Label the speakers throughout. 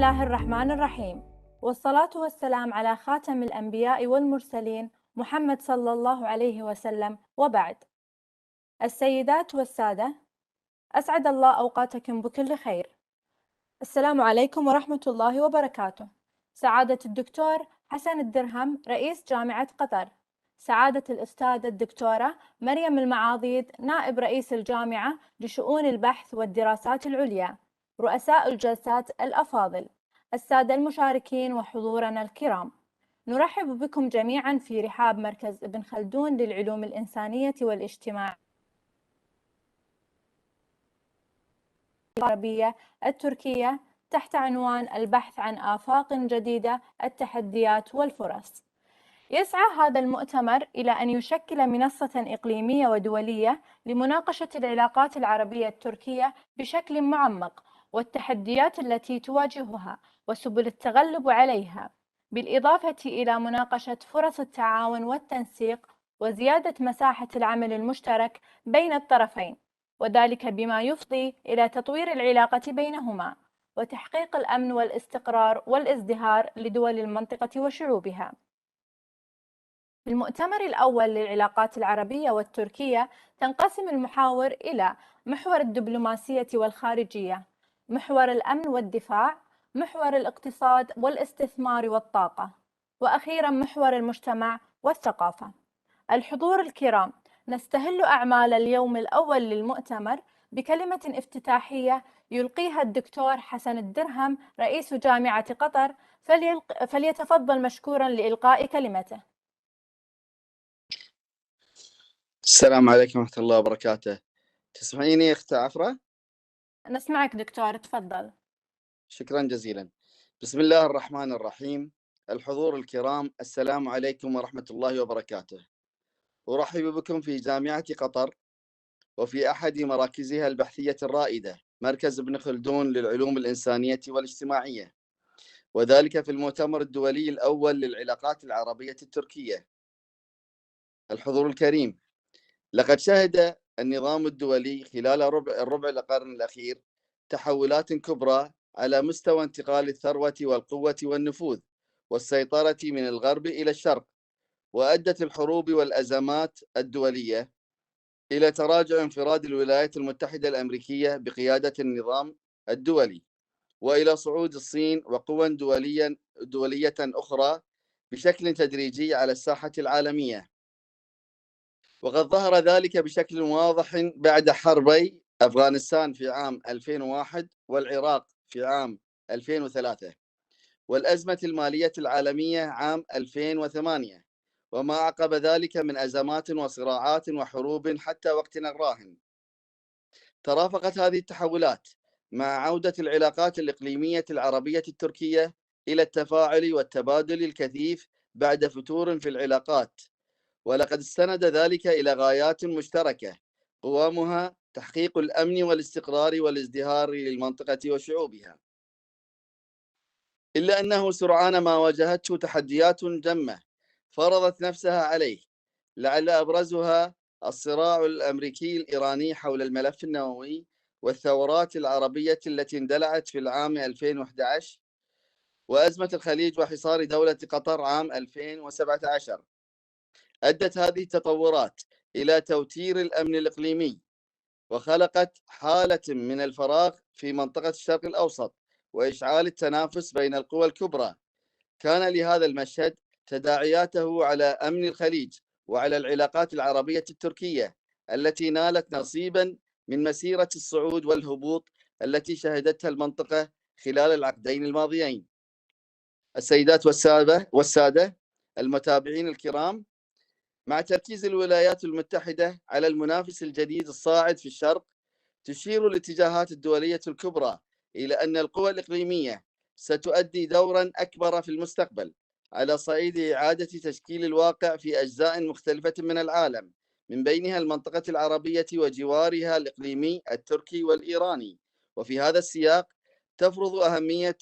Speaker 1: الله الرحمن الرحيم، والصلاة والسلام على خاتم الأنبياء والمرسلين محمد صلى الله عليه وسلم، وبعد. السيدات والسادة، أسعد الله أوقاتكم بكل خير. السلام عليكم ورحمة الله وبركاته. سعادة الدكتور حسن الدرهم رئيس جامعة قطر، سعادة الأستاذة الدكتورة مريم المعاضيد نائب رئيس الجامعة لشؤون البحث والدراسات العليا، رؤساء الجلسات الأفاضل، السادة المشاركين وحضورنا الكرام، نرحب بكم جميعا في رحاب مركز ابن خلدون للعلوم الإنسانية والاجتماعية العربية التركية تحت عنوان البحث عن آفاق جديدة، التحديات والفرص. يسعى هذا المؤتمر إلى أن يشكل منصة إقليمية ودولية لمناقشة العلاقات العربية التركية بشكل معمق، والتحديات التي تواجهها وسبل التغلب عليها، بالإضافة إلى مناقشة فرص التعاون والتنسيق وزيادة مساحة العمل المشترك بين الطرفين، وذلك بما يفضي إلى تطوير العلاقة بينهما وتحقيق الأمن والاستقرار والازدهار لدول المنطقة وشعوبها. في المؤتمر الأول للعلاقات العربية والتركية تنقسم المحاور إلى محور الدبلوماسية والخارجية، محور الأمن والدفاع، محور الاقتصاد والاستثمار والطاقة، وأخيراً محور المجتمع والثقافة. الحضور الكرام، نستهل أعمال اليوم الأول للمؤتمر بكلمة افتتاحية يلقيها الدكتور حسن الدرهم رئيس جامعة قطر، فليتفضل مشكوراً لإلقاء كلمته.
Speaker 2: السلام عليكم ورحمة الله وبركاته. تسمعيني أخت عفرة؟
Speaker 1: نسمعك دكتور، تفضل.
Speaker 2: شكرا جزيلا. بسم الله الرحمن الرحيم. الحضور الكرام، السلام عليكم ورحمة الله وبركاته. أرحب بكم في جامعة قطر وفي أحد مراكزها البحثية الرائدة، مركز ابن خلدون للعلوم الإنسانية والاجتماعية، وذلك في المؤتمر الدولي الأول للعلاقات العربية التركية. الحضور الكريم، لقد شهد النظام الدولي خلال الربع القرن الأخير تحولات كبرى على مستوى انتقال الثروة والقوة والنفوذ والسيطرة من الغرب إلى الشرق، وأدت الحروب والأزمات الدولية إلى تراجع انفراد الولايات المتحدة الأمريكية بقيادة النظام الدولي، وإلى صعود الصين وقوى دولية أخرى بشكل تدريجي على الساحة العالمية. وقد ظهر ذلك بشكل واضح بعد حربي أفغانستان في عام 2001 والعراق في عام 2003 والأزمة المالية العالمية عام 2008 وما عقب ذلك من أزمات وصراعات وحروب حتى وقتنا الراهن. ترافقت هذه التحولات مع عودة العلاقات الإقليمية العربية التركية إلى التفاعل والتبادل الكثيف بعد فتور في العلاقات، ولقد استند ذلك إلى غايات مشتركة قوامها تحقيق الأمن والاستقرار والازدهار للمنطقة وشعوبها. إلا أنه سرعان ما واجهته تحديات جمة فرضت نفسها عليه، لعل أبرزها الصراع الأمريكي الإيراني حول الملف النووي والثورات العربية التي اندلعت في العام 2011 وأزمة الخليج وحصار دولة قطر عام 2017. أدت هذه التطورات إلى توتير الأمن الإقليمي وخلقت حالة من الفراغ في منطقة الشرق الأوسط وإشعال التنافس بين القوى الكبرى. كان لهذا المشهد تداعياته على أمن الخليج وعلى العلاقات العربية التركية التي نالت نصيبا من مسيرة الصعود والهبوط التي شهدتها المنطقة خلال العقدين الماضيين. السيدات والسادة المتابعين الكرام، مع تركيز الولايات المتحدة على المنافس الجديد الصاعد في الشرق، تشير الاتجاهات الدولية الكبرى إلى أن القوى الإقليمية ستؤدي دورا أكبر في المستقبل على صعيد إعادة تشكيل الواقع في أجزاء مختلفة من العالم، من بينها المنطقة العربية وجوارها الإقليمي التركي والإيراني. وفي هذا السياق تفرض أهمية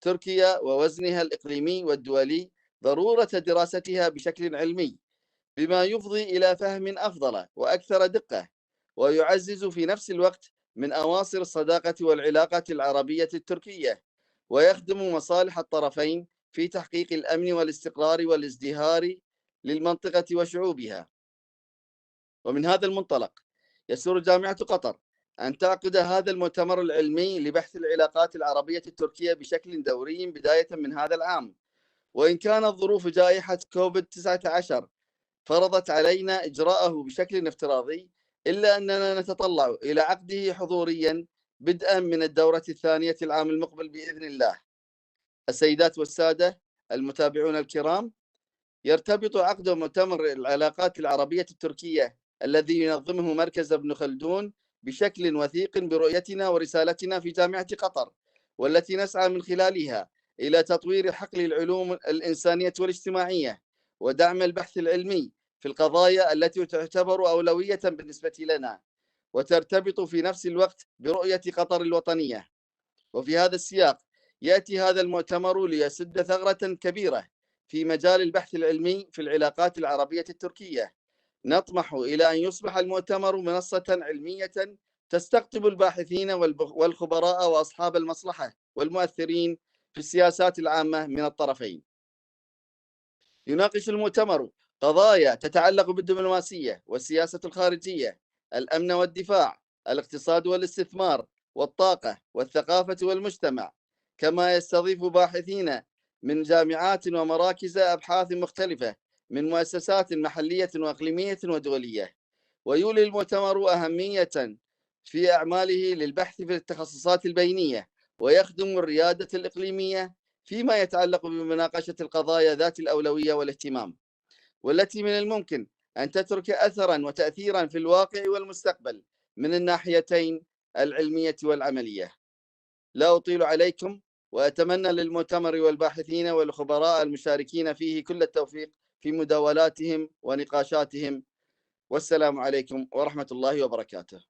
Speaker 2: تركيا ووزنها الإقليمي والدولي ضرورة دراستها بشكل علمي، بما يفضي إلى فهم أفضل وأكثر دقة، ويعزز في نفس الوقت من أواصر الصداقة والعلاقة العربية التركية ويخدم مصالح الطرفين في تحقيق الأمن والاستقرار والازدهار للمنطقة وشعوبها. ومن هذا المنطلق يسر جامعة قطر أن تعقد هذا المؤتمر العلمي لبحث العلاقات العربية التركية بشكل دوري بداية من هذا العام. وإن كانت ظروف جائحة كوفيد-19 فرضت علينا إجراءه بشكل افتراضي، إلا أننا نتطلع إلى عقده حضوريا بدءا من الدورة الثانية العام المقبل بإذن الله. السيدات والسادة المتابعون الكرام، يرتبط عقد مؤتمر العلاقات العربية التركية الذي ينظمه مركز ابن خلدون بشكل وثيق برؤيتنا ورسالتنا في جامعة قطر، والتي نسعى من خلالها إلى تطوير حقل العلوم الإنسانية والاجتماعية ودعم البحث العلمي في القضايا التي تعتبر أولوية بالنسبة لنا، وترتبط في نفس الوقت برؤية قطر الوطنية. وفي هذا السياق يأتي هذا المؤتمر ليسد ثغرة كبيرة في مجال البحث العلمي في العلاقات العربية التركية. نطمح إلى أن يصبح المؤتمر منصة علمية تستقطب الباحثين والخبراء وأصحاب المصلحة والمؤثرين في السياسات العامة من الطرفين. يناقش المؤتمر قضايا تتعلق بالدبلوماسية والسياسة الخارجية، الأمن والدفاع، الاقتصاد والاستثمار، والطاقة والثقافة والمجتمع، كما يستضيف باحثين من جامعات ومراكز أبحاث مختلفة من مؤسسات محلية وإقليمية ودولية. ويولي المؤتمر أهمية في أعماله للبحث في التخصصات البينية، ويخدم الريادة الإقليمية فيما يتعلق بمناقشة القضايا ذات الأولوية والاهتمام، والتي من الممكن أن تترك أثرا وتأثيرا في الواقع والمستقبل من الناحيتين العلمية والعملية. لا أطيل عليكم، وأتمنى للمؤتمر والباحثين والخبراء المشاركين فيه كل التوفيق في مداولاتهم ونقاشاتهم، والسلام عليكم ورحمة الله وبركاته.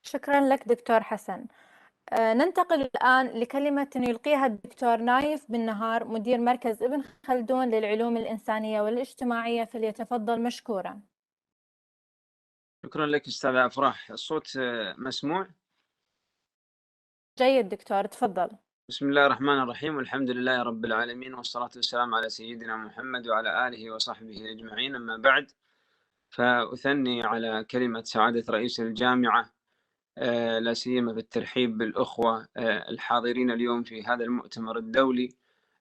Speaker 1: شكرا لك دكتور حسن. ننتقل الآن لكلمة يلقيها الدكتور نايف بن نهار، مدير مركز ابن خلدون للعلوم الإنسانية والاجتماعية، فليتفضل مشكورا.
Speaker 3: شكرا لك أستاذة أفراح. الصوت مسموع؟
Speaker 1: جيد دكتور، تفضل.
Speaker 3: بسم الله الرحمن الرحيم، والحمد لله رب العالمين، والصلاة والسلام على سيدنا محمد وعلى آله وصحبه أجمعين. أما بعد، فأثني على كلمة سعادة رئيس الجامعة، لا سيما بالترحيب بالأخوة الحاضرين اليوم في هذا المؤتمر الدولي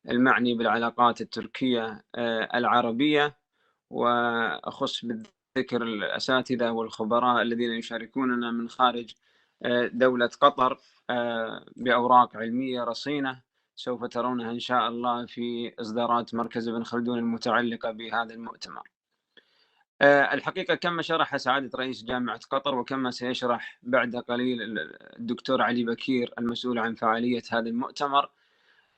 Speaker 3: المعني بالعلاقات التركية العربية، وأخص بالذكر الأساتذة والخبراء الذين يشاركوننا من خارج دولة قطر بأوراق علمية رصينة سوف ترونها إن شاء الله في إصدارات مركز ابن خلدون المتعلقة بهذا المؤتمر. الحقيقة كما شرح سعادة رئيس جامعة قطر وكما سيشرح بعد قليل الدكتور علي باكير المسؤول عن فعالية هذا المؤتمر،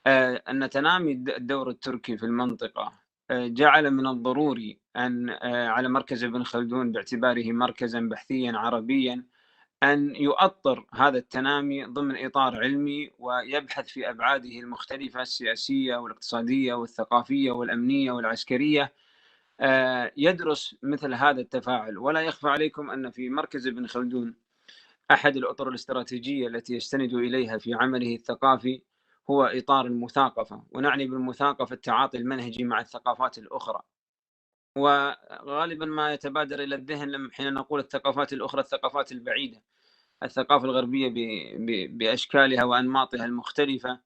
Speaker 3: أن تنامي الدور التركي في المنطقة جعل من الضروري أن على مركز ابن خلدون باعتباره مركزا بحثيا عربيا أن يؤطر هذا التنامي ضمن إطار علمي ويبحث في أبعاده المختلفة السياسية والاقتصادية والثقافية والأمنية والعسكرية، يدرس مثل هذا التفاعل. ولا يخفى عليكم أن في مركز ابن خلدون أحد الأطر الاستراتيجية التي يستند إليها في عمله الثقافي هو إطار المثاقفة، ونعني بالمثاقفة التعاطي المنهجي مع الثقافات الأخرى. وغالبا ما يتبادر إلى الذهن حين نقول الثقافات الأخرى الثقافات البعيدة، الثقافة الغربية بأشكالها وأنماطها المختلفة،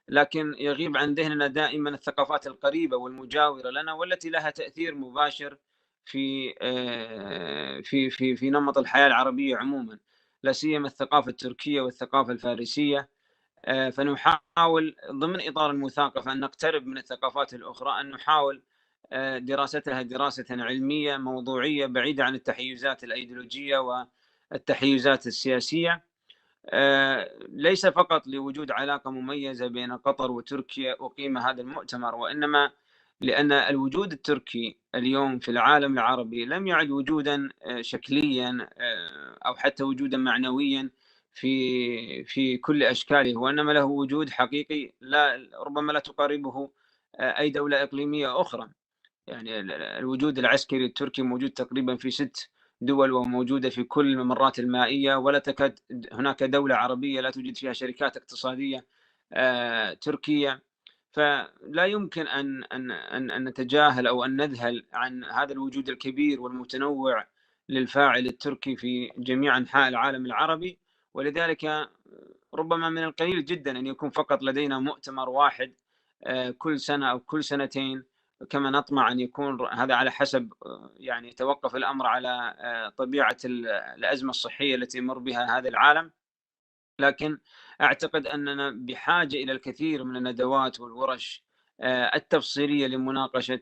Speaker 3: لكن يغيب عن ذهننا دائما الثقافات القريبة والمجاورة لنا والتي لها تأثير مباشر في في نمط الحياة العربية عموما، لا سيما الثقافة التركية والثقافة الفارسية. فنحاول ضمن إطار المثاقفة أن نقترب من الثقافات الأخرى، أن نحاول دراستها دراسة علمية موضوعية بعيدة عن التحيزات الأيديولوجية والتحيزات السياسية، ليس فقط لوجود علاقة مميزة بين قطر وتركيا أقيم هذا المؤتمر، وإنما لأن الوجود التركي اليوم في العالم العربي لم يعد وجودا شكليا أو حتى وجودا معنويا في كل أشكاله، وإنما له وجود حقيقي ربما لا تقاربه أي دولة إقليمية أخرى. يعني الوجود العسكري التركي موجود تقريبا في 6 دول وموجودة في كل الممرات المائية، ولا تكاد هناك دولة عربية لا توجد فيها شركات اقتصادية تركيا. فلا يمكن أن نتجاهل أو أن نذهل عن هذا الوجود الكبير والمتنوع للفاعل التركي في جميع أنحاء العالم العربي. ولذلك ربما من القليل جدا أن يكون فقط لدينا مؤتمر واحد كل سنة أو كل سنتين، كما نطمع أن يكون هذا على حسب يعني يتوقف الأمر على طبيعة الأزمة الصحية التي يمر بها هذا العالم. لكن أعتقد أننا بحاجة إلى الكثير من الندوات والورش التفصيلية لمناقشة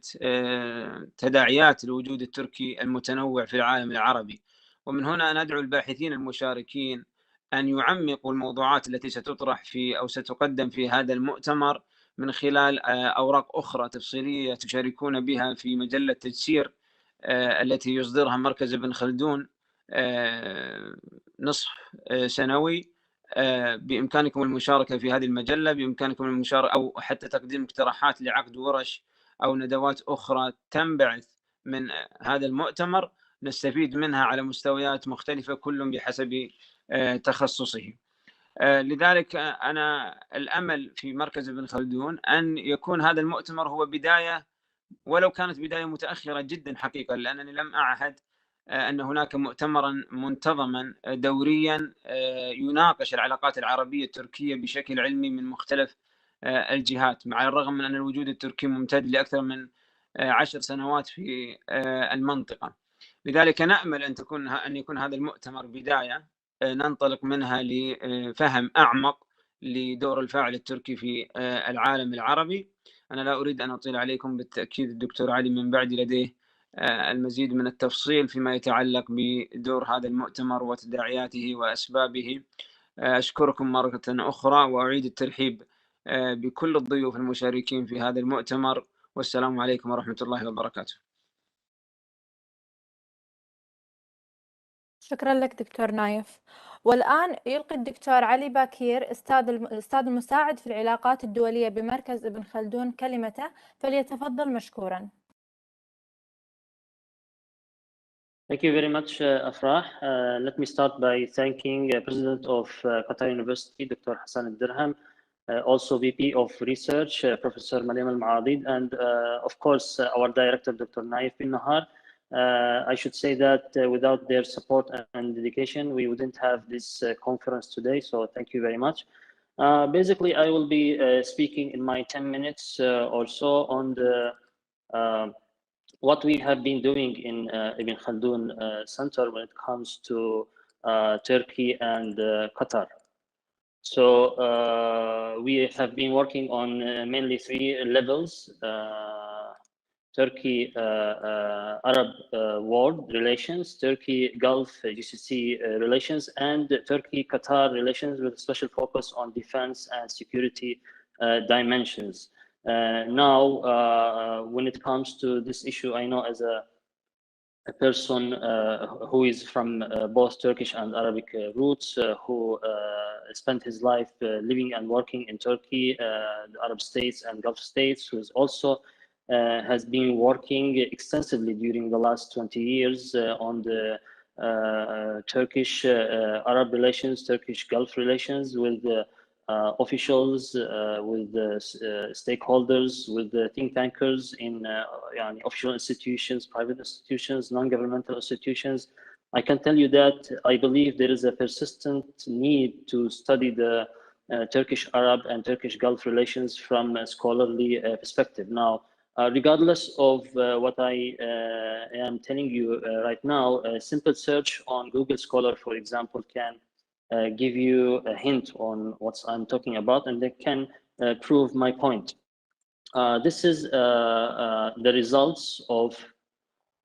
Speaker 3: تداعيات الوجود التركي المتنوع في العالم العربي. ومن هنا ندعو الباحثين المشاركين أن يعمقوا الموضوعات التي ستطرح في أو ستقدم في هذا المؤتمر من خلال أوراق أخرى تفصيلية تشاركون بها في مجلة تجسير التي يصدرها مركز ابن خلدون نصف سنوي. بإمكانكم المشاركة في هذه المجلة، بإمكانكم المشاركة أو حتى تقديم اقتراحات لعقد ورش أو ندوات أخرى تنبعث من هذا المؤتمر نستفيد منها على مستويات مختلفة كل بحسب تخصصه. لذلك أنا الأمل في مركز ابن خلدون أن يكون هذا المؤتمر هو بداية، ولو كانت بداية متأخرة جدا حقيقة، لأنني لم أعهد أن هناك مؤتمرا منتظما دوريا يناقش العلاقات العربية التركية بشكل علمي من مختلف الجهات، مع الرغم من أن الوجود التركي ممتد لأكثر من 10 سنوات في المنطقة. لذلك نأمل أن يكون هذا المؤتمر بداية ننطلق منها لفهم أعمق لدور الفاعل التركي في العالم العربي. أنا لا أريد أن أطيل عليكم، بالتأكيد الدكتور علي من بعد لديه المزيد من التفصيل فيما يتعلق بدور هذا المؤتمر وتداعياته وأسبابه. أشكركم مرة أخرى وأعيد الترحيب بكل الضيوف المشاركين في هذا المؤتمر، والسلام عليكم ورحمة الله وبركاته.
Speaker 1: شكرا لك دكتور نايف. والآن يلقي الدكتور علي باكير أستاذ المساعد في العلاقات الدولية بمركز ابن خلدون كلمته، فليتفضل مشكورا.
Speaker 4: Thank you very much, Afrah. Let me start by thanking President of Qatar University, Dr. Hassan الدرهم, also VP of Research, Professor Mariam Al-Maadid, and of course, our Director, Dr. Naif bin Nahar. I should say that without their support and dedication, we wouldn't have this conference today, so thank you very much. Basically, I will be speaking in my 10 minutes or so on the what we have been doing in Ibn Khaldun Center when it comes to Turkey and Qatar. So we have been working on mainly 3 levels: Turkey-Arab world relations, Turkey-Gulf GCC relations, and Turkey-Qatar relations with special focus on defense and security dimensions. Now, when it comes to this issue, I know as a person who is from both Turkish and Arabic roots, who spent his life living and working in Turkey, the Arab states and Gulf states, who is also has been working extensively during the last 20 years on the Turkish-Arab relations, Turkish-Gulf relations with officials, with stakeholders, with think tankers in official institutions, private institutions, non-governmental institutions. I can tell you that I believe there is a persistent need to study the Turkish-Arab and Turkish-Gulf relations from a scholarly perspective. Now, regardless of what I am telling you right now, a simple search on Google Scholar, for example, can give you a hint on what I'm talking about, and they can prove my point. This is the results of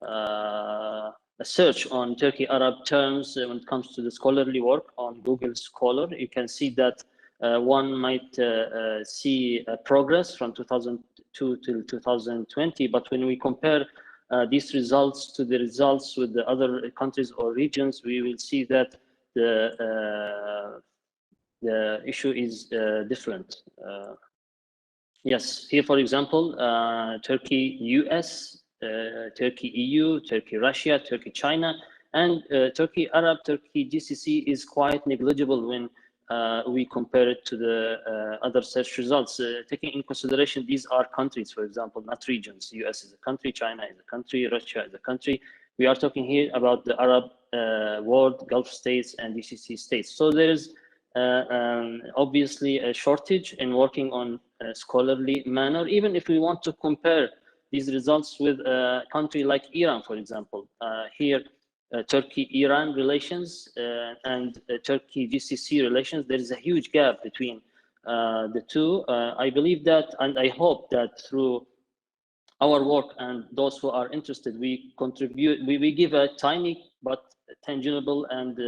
Speaker 4: a search on Turkey-Arab terms when it comes to the scholarly work on Google Scholar. You can see that one might see progress from 2002 till 2020, but when we compare these results to the results with the other countries or regions, we will see that the issue is different. Yes, here, for example, Turkey-US, Turkey-EU, Turkey-Russia, Turkey-China, and Turkey-Arab, Turkey-GCC is quite negligible when we compare it to the other search results, taking in consideration these are countries, for example, not regions. US is a country, China is a country, Russia is a country. We are talking here about the Arab world, Gulf states, and GCC states. So there is obviously a shortage in working on a scholarly manner, even if we want to compare these results with a country like Iran, for example. Here, Turkey-Iran relations and Turkey-GCC relations, there is a huge gap between the two. I believe that, and I hope that through our work and those who are interested, we contribute, we give a tiny but tangible and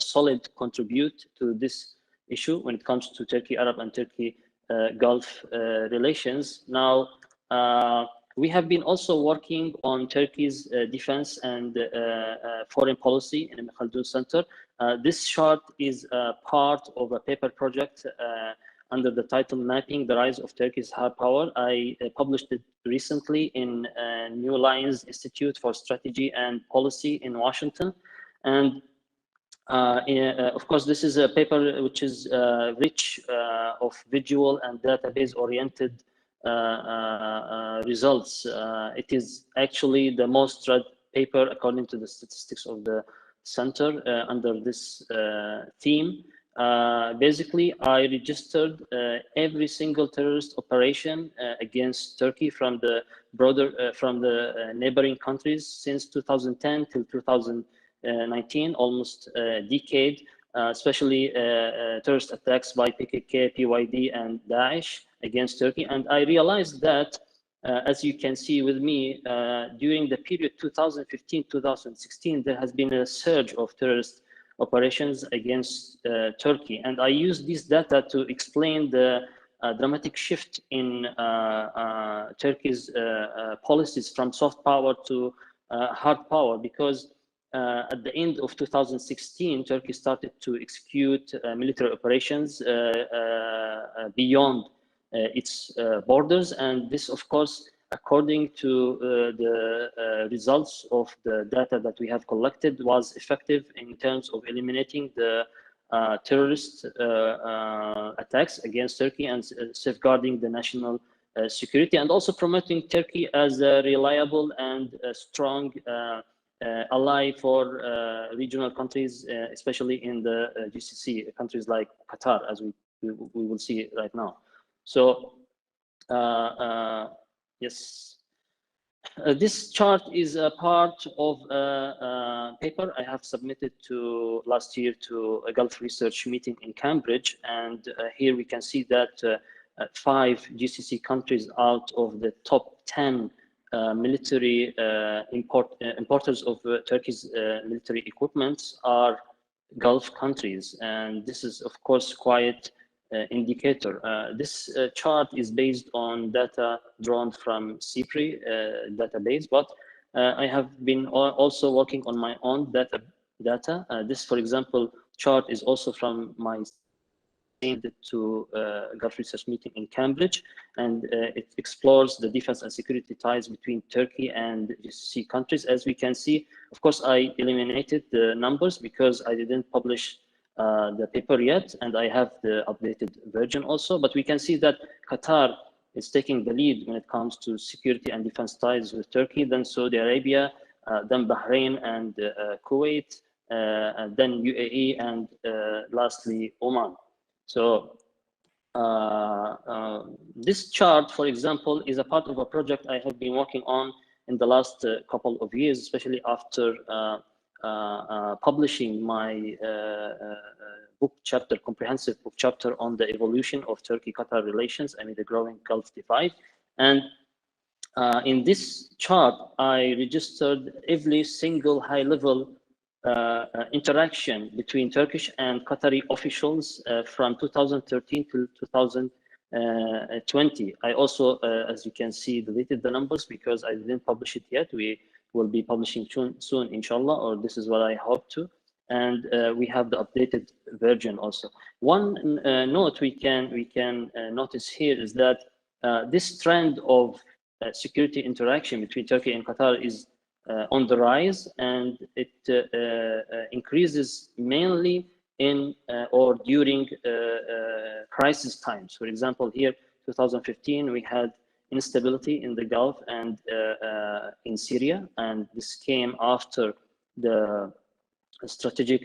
Speaker 4: solid contribute to this issue when it comes to Turkey-Arab and Turkey-Gulf relations. Now, we have been also working on Turkey's defense and foreign policy in the Khaldun Center. This chart is part of a paper project under the title Mapping the Rise of Turkey's Hard Power. I published it recently in New Lines Institute for Strategy and Policy in Washington. And of course, this is a paper which is rich of visual and database-oriented results. It is actually the most read paper according to the statistics of the center under this theme. Basically, I registered every single terrorist operation against Turkey from the broader, from the neighboring countries since 2010 till 2019, almost a decade, especially terrorist attacks by PKK, PYD, and Daesh against Turkey. And I realized that, as you can see with me, during the period 2015-2016, there has been a surge of terrorist operations against Turkey. And I use this data to explain the dramatic shift in Turkey's policies from soft power to hard power, because at the end of 2016, Turkey started to execute military operations beyond its borders. And this, of course, according to the results of the data that we have collected, was effective in terms of eliminating the terrorist attacks against Turkey and safeguarding the national security, and also promoting Turkey as a reliable and strong ally for regional countries, especially in the GCC countries like Qatar, as we will see right now. So, yes, this chart is a part of a paper I have submitted to last year to a Gulf research meeting in Cambridge, and here we can see that 5 GCC countries out of the top 10 military importers of Turkey's military equipment are Gulf countries, and this is, of course, quite indicator. This chart is based on data drawn from CPRI database, but I have been also working on my own data. This, for example, chart is also from my to Gulf research meeting in Cambridge, and it explores the defense and security ties between Turkey and GCC countries. As we can see, of course, I eliminated the numbers because I didn't publish the paper yet, and I have the updated version also, but we can see that Qatar is taking the lead when it comes to security and defense ties with Turkey, then Saudi Arabia, then Bahrain and Kuwait, and then UAE, and lastly Oman. So this chart, for example, is a part of a project I have been working on in the last couple of years, especially after publishing my book chapter, comprehensive book chapter on the evolution of Turkey-Qatar relations amid the growing Gulf divide. And in this chart, I registered every single high-level interaction between Turkish and Qatari officials from 2013 to 2020. I also, as you can see, deleted the numbers because I didn't publish it yet. We will be publishing soon, inshallah, or this is what I hope to. And we have the updated version also. One note we can notice here is that this trend of security interaction between Turkey and Qatar is on the rise, and it increases mainly in or during crisis times. For example, here, 2015, we had instability in the Gulf and in Syria, and this came after the strategic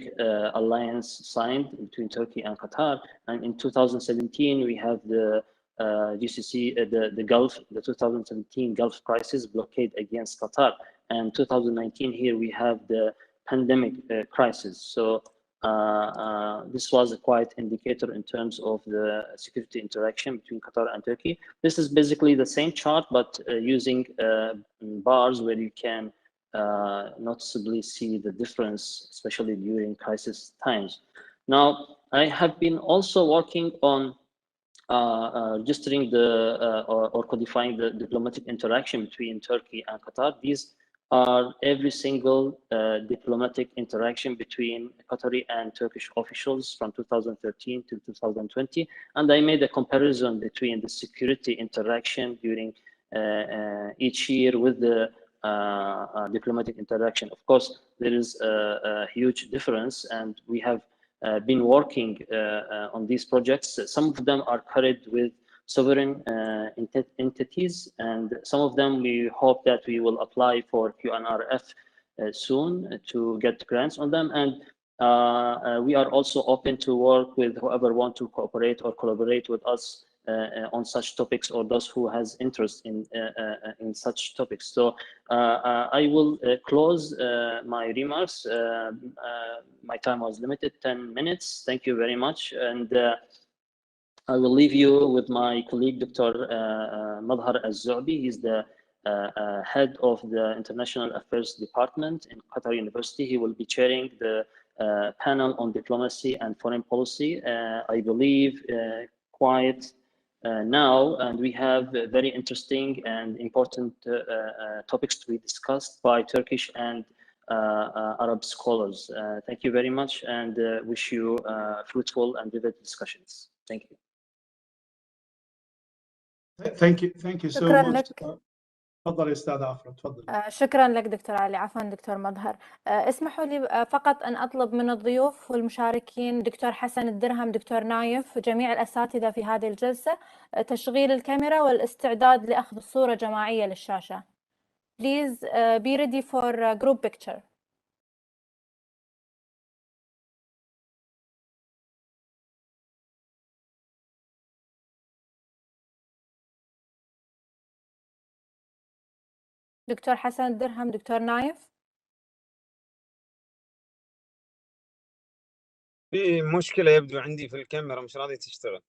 Speaker 4: alliance signed between Turkey and Qatar. And in 2017, we have the GCC, the Gulf, the 2017 Gulf crisis blockade against Qatar. And 2019, here we have the pandemic crisis. So this was a quite indicator in terms of the security interaction between Qatar and Turkey. This is basically the same chart, but using bars where you can noticeably see the difference, especially during crisis times. Now, I have been also working on registering the or codifying the diplomatic interaction between Turkey and Qatar. These are every single diplomatic interaction between Qatari and Turkish officials from 2013 to 2020. And I made a comparison between the security interaction during each year with the diplomatic interaction. Of course, there is a huge difference, and we have been working on these projects. Some of them are carried with sovereign entities, and some of them we hope that we will apply for QNRF soon to get grants on them. And we are also open to work with whoever want to cooperate or collaborate with us on such topics, or those who has interest in such topics. So I will close my remarks. My time was limited, 10 minutes. Thank you very much. And I will leave you with my colleague, Dr. Madhar Az-Zu'bi. He's the head of the International Affairs Department in Qatar University. He will be chairing the panel on diplomacy and foreign policy. I believe quite now, and we have very interesting and important topics to be discussed by Turkish and Arab scholars. Thank you very much, and wish you fruitful and vivid discussions. Thank you.
Speaker 5: Thank you so much. تفضل يا استاذ عفرة، تفضل.
Speaker 1: شكرا لك دكتور علي. عفوا دكتور مظهر. اسمحوا لي فقط أن أطلب من الضيوف والمشاركين دكتور حسن الدرهم، دكتور نايف، جميع الأساتذة في هذه الجلسة تشغيل الكاميرا والاستعداد لأخذ الصورة جماعية للشاشة. Please be ready for a group picture. دكتور حسن الدرهم، دكتور نايف.
Speaker 3: في مشكلة يبدو عندي في الكاميرا، مش راضية تشتغل.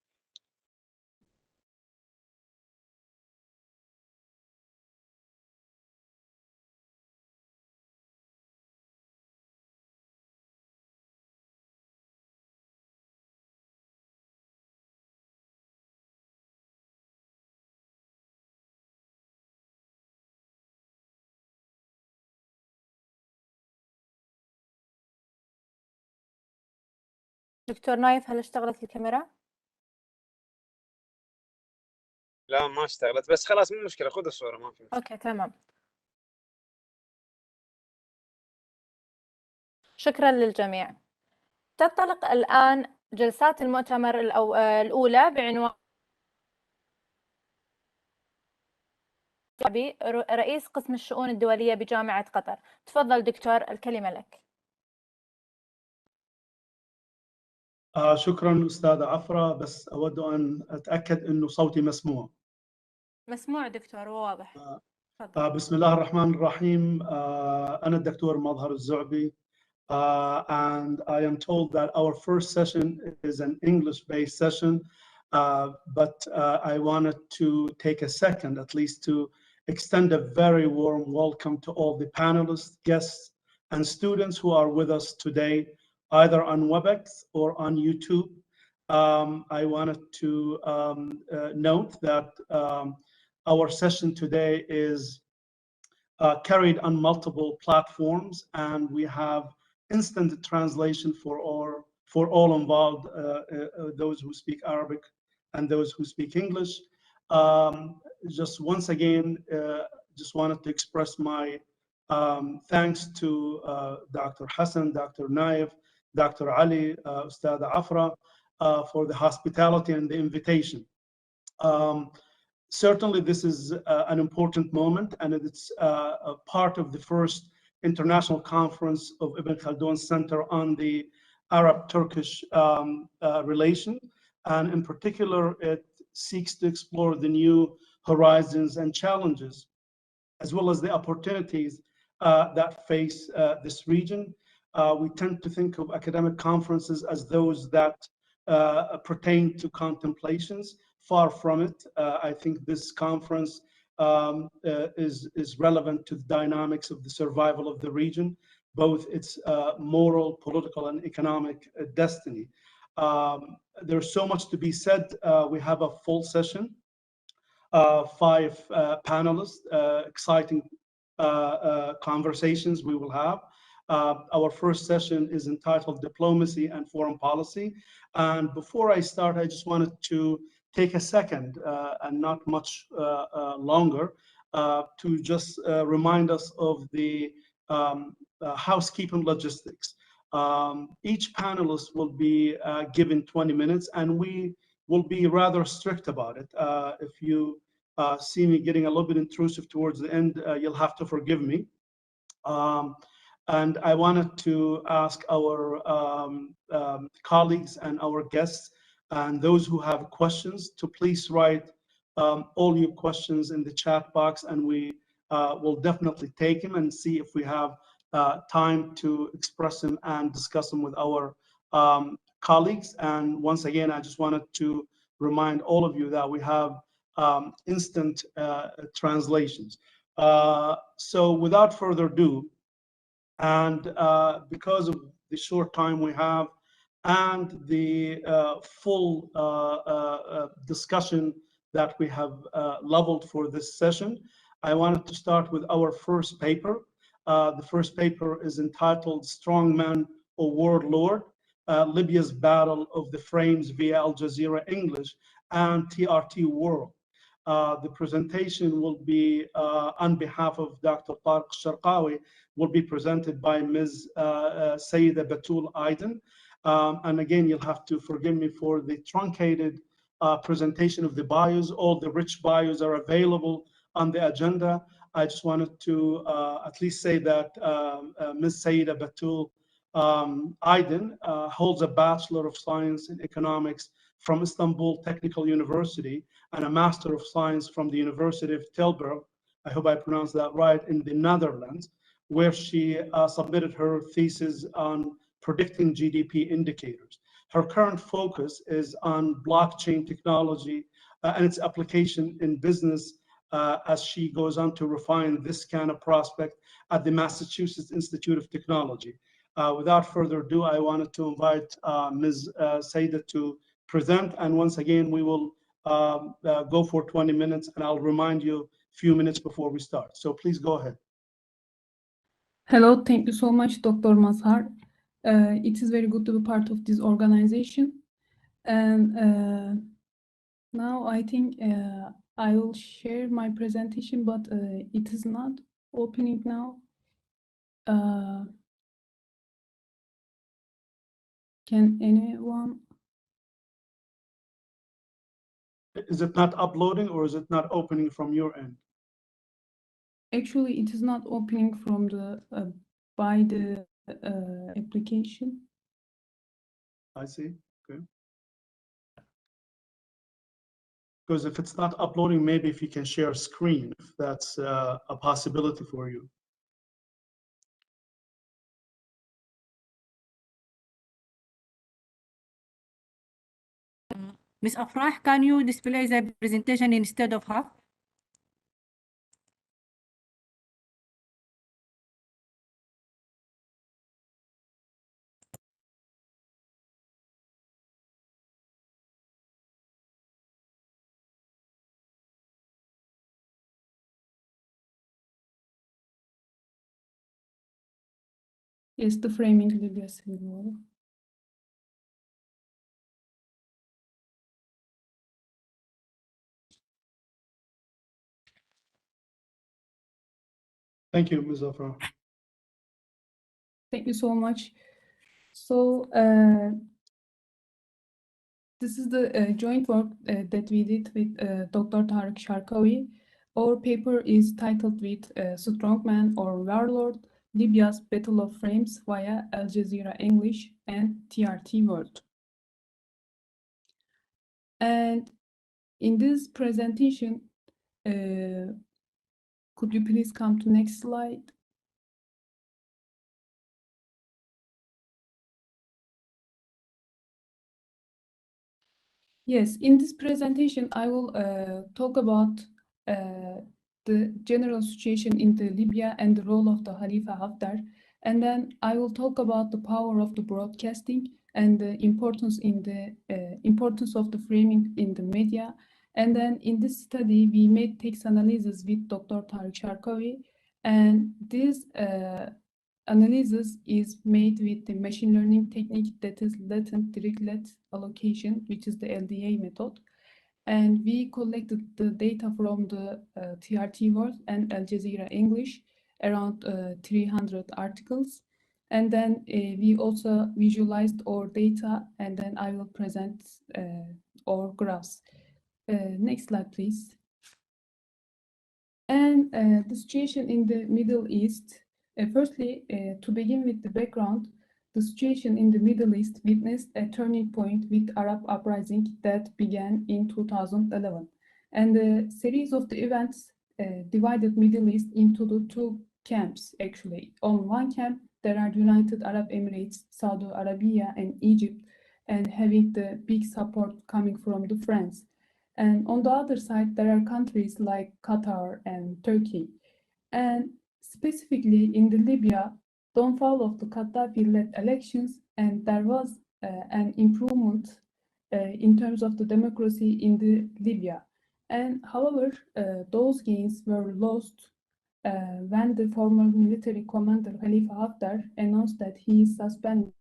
Speaker 1: دكتور نايف، هل اشتغلت الكاميرا؟
Speaker 3: لا ما اشتغلت، بس خلاص مو مشكلة، خذ الصورة ما في مشكلة.
Speaker 1: اوكي تمام. شكرا للجميع. تنطلق الآن جلسات المؤتمر الأولى بعنوان رئيس قسم الشؤون الدولية بجامعة قطر. تفضل دكتور، الكلمة لك.
Speaker 5: شكرا أستاذة عفرة، بس أود أن أتأكد أنه صوتي مسموع.
Speaker 1: مسموع دكتور وواضح.
Speaker 5: بسم الله الرحمن الرحيم. أنا الدكتور مظهر الزعبي. And I am told that our first session is an English-based session, but I wanted to take a second at least to extend a very warm welcome to all the panelists, guests, and students who are with us today, either on WebEx or on YouTube. I wanted to note that our session today is carried on multiple platforms, and we have instant translation for all involved, those who speak Arabic and those who speak English. Just once again, just wanted to express my thanks to Dr. Hassan, Dr. Naif, Dr. Ali, Ustad Afra, for the hospitality and the invitation. Certainly, this is an important moment, and it's a part of the first international conference of Ibn Khaldun Center on the Arab-Turkish relation. And in particular, it seeks to explore the new horizons and challenges, as well as the opportunities that face this region. We tend to think of academic conferences as those that pertain to contemplations. Far from it. I think this conference is relevant to the dynamics of the survival of the region, both its moral, political, and economic destiny. There's so much to be said. We have a full session, 5 panelists, exciting conversations we will have. Our first session is entitled Diplomacy and Foreign Policy. And before I start, I just wanted to take a second and not much longer to just remind us of the housekeeping logistics. Each panelist will be given 20 minutes, and we will be rather strict about it. If you see me getting a little bit intrusive towards the end, you'll have to forgive me. And I wanted to ask our colleagues and our guests and those who have questions to please write all your questions in the chat box, and we will definitely take them and see if we have time to express them and discuss them with our colleagues. And once again, I just wanted to remind all of you that we have instant translations. So without further ado, and because of the short time we have and the full discussion that we have leveled for this session, I wanted to start with our first paper. The first paper is entitled Strongman or Warlord, Libya's Battle of the Frames via Al Jazeera English and TRT World. The presentation will be on behalf of Dr. Tariq Sharqawi, will be presented by Ms. Sayyida Batul Aiden. And again, you'll have to forgive me for the truncated presentation of the bios. All the rich bios are available on the agenda. I just wanted to at least say that Ms. Sayyida Batul Aiden holds a Bachelor of Science in Economics from Istanbul Technical University and a Master of Science from the University of Tilburg, I hope I pronounced that right, in the Netherlands, where she submitted her thesis on predicting GDP indicators. Her current focus is on blockchain technology and its application in business as she goes on to refine this kind of prospect at the Massachusetts Institute of Technology. Without further ado, I wanted to invite Ms. Saida to present, and once again, we will go for 20 minutes, and I'll remind you a few minutes before we start. So please go ahead.
Speaker 6: Hello, thank you so much, Dr. Mazhar. It is very good to be part of this organization. And now I think I will share my presentation, but it is not opening now. Can anyone?
Speaker 5: Is it not uploading or is it not opening from your end?
Speaker 6: Actually, it is not opening from the by the application.
Speaker 5: I see. Okay. Because if it's not uploading, maybe if you can share a screen, if that's a possibility for you.
Speaker 7: Ms. Afrah, can you display the presentation instead of her?
Speaker 6: Yes, the framing Libya civil war.
Speaker 5: Thank you, Ms. Afra.
Speaker 6: Thank you so much. So this is the joint work that we did with Dr. Tarık Şarkavi. Our paper is titled with Strongman or Warlord, Libya's Battle of Frames via Al Jazeera English and TRT World. And in this presentation, could you please come to next slide? Yes, in this presentation, I will talk about the general situation in Libya and the role of the Khalifa Haftar. And then I will talk about the power of the broadcasting and the importance in the importance of the framing in the media. And then in this study, we made text analysis with Dr. Tarık Şarkavi, and this analysis is made with the machine learning technique that is latent direct allocation, which is the LDA method. And we collected the data from the TRT World and Al Jazeera English, around 300 articles. And then we also visualized our data, and then I will present our graphs. Next slide, please. And the situation in the Middle East. Firstly, to begin with the background, the situation in the Middle East witnessed a turning point with Arab uprising that began in 2011. And the series of the events divided Middle East into the two camps, actually. On one camp, there are United Arab Emirates, Saudi Arabia, and Egypt, and having the big support coming from the France. And on the other side, there are countries like Qatar and Turkey. And specifically in the Libya, downfall of the Gaddafi-led elections, and there was an improvement in terms of the democracy in the Libya. And however, those gains were lost when the former military commander Khalifa Haftar announced that he is suspending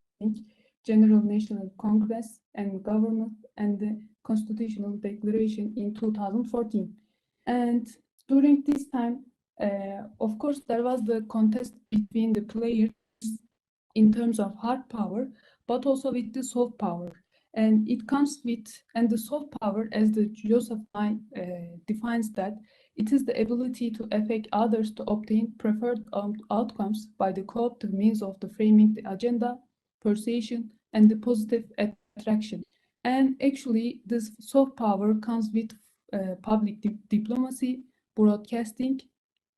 Speaker 6: General National Congress and government and the Constitutional Declaration in 2014. And during this time, of course, there was the contest between the players in terms of hard power, but also with the soft power. And it comes with, and the soft power, as the Joseph Nye defines that, it is the ability to affect others to obtain preferred outcomes by the cooperative means of the framing the agenda, persuasion, and the positive attraction. And actually, this soft power comes with public diplomacy, broadcasting,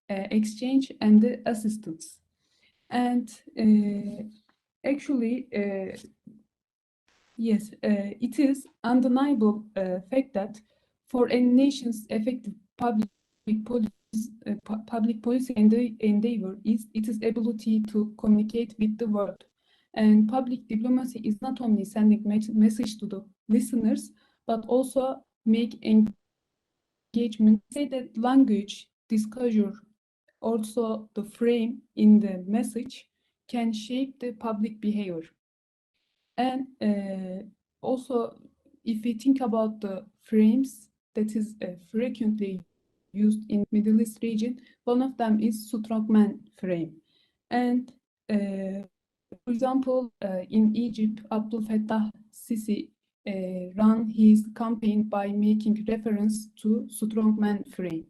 Speaker 6: exchange, and the assistance. And actually, yes, it is undeniable fact that for a nation's effective public policy endeavor is its ability to communicate with the world. And public diplomacy is not only sending message to the listeners, but also make engagement. Say that language, disclosure, also the frame in the message can shape the public behavior. And also, if we think about the frames that is frequently used in Middle East region, one of them is strongman frame. And for example, in Egypt, Abdel Fattah Sisi ran his campaign by making reference to strongman frame.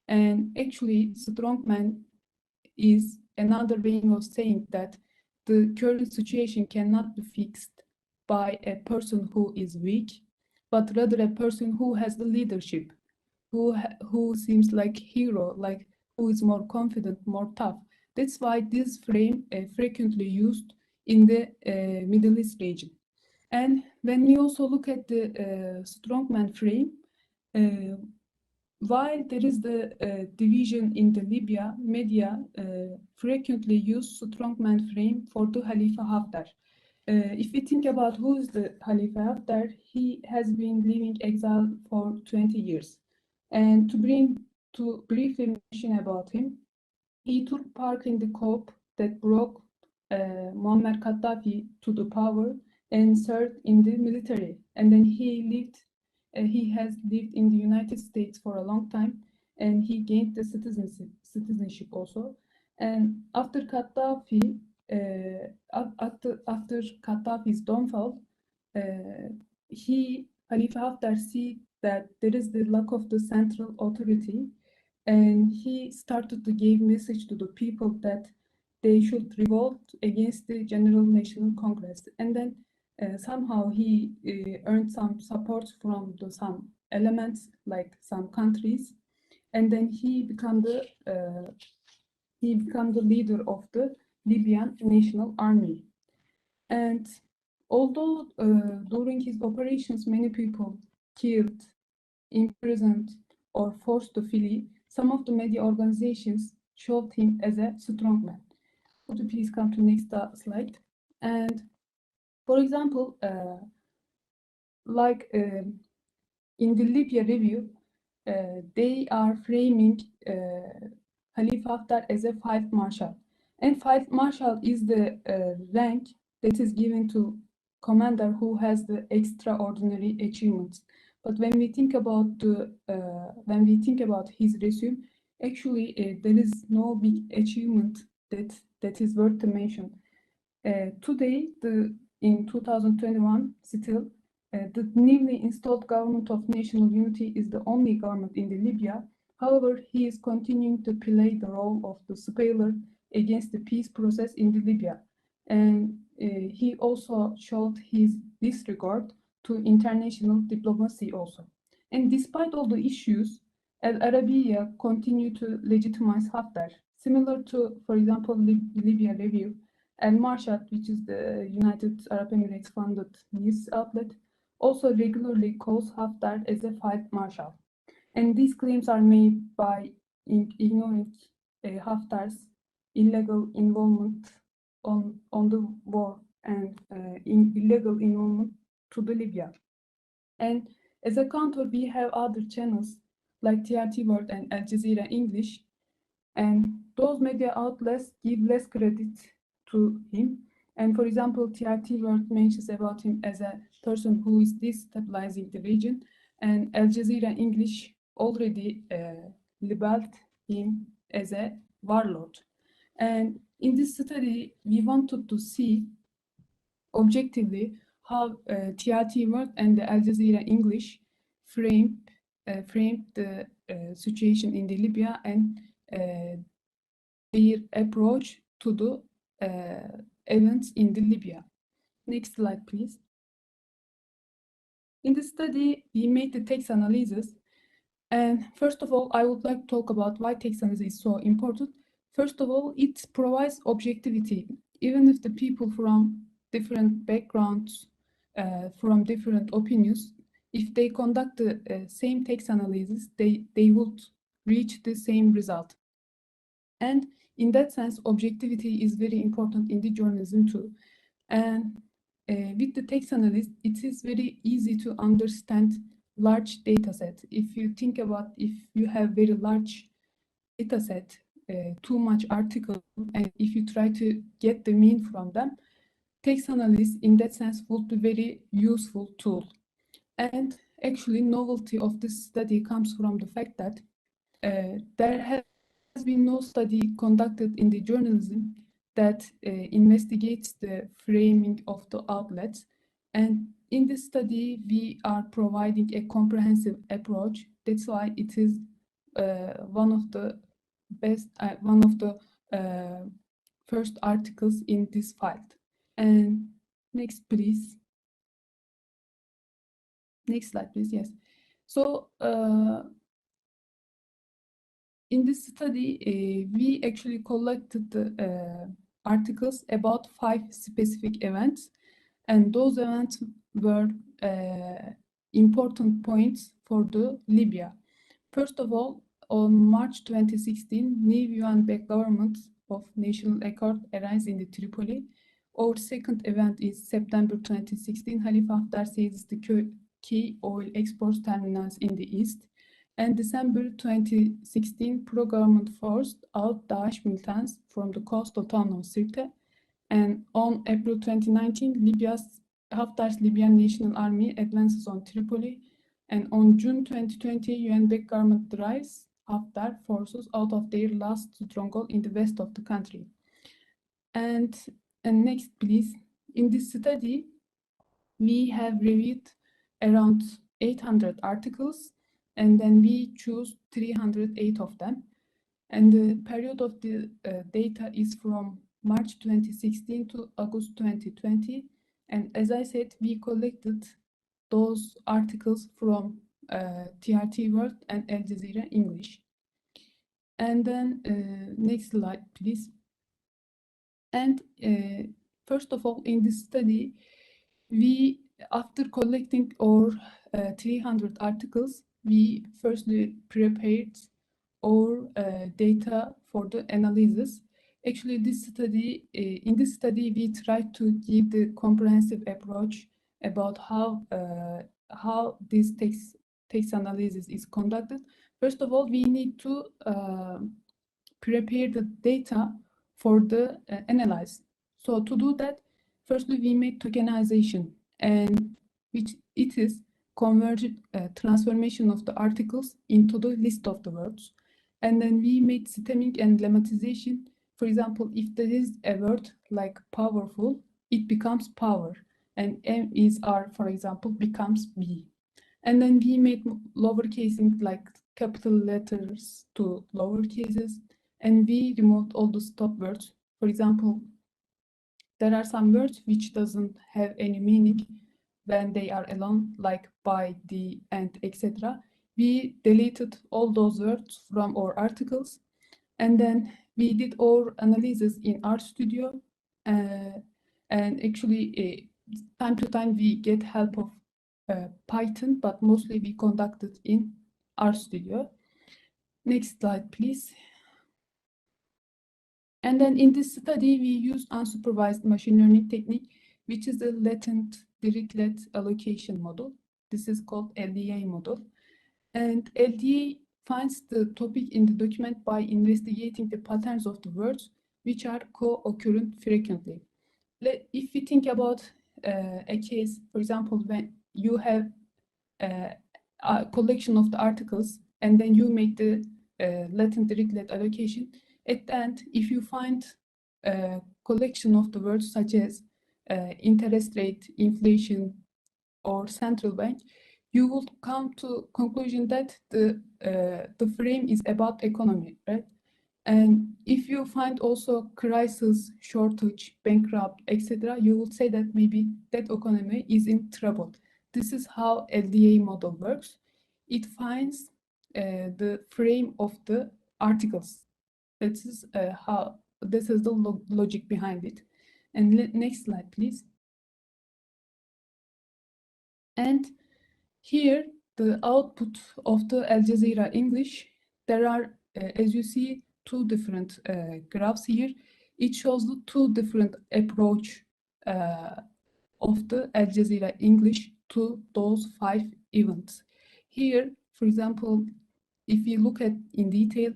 Speaker 6: And actually, strongman is another way of saying that the current situation cannot be fixed by a person who is weak, but rather a person who has the leadership, who seems like hero, like who is more confident, more tough. That's why this frame frequently used in the Middle East region. And when we also look at the strongman frame, while there is the division in the Libya, media frequently use strongman frame for the Khalifa Haftar. If we think about who is the Khalifa Haftar, he has been living exile for 20 years. And to briefly mention about him, he took part in the coup that brought Muammar Gaddafi to the power and served in the military. And then he has lived in the United States for a long time, and he gained the citizenship also. And after Gaddafi, after Gaddafi's downfall, Khalifa Haftar see that there is the lack of the central authority, and he started to give message to the people that they should revolt against the General National Congress. And then somehow he earned some support from some elements, like some countries, and then he became the leader of the Libyan National Army. And although during his operations many people killed, imprisoned, or forced to flee, some of the media organizations showed him as a strong man. Could you please come to next slide? And for example, in the Libya review, they are framing Khalifa Haftar as a field marshal. And field marshal is the rank that is given to commander who has the extraordinary achievements. But when we think about his resume, actually there is no big achievement that is worth to mention. Today, in 2021, still, the newly installed government of national unity is the only government in the Libya. However, he is continuing to play the role of the speaker against the peace process in the Libya. And he also showed his disregard to international diplomacy also. And despite all the issues, Al-Arabiyya continued to legitimize Haftar, similar to, for example, Libya Review, and Marshad, which is the United Arab Emirates funded news outlet, also regularly calls Haftar as a field marshal. And these claims are made by ignoring Haftar's illegal involvement on the war and illegal involvement to the Libya. And as a counter, we have other channels like TRT World and Al Jazeera English, and those media outlets give less credit to him. And for example, TRT World mentions about him as a person who is destabilizing the region, and Al Jazeera English already labeled him as a warlord. And in this study, we wanted to see objectively how TRT World and the Al Jazeera English framed the situation in the Libya and their approach to the events in the Libya. Next slide, please. In the study, we made the text analysis. And first of all, I would like to talk about why text analysis is so important. First of all, it provides objectivity. Even if the people from different backgrounds, from different opinions, if they conduct the same text analysis, they would reach the same result. And in that sense, objectivity is very important in the journalism too. And with the text analysis, it is very easy to understand large data set. If you think about if you have very large data set, too much article, and if you try to get the mean from them, text analysis in that sense would be very useful tool. And actually, novelty of this study comes from the fact that there has been no study conducted in the journalism that investigates the framing of the outlets. And in this study, we are providing a comprehensive approach. That's why it is one of the best, one of the first articles in this field. And next, please. Next slide, please. Yes. So in this study, we actually collected the articles about 5 specific events, and those events were important points for the Libya. First of all, on March 2016, new UN-backed government of national accord arrives in the Tripoli. Our second event is September 2016, Khalifa Haftar seizes the key oil export terminals in the east. And December 2016, pro-government forced out Daesh militants from the coastal town of Sirte. And on April 2019, Haftar's Libyan National Army advances on Tripoli. And on June 2020, UN-backed government drives Haftar forces out of their last stronghold in the west of the country. And next, please. In this study, we have reviewed around 800 articles, and then we choose 308 of them. And the period of the data is from March 2016 to August 2020. And as I said, we collected those articles from TRT World and Al Jazeera English. And then next slide, please. And first of all, in this study, we, after collecting our 300 articles, we firstly prepared our data for the analysis. Actually, this study, in this study, we tried to give the comprehensive approach about how this text analysis is conducted. First of all, we need to prepare the data for the analyze. So to do that, firstly, we made tokenization, and which it is converged transformation of the articles into the list of the words. And then we made stemming and lemmatization. For example, if there is a word like powerful, it becomes power, and M is R, for example, becomes B. And then we made lowercasing, like capital letters to lower cases, and we removed all the stop words. For example, there are some words which doesn't have any meaning when they are alone, like by, the, and, etc. We deleted all those words from our articles, and then we did our analysis in RStudio, and actually time to time we get help of Python, but mostly we conducted in RStudio. Next slide, please. And then in this study, we use unsupervised machine learning technique, which is the latent Dirichlet allocation model. This is called LDA model. And LDA finds the topic in the document by investigating the patterns of the words which are co-occurrent frequently. If we think about a case, for example, when you have a collection of the articles and then you make the latent Dirichlet allocation, at the end, if you find a collection of the words such as interest rate, inflation, or central bank, you will come to conclusion that the frame is about economy, right? And if you find also crisis, shortage, bankrupt, etc., you will say that maybe that economy is in trouble. This is how LDA model works. It finds the frame of the articles. This is the logic behind it. And next slide, please. And here, the output of the Al Jazeera English, there are, as you see, two different graphs here. It shows the two different approach of the Al Jazeera English to those 5 events. Here, for example, if you look at in detail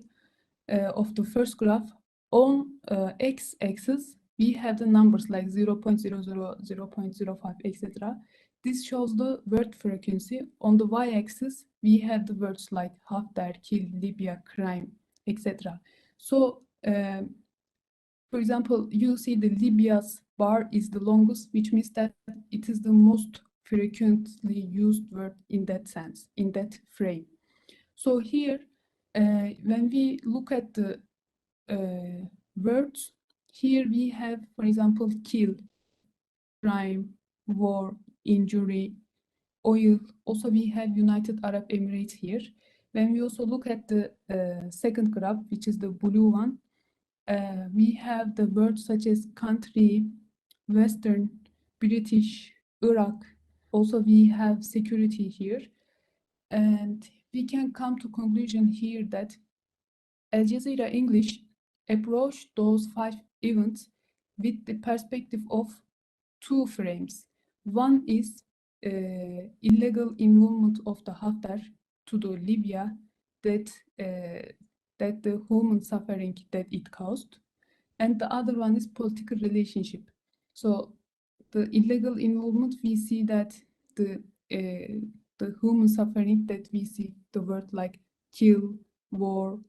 Speaker 6: of the first graph, on x-axis, we have the numbers like 0.00, 0.05, etc. This shows the word frequency. On the y-axis, we have the words like Haftar, kill, Libya, crime, etc. So, for example, you see the Libya's bar is the longest, which means that it is the most frequently used word in that sense, in that frame. So here, when we look at the words, here we have, for example, kill, crime, war, injury, oil. Also, we have United Arab Emirates here. When we also look at the second graph, which is the blue one, we have the words such as country, Western, British, Iraq. Also, we have security here. And we can come to conclusion here that Al Jazeera English approached those 5 events with the perspective of 2 frames. One is illegal involvement of the Haftar to the Libya, that the human suffering that it caused, and the other one is political relationship. So the illegal involvement, we see that the human suffering that we see, the word like kill, war,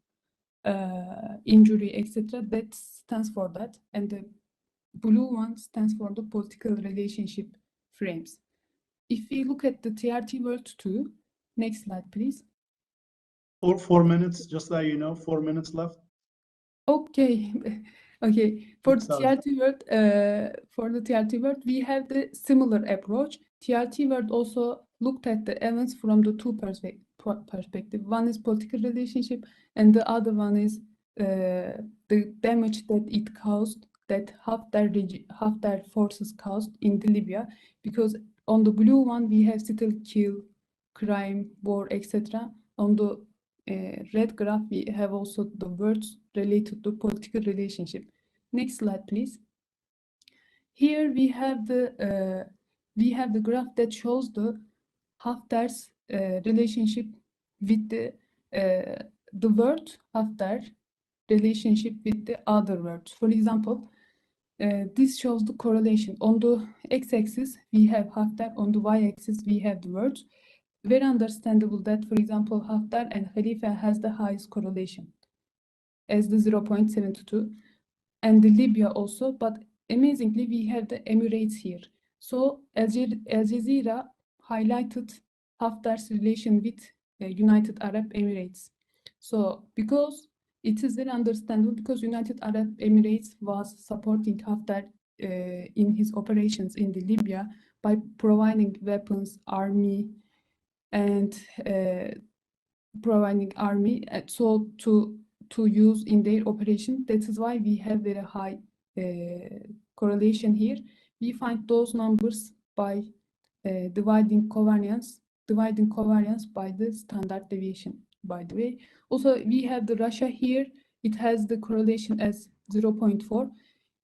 Speaker 6: injury, etc., that stands for that. And the blue one stands for the political relationship frames. If we look at the TRT World 2, next slide, please.
Speaker 5: 4 minutes, just so you know, 4 minutes left.
Speaker 6: Okay, okay. For the TRT World, we have the similar approach. TRT World also looked at the events from the two perspective. One is political relationship, and the other one is the damage that it caused, that Haftar forces caused in Libya. Because on the blue one, we have still kill, crime, war, etc. On the red graph, we have also the words related to political relationship. Next slide, please. Here we have the graph that shows the Haftar's relationship with the word Haftar relationship with the other words. For example, this shows the correlation. On the x-axis, we have Haftar. On the y-axis, we have the words. Very understandable that, for example, Haftar and Khalifa has the highest correlation as the 0.72, and the Libya also, but amazingly, we have the Emirates here. So Al Jazeera highlighted Haftar's relation with United Arab Emirates. So because it is very understandable, because United Arab Emirates was supporting Haftar in his operations in the Libya by providing weapons, army, and providing army, so to use in their operation. That is why we have very high correlation here. We find those numbers by dividing covariance by the standard deviation, by the way. Also, we have the Russia here. It has the correlation as 0.4.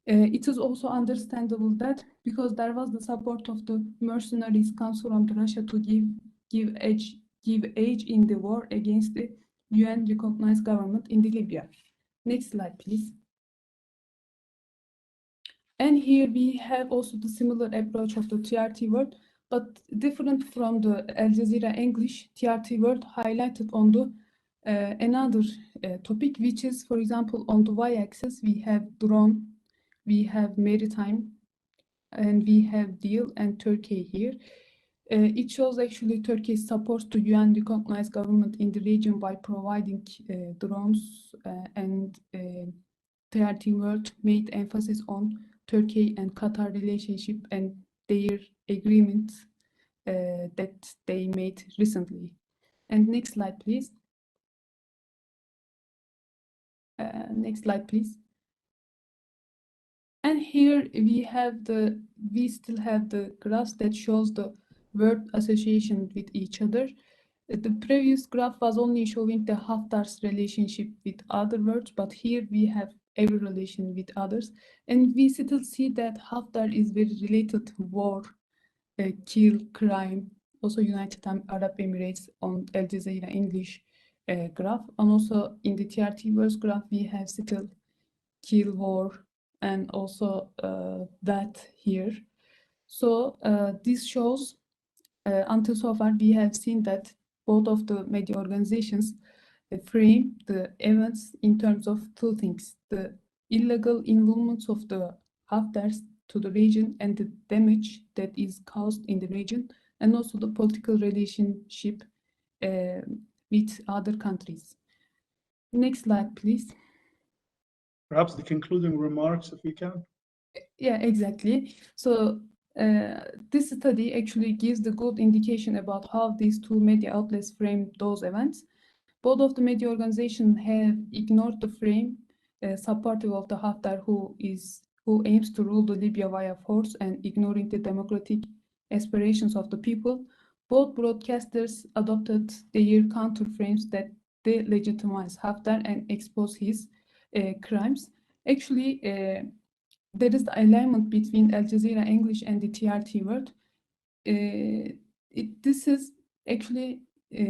Speaker 6: It is also understandable that because there was the support of the mercenaries comes from Russia to give aid in the war against the UN recognized government in the Libya. Next slide, please. And here we have also the similar approach of the TRT world, but different from the Al Jazeera English. TRT world highlighted on the another topic, which is, for example, on the y-axis we have drone, we have maritime, and we have deal and Turkey here. It shows actually Turkey's support to UN recognized government in the region by providing drones, and TRT world made emphasis on Turkey and Qatar relationship and their agreement that they made recently. And next slide, please. Next slide, please. And here we still have the graphs that shows the word association with each other. The previous graph was only showing the Haftar's relationship with other words, but here we have every relation with others. And we still see that Haftar is very related to war, kill, crime, also United Arab Emirates on Al Jazeera English graph. And also in the TRT verse graph, we have still kill, war, and also that here. So this shows, until so far, we have seen that both of the media organizations frame the events in terms of two things: the illegal involvement of the Haftars to the region and the damage that is caused in the region, and also the political relationship with other countries. Next slide, please.
Speaker 5: Perhaps the concluding remarks, if we can.
Speaker 6: Yeah, exactly. So this study actually gives the good indication about how these two media outlets frame those events. Both of the media organizations have ignored the frame supportive of the Haftar who aims to rule the Libya via force and ignoring the democratic aspirations of the people. Both broadcasters adopted their counter frames that delegitimize Haftar and expose his crimes. Actually, there is the alignment between Al Jazeera English and the TRT world. This is actually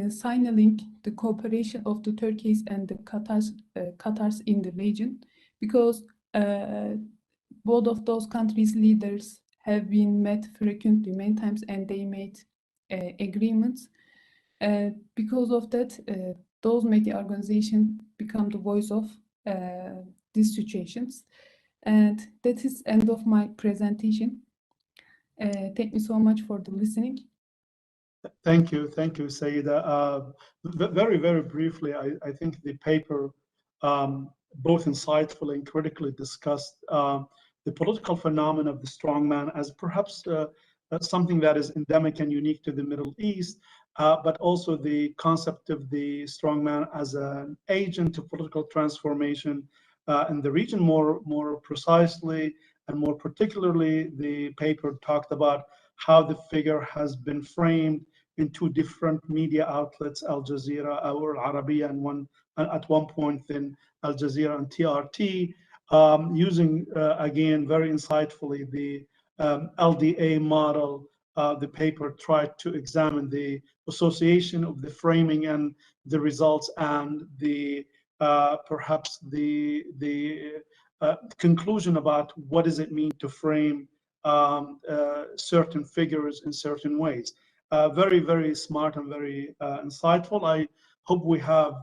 Speaker 6: signaling the cooperation of the Turkeys and the Qatars in the region, because both of those countries' leaders have been met frequently, many times, and they made agreements. Because of that, those media organizations become the voice of these situations. And that is end of my presentation. Thank you so much for the listening.
Speaker 5: Thank you, Sayyida. Very, very briefly, I think the paper both insightfully and critically discussed the political phenomenon of the strongman as perhaps something that is endemic and unique to the Middle East, but also the concept of the strongman as an agent of political transformation in the region. More precisely and more particularly, the paper talked about how the figure has been framed in two different media outlets, Al Jazeera or Al-Arabiyya, and at one point then Al Jazeera and TRT, using again very insightfully the LDA model. The paper tried to examine the association of the framing and the results, and the perhaps the conclusion about what does it mean to frame certain figures in certain ways. Very, very smart and very insightful. I hope we have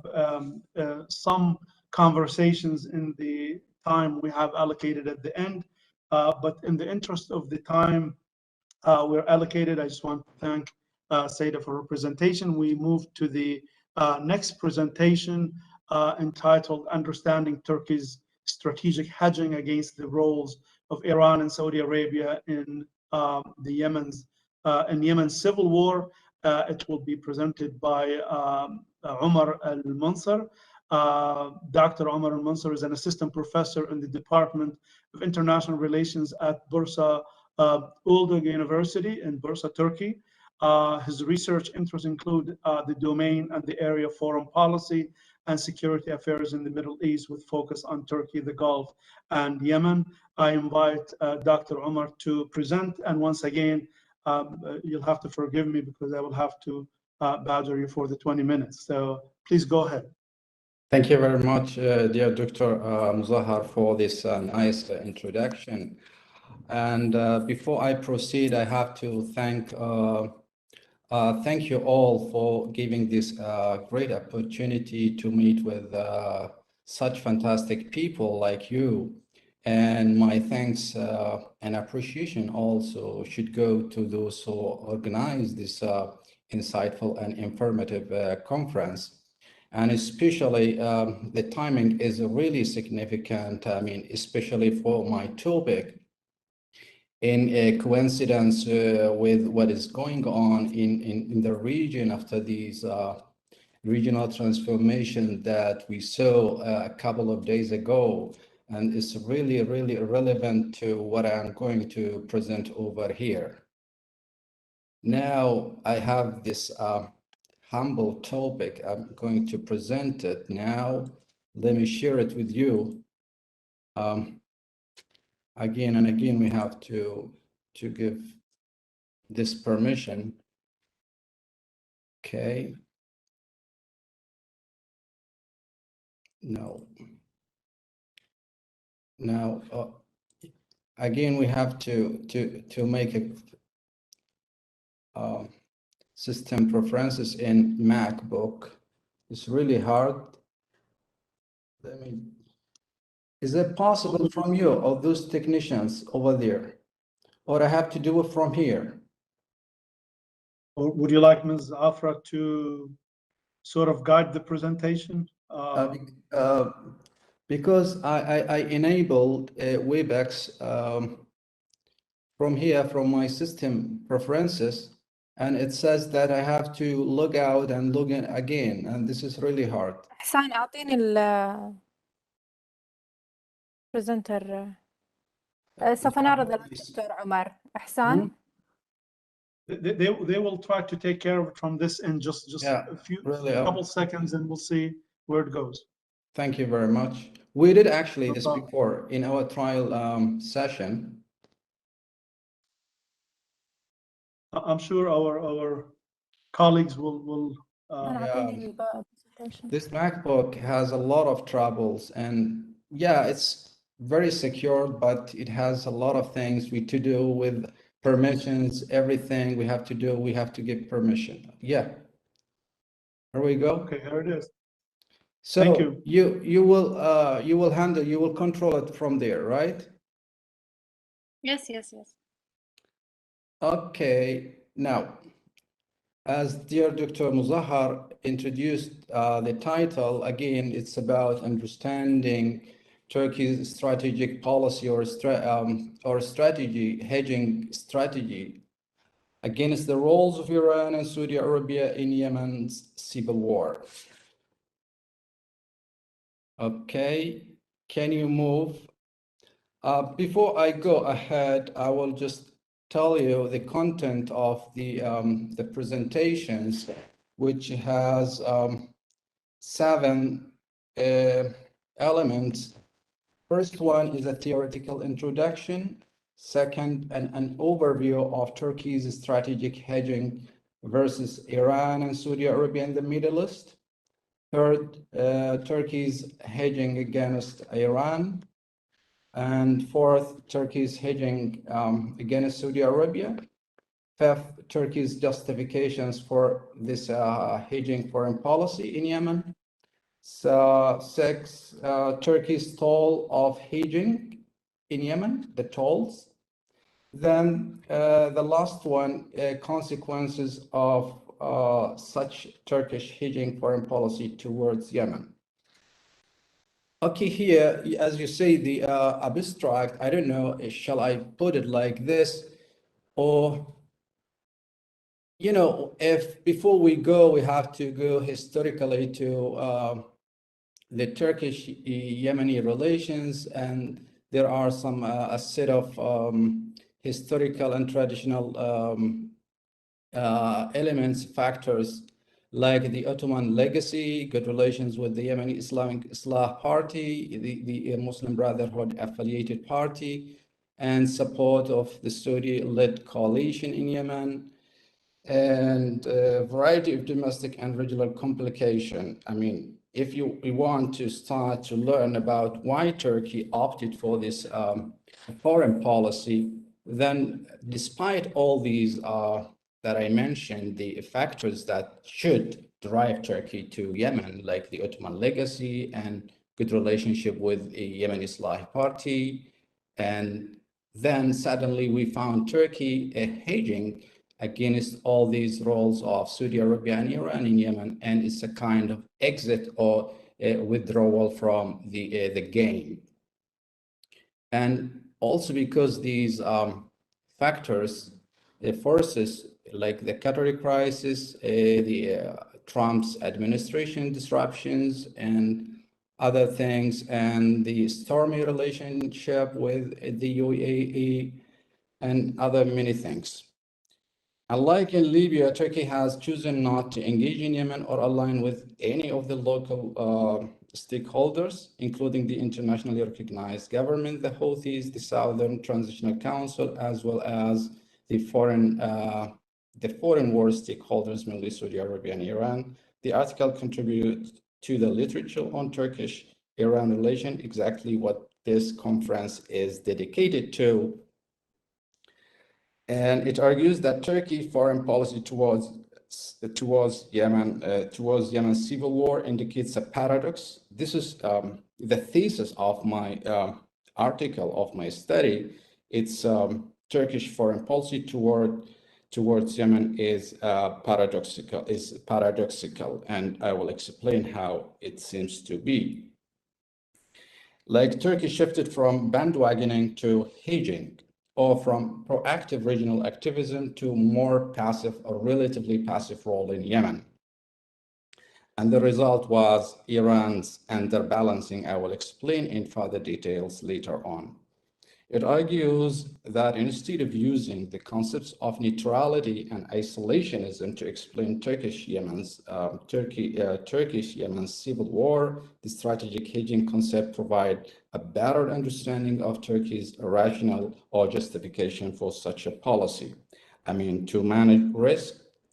Speaker 5: some conversations in the time we have allocated at the end. But in the interest of the time we're allocated, I just want to thank Saida for her presentation. We move to the next presentation entitled Understanding Turkey's Strategic Hedging Against the Roles of Iran and Saudi Arabia in the Yemen's civil war. It will be presented by Umar Al-Mansur. Dr. Umar Al-Mansur is an assistant professor in the Department of International Relations at Bursa Uludağ University in Bursa, Turkey. His research interests include the domain and the area of foreign policy and security affairs in the Middle East, with focus on Turkey, the Gulf, and Yemen. I invite Dr. Umar to present, and once again, you'll have to forgive me because I will have to badger you for the 20 minutes. So please go ahead.
Speaker 8: Thank you very much, dear Dr. Muzahar, for this nice introduction. And before I proceed, I have to thank you all for giving this great opportunity to meet with such fantastic people like you. And my thanks and appreciation also should go to those who organized this insightful and informative conference. And especially the timing is really significant, I mean, especially for my topic, in a coincidence with what is going on in the region after these regional transformation that we saw a couple of days ago. And it's really, really relevant to what I'm going to present over here. Now, I have this humble topic. I'm going to present it now. Let me share it with you. Again and again, we have to give this permission. Okay. No. Now, again, we have to make a system preferences in MacBook. It's really hard. Is it possible from you or those technicians over there, or I have to do it from here?
Speaker 5: Or would you like Ms. Afra to sort of guide the presentation?
Speaker 8: Because I enabled WebEx from here, from my system preferences, and it says that I have to log out and log in again, and this is really hard.
Speaker 1: إحسان أعطيني البرزنتر. سوف نعرض الدكتور عمر. إحسان.
Speaker 5: They will try to take care of it from this in just a few couple seconds, and we'll see where it goes.
Speaker 8: Thank you very much. We did actually this before in our trial session.
Speaker 5: I'm sure our colleagues will
Speaker 8: This MacBook has a lot of troubles, and yeah, it's very secure, but it has a lot of things we to do with permissions, everything we have to do, we have to give permission. Yeah. Here we go.
Speaker 5: Okay, here it is.
Speaker 8: So
Speaker 5: Thank you.
Speaker 8: you will control it from there, right?
Speaker 9: Yes, yes, yes.
Speaker 8: Okay. Now, as dear Dr. Muzahar introduced the title, again, it's about understanding Turkey's strategic policy or strategy, hedging strategy against the roles of Iran and Saudi Arabia in Yemen's civil war. Okay, can you move? Before I go ahead, I will just tell you the content of the presentations, which has 7 elements. First one is a theoretical introduction. Second, an overview of Turkey's strategic hedging versus Iran and Saudi Arabia in the Middle East. Third, Turkey's hedging against Iran. And fourth, Turkey's hedging against Saudi Arabia. Fifth, Turkey's justifications for this hedging foreign policy in Yemen. So six, Turkey's toll of hedging in Yemen, the tolls. Then the last one, consequences of such Turkish hedging foreign policy towards Yemen. Okay, here, as you say, the abstract, I don't know, shall I put it like this? Or, you know, if before we go, we have to go historically to the Turkish-Yemeni relations, and there are some a set of historical and traditional elements, factors like the Ottoman legacy, good relations with the Yemeni Islamic Islah Party, the Muslim Brotherhood affiliated party, and support of the Saudi-led coalition in Yemen, and a variety of domestic and regional complication. I mean, if you want to start to learn about why Turkey opted for this foreign policy, then despite all these that I mentioned, the factors that should drive Turkey to Yemen, like the Ottoman legacy and good relationship with the Yemeni Islah Party, and then suddenly we found Turkey hedging against all these roles of Saudi Arabia and Iran in Yemen, and it's a kind of exit or withdrawal from the game. And also because these factors, the forces like the Qatari crisis, Trump's administration disruptions, and other things, and the stormy relationship with the UAE, and other many things. Unlike in Libya, Turkey has chosen not to engage in Yemen or align with any of the local stakeholders, including the internationally recognized government, the Houthis, the Southern Transitional Council, as well as the foreign war stakeholders, mainly Saudi Arabia and Iran. The article contributes to the literature on Turkish-Iran relation, exactly what this conference is dedicated to. And it argues that Turkey's foreign policy towards Yemen's civil war indicates a paradox. This is the thesis of my article, of my study. It's Turkish foreign policy towards Yemen is paradoxical, and I will explain how it seems to be. Like Turkey shifted from bandwagoning to hedging, or from proactive regional activism to more passive or relatively passive role in Yemen. And the result was Iran's underbalancing. I will explain in further details later on. It argues that instead of using the concepts of neutrality and isolationism to explain Turkish-Yemen's civil war, the strategic hedging concept provides a better understanding of Turkey's rationale or justification for such a policy. I mean, to manage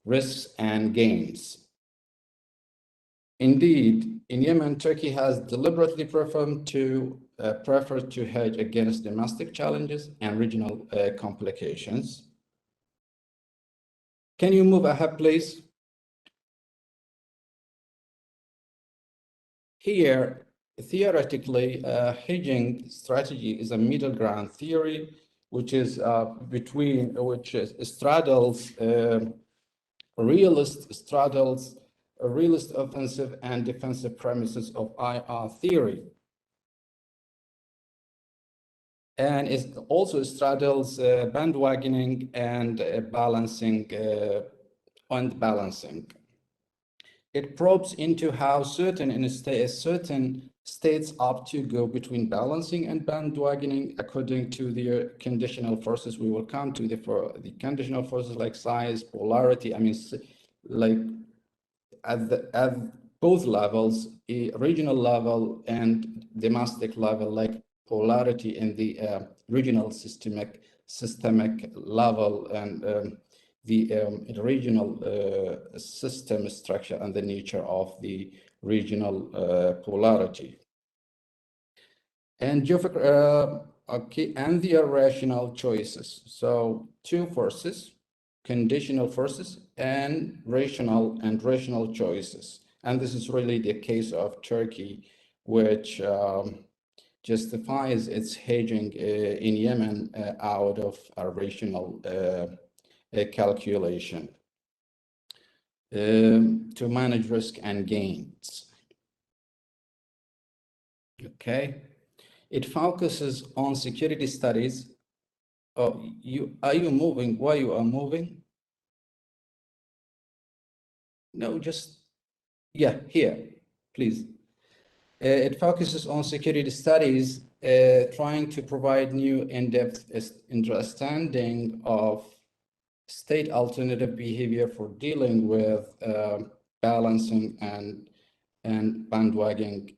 Speaker 8: risks and gains. Indeed, in Yemen, Turkey has deliberately preferred to hedge against domestic challenges and regional complications. Can you move ahead, please? here, theoretically, hedging strategy is a middle ground theory, which is straddles realist offensive and defensive premises of IR theory. And it also straddles bandwagoning and balancing. It probes into how certain states opt to go between balancing and bandwagoning according to their conditional forces. We will come to the conditional forces like size, polarity. I mean, like at both levels, a regional level and domestic level, like polarity in the regional systemic level and the regional system structure and the nature of the regional polarity. And and the irrational choices. So two forces, conditional forces and rational choices. And this is really the case of Turkey, which justifies its hedging in Yemen out of a rational calculation to manage risk and gains. Okay, it focuses on security studies. Oh, are you moving? Why you are moving? No, just yeah, here, please. It focuses on security studies, trying to provide new in-depth understanding of state alternative behavior for dealing with balancing and bandwagoning.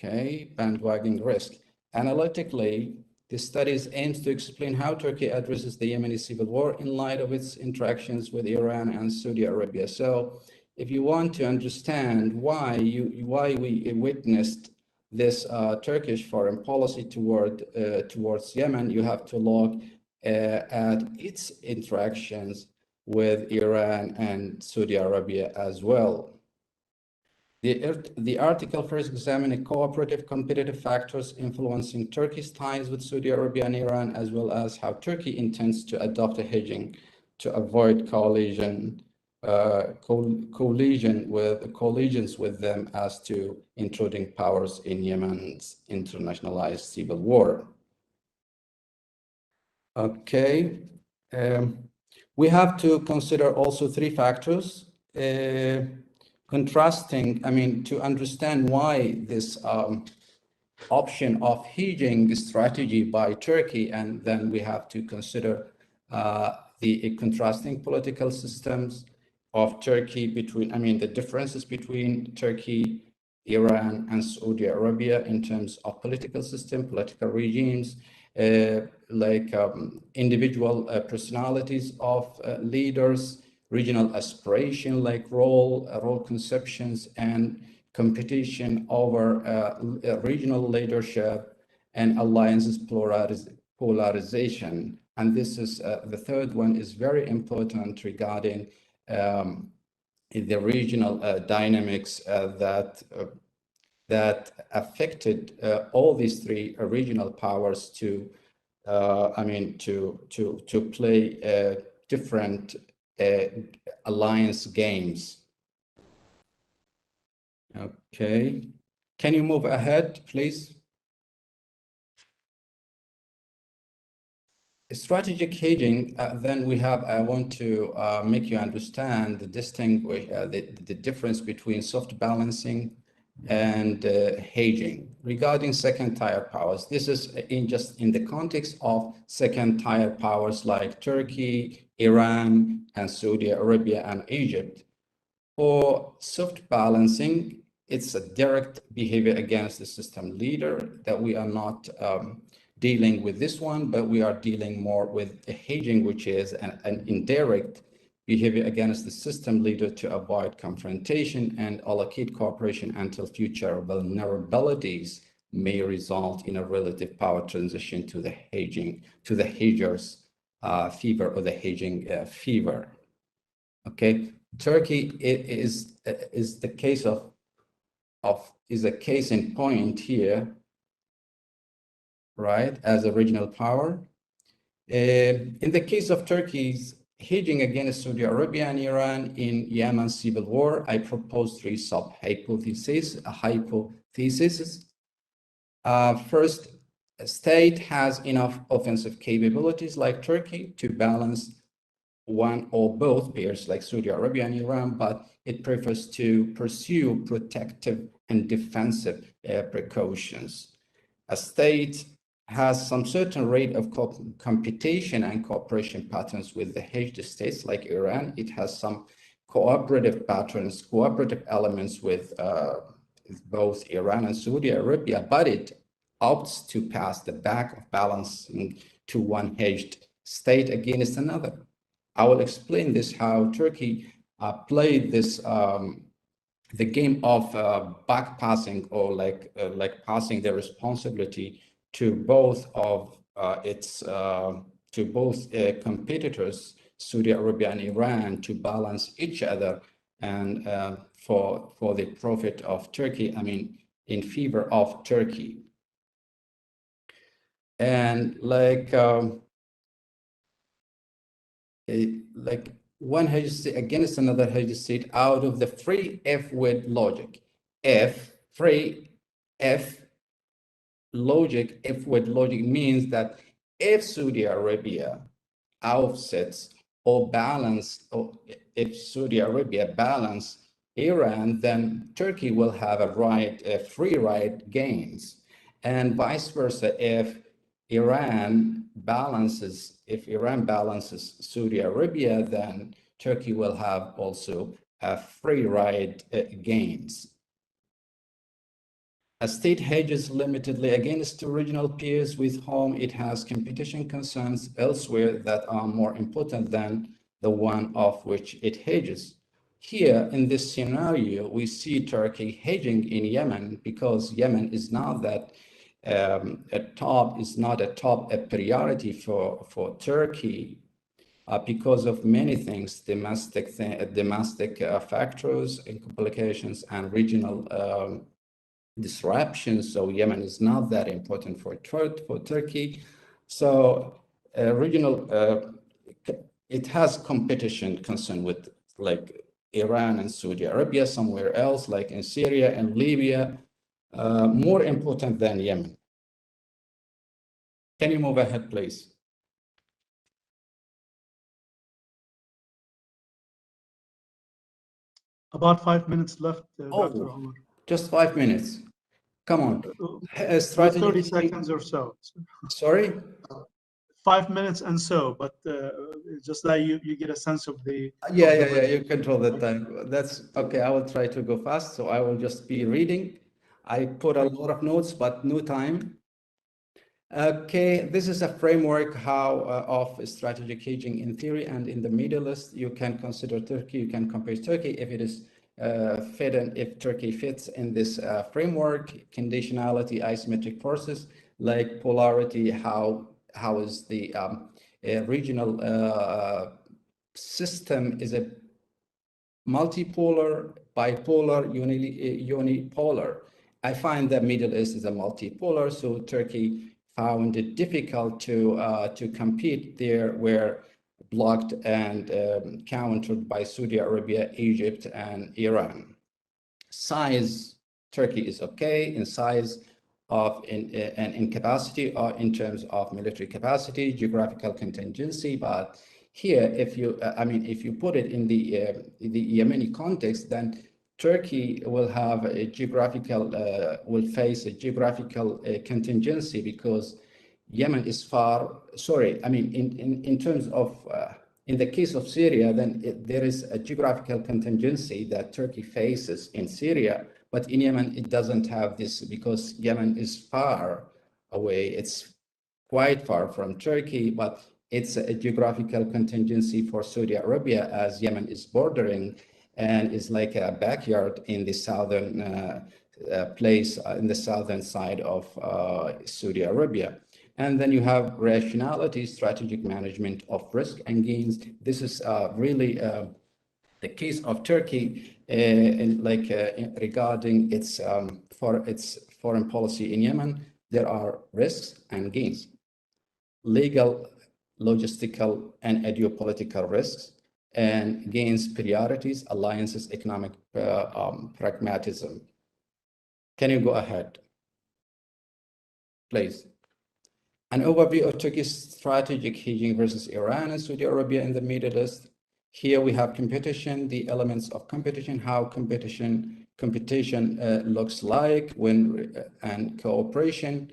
Speaker 8: Bandwagoning risk. Analytically, the studies aims to explain how Turkey addresses the Yemeni civil war in light of its interactions with Iran and Saudi Arabia. So, if you want to understand why we witnessed this Turkish foreign policy towards Yemen, you have to look at its interactions with Iran and Saudi Arabia as well. The article first examined cooperative competitive factors influencing Turkey's ties with Saudi Arabia and Iran, as well as how Turkey intends to adopt a hedging to avoid collisions with them as to intruding powers in Yemen's internationalized civil war. Okay, we have to consider also three factors. Contrasting, I mean, to understand why this option of hedging strategy by Turkey, and then we have to consider the contrasting political systems of Turkey between, I mean, the differences between Turkey, Iran, and Saudi Arabia in terms of political system, political regimes, like individual personalities of leaders, regional aspiration like role conceptions, and competition over regional leadership and alliances polarization. And this is the third one is very important regarding the regional dynamics that affected all these three regional powers to play different alliance games. Okay, can you move ahead, please? Strategic hedging, then we have, I want to make you understand the difference between soft balancing and hedging. Regarding second-tier powers, this is just in the context of second-tier powers like Turkey, Iran, and Saudi Arabia and Egypt. For soft balancing, it's a direct behavior against the system leader that we are not dealing with this one, but we are dealing more with a hedging, which is an indirect behavior against the system leader to avoid confrontation and allocate cooperation until future vulnerabilities may result in a relative power transition to the hedger's fever or the hedging fever. Okay, Turkey is the case of is a case in point here, right, as a regional power. In the case of Turkey's hedging against Saudi Arabia and Iran in Yemen civil war, I propose three sub-hypotheses. First, a state has enough offensive capabilities like Turkey to balance one or both pairs like Saudi Arabia and Iran, but it prefers to pursue protective and defensive precautions. A state has some certain rate of competition and cooperation patterns with the hedged states like Iran. It has some cooperative patterns, cooperative elements with both Iran and Saudi Arabia, but it opts to pass the back of balancing to one hedged state against another. I will explain this, how Turkey played this, the game of back-passing, or like passing the responsibility to both of its competitors, Saudi Arabia and Iran, to balance each other, and for the profit of Turkey, I mean, in favor of Turkey. And like one hedge state against another hedge state out of the free F word logic. Free F logic, F word logic means that if Saudi Arabia offsets or balance, or if Saudi Arabia balance Iran, then Turkey will have a free ride gains, and vice versa. If Iran balances Saudi Arabia, then Turkey will have also a free ride gains. A state hedges limitedly against regional peers with whom it has competition concerns elsewhere that are more important than the one of which it hedges. Here, in this scenario, we see Turkey hedging in Yemen because Yemen is not that a priority for Turkey because of many things, domestic factors and complications and regional disruptions. So Yemen is not that important for Turkey. So regional, it has competition concern with like Iran and Saudi Arabia, somewhere else, like in Syria and Libya, more important than Yemen. Can you move ahead, please?
Speaker 5: About 5 minutes left, Dr. Omar.
Speaker 8: Just 5 minutes. Come on.
Speaker 5: 30 seconds or so.
Speaker 8: Sorry?
Speaker 5: 5 minutes and so, but just that you get a sense of the...
Speaker 8: Yeah, you control the time. That's okay. I will try to go fast, so I will just be reading. I put a lot of notes, but no time. Okay, this is a framework of strategic hedging in theory, and in the Middle East, you can consider Turkey, you can compare Turkey if it is if Turkey fits in this framework, conditionality, asymmetric forces, like polarity, how is the regional system is a multipolar, bipolar, unipolar. I find that Middle East is a multipolar, so Turkey found it difficult to compete there, where blocked and countered by Saudi Arabia, Egypt, and Iran. Size, Turkey is okay in size of in capacity, or in terms of military capacity, geographical contingency, but here, if you put it in the Yemeni context, then Turkey will have a geographical, will face a geographical contingency, because Yemen is far, in terms of, in the case of Syria, then there is a geographical contingency that Turkey faces in Syria, but in Yemen, it doesn't have this, because Yemen is far away. It's quite far from Turkey, but it's a geographical contingency for Saudi Arabia, as Yemen is bordering and is like a backyard in the southern place, in the southern side of Saudi Arabia. And then you have rationality, strategic management of risk and gains. This is really the case of Turkey. regarding its foreign policy in Yemen, there are risks and gains. Legal, logistical, and geopolitical risks, and gains, priorities, alliances, economic pragmatism. Can you go ahead, please? An overview of Turkey's strategic hedging versus Iran and Saudi Arabia in the Middle East. Here we have competition, the elements of competition, how competition looks like and cooperation.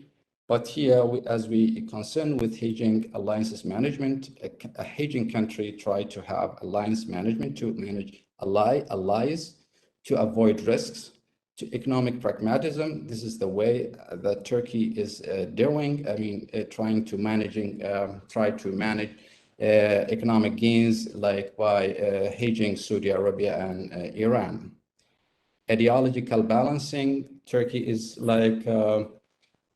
Speaker 8: But here, as we concern with hedging alliances management, a hedging country try to have alliance management to manage allies, to avoid risks, to economic pragmatism. This is the way that Turkey is doing. I mean, try to manage economic gains, like by hedging Saudi Arabia and Iran. Ideological balancing. Turkey is like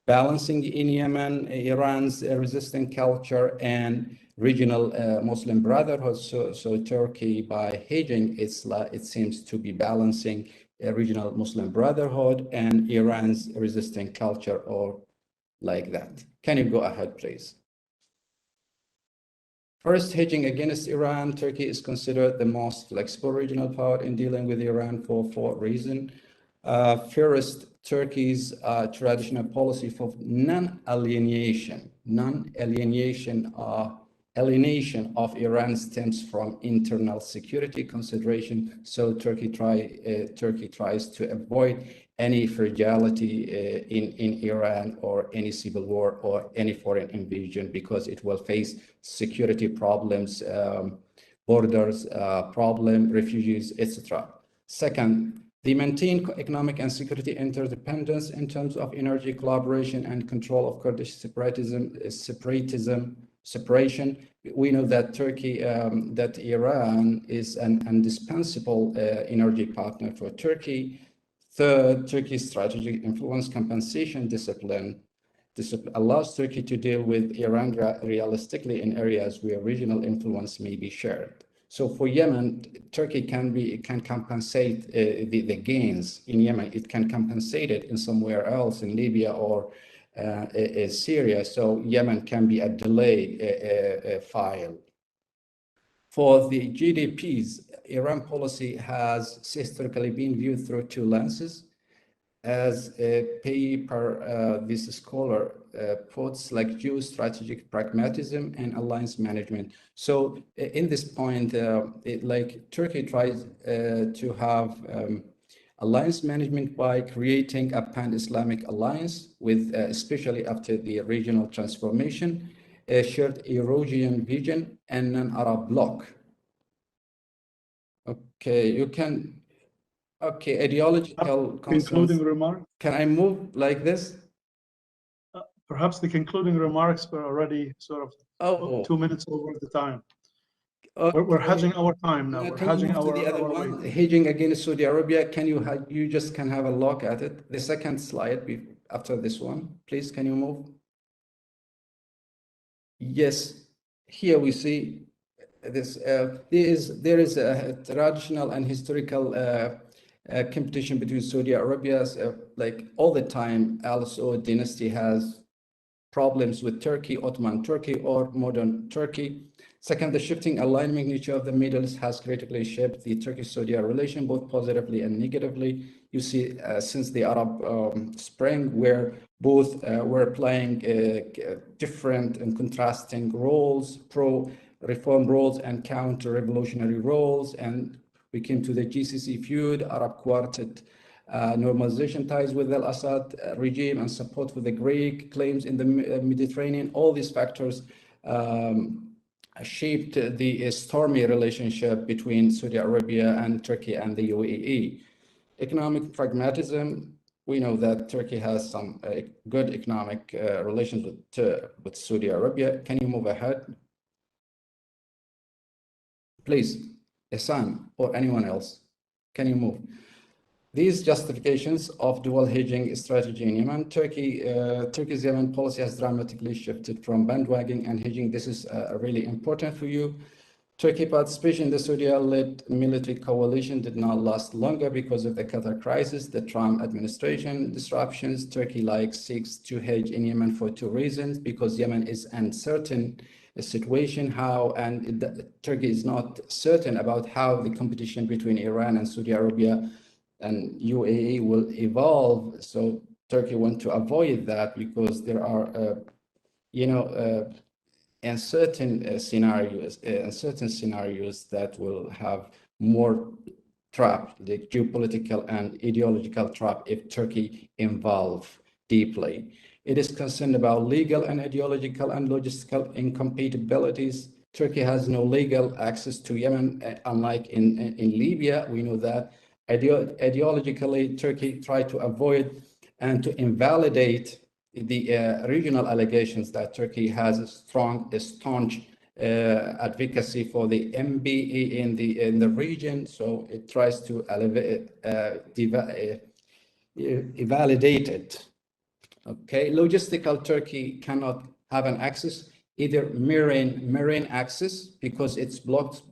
Speaker 8: balancing in Yemen, Iran's resistant culture and regional Muslim Brotherhood. So Turkey, by hedging, it seems to be balancing a regional Muslim Brotherhood and Iran's resistant culture, or like that. Can you go ahead, please? First, hedging against Iran. Turkey is considered the most flexible regional power in dealing with Iran for four reasons. First, Turkey's traditional policy for non-alienation of Iran stems from internal security consideration. So Turkey tries to avoid any fragility in Iran, or any civil war, or any foreign invasion, because it will face security problems, borders problem, refugees, etc. Second, they maintain economic and security interdependence in terms of energy collaboration and control of Kurdish separation. We know that that Iran is an indispensable energy partner for Turkey. Third, Turkey's strategic influence compensation discipline allows Turkey to deal with Iran realistically in areas where regional influence may be shared. So for Yemen, Turkey can compensate the gains in Yemen. It can compensate it in somewhere else, in Libya or Syria. So Yemen can be a delay file. For the GDPs, Iran policy has historically been viewed through two lenses. As a paper, this scholar puts, like geostrategic pragmatism and alliance management. So in this point, like Turkey tries to have alliance management by creating a pan-Islamic alliance with, especially after the regional transformation, a shared Eurasian vision and an Arab bloc. Okay, you can. Okay, ideological
Speaker 5: concluding remarks.
Speaker 8: Can I move like this?
Speaker 5: Perhaps the concluding remarks were already sort of 2 minutes over the time. Okay. We're hedging our time now. We're hedging our way.
Speaker 8: Hedging against Saudi Arabia. Can you just have a look at it? The second slide after this one, please. Can you move? Yes. Here we see this. There is a traditional and historical competition between Saudi Arabia, like all the time. Al Saud dynasty has problems with Turkey, Ottoman Turkey or modern Turkey. Second, the shifting alignment nature of the Middle East has critically shaped the Turkish-Saudi relation, both positively and negatively. You see, since the Arab Spring, where both were playing different and contrasting roles, pro-reform roles and counter-revolutionary roles, and we came to the GCC feud, Arab Quartet, normalization ties with al-Assad regime, and support for the Greek claims in the Mediterranean. All these factors shaped the stormy relationship between Saudi Arabia and Turkey and the UAE. Economic pragmatism. We know that Turkey has some good economic relations with Saudi Arabia. Can you move ahead, please? Hassan or anyone else, can you move? These justifications of dual hedging strategy in Yemen. Turkey's Yemen policy has dramatically shifted from bandwagon and hedging. This is really important for you. Turkey participation in the Saudi-led military coalition did not last longer because of the Qatar crisis, the Trump administration disruptions. Turkey seeks to hedge in Yemen for two reasons: because Yemen is uncertain situation, Turkey is not certain about how the competition between Iran and Saudi Arabia and UAE will evolve. So Turkey wants to avoid that because there are, uncertain scenarios that will have more trap, the geopolitical and ideological trap, if Turkey involved deeply. It is concerned about legal and ideological and logistical incompatibilities. Turkey has no legal access to Yemen, unlike in Libya. We know that. Ideologically, Turkey tried to avoid and to invalidate the regional allegations that Turkey has a staunch advocacy for the MBE in the region. So it tries to validate it. Okay, logistical, Turkey cannot have an access, either marine access, because it's blocked,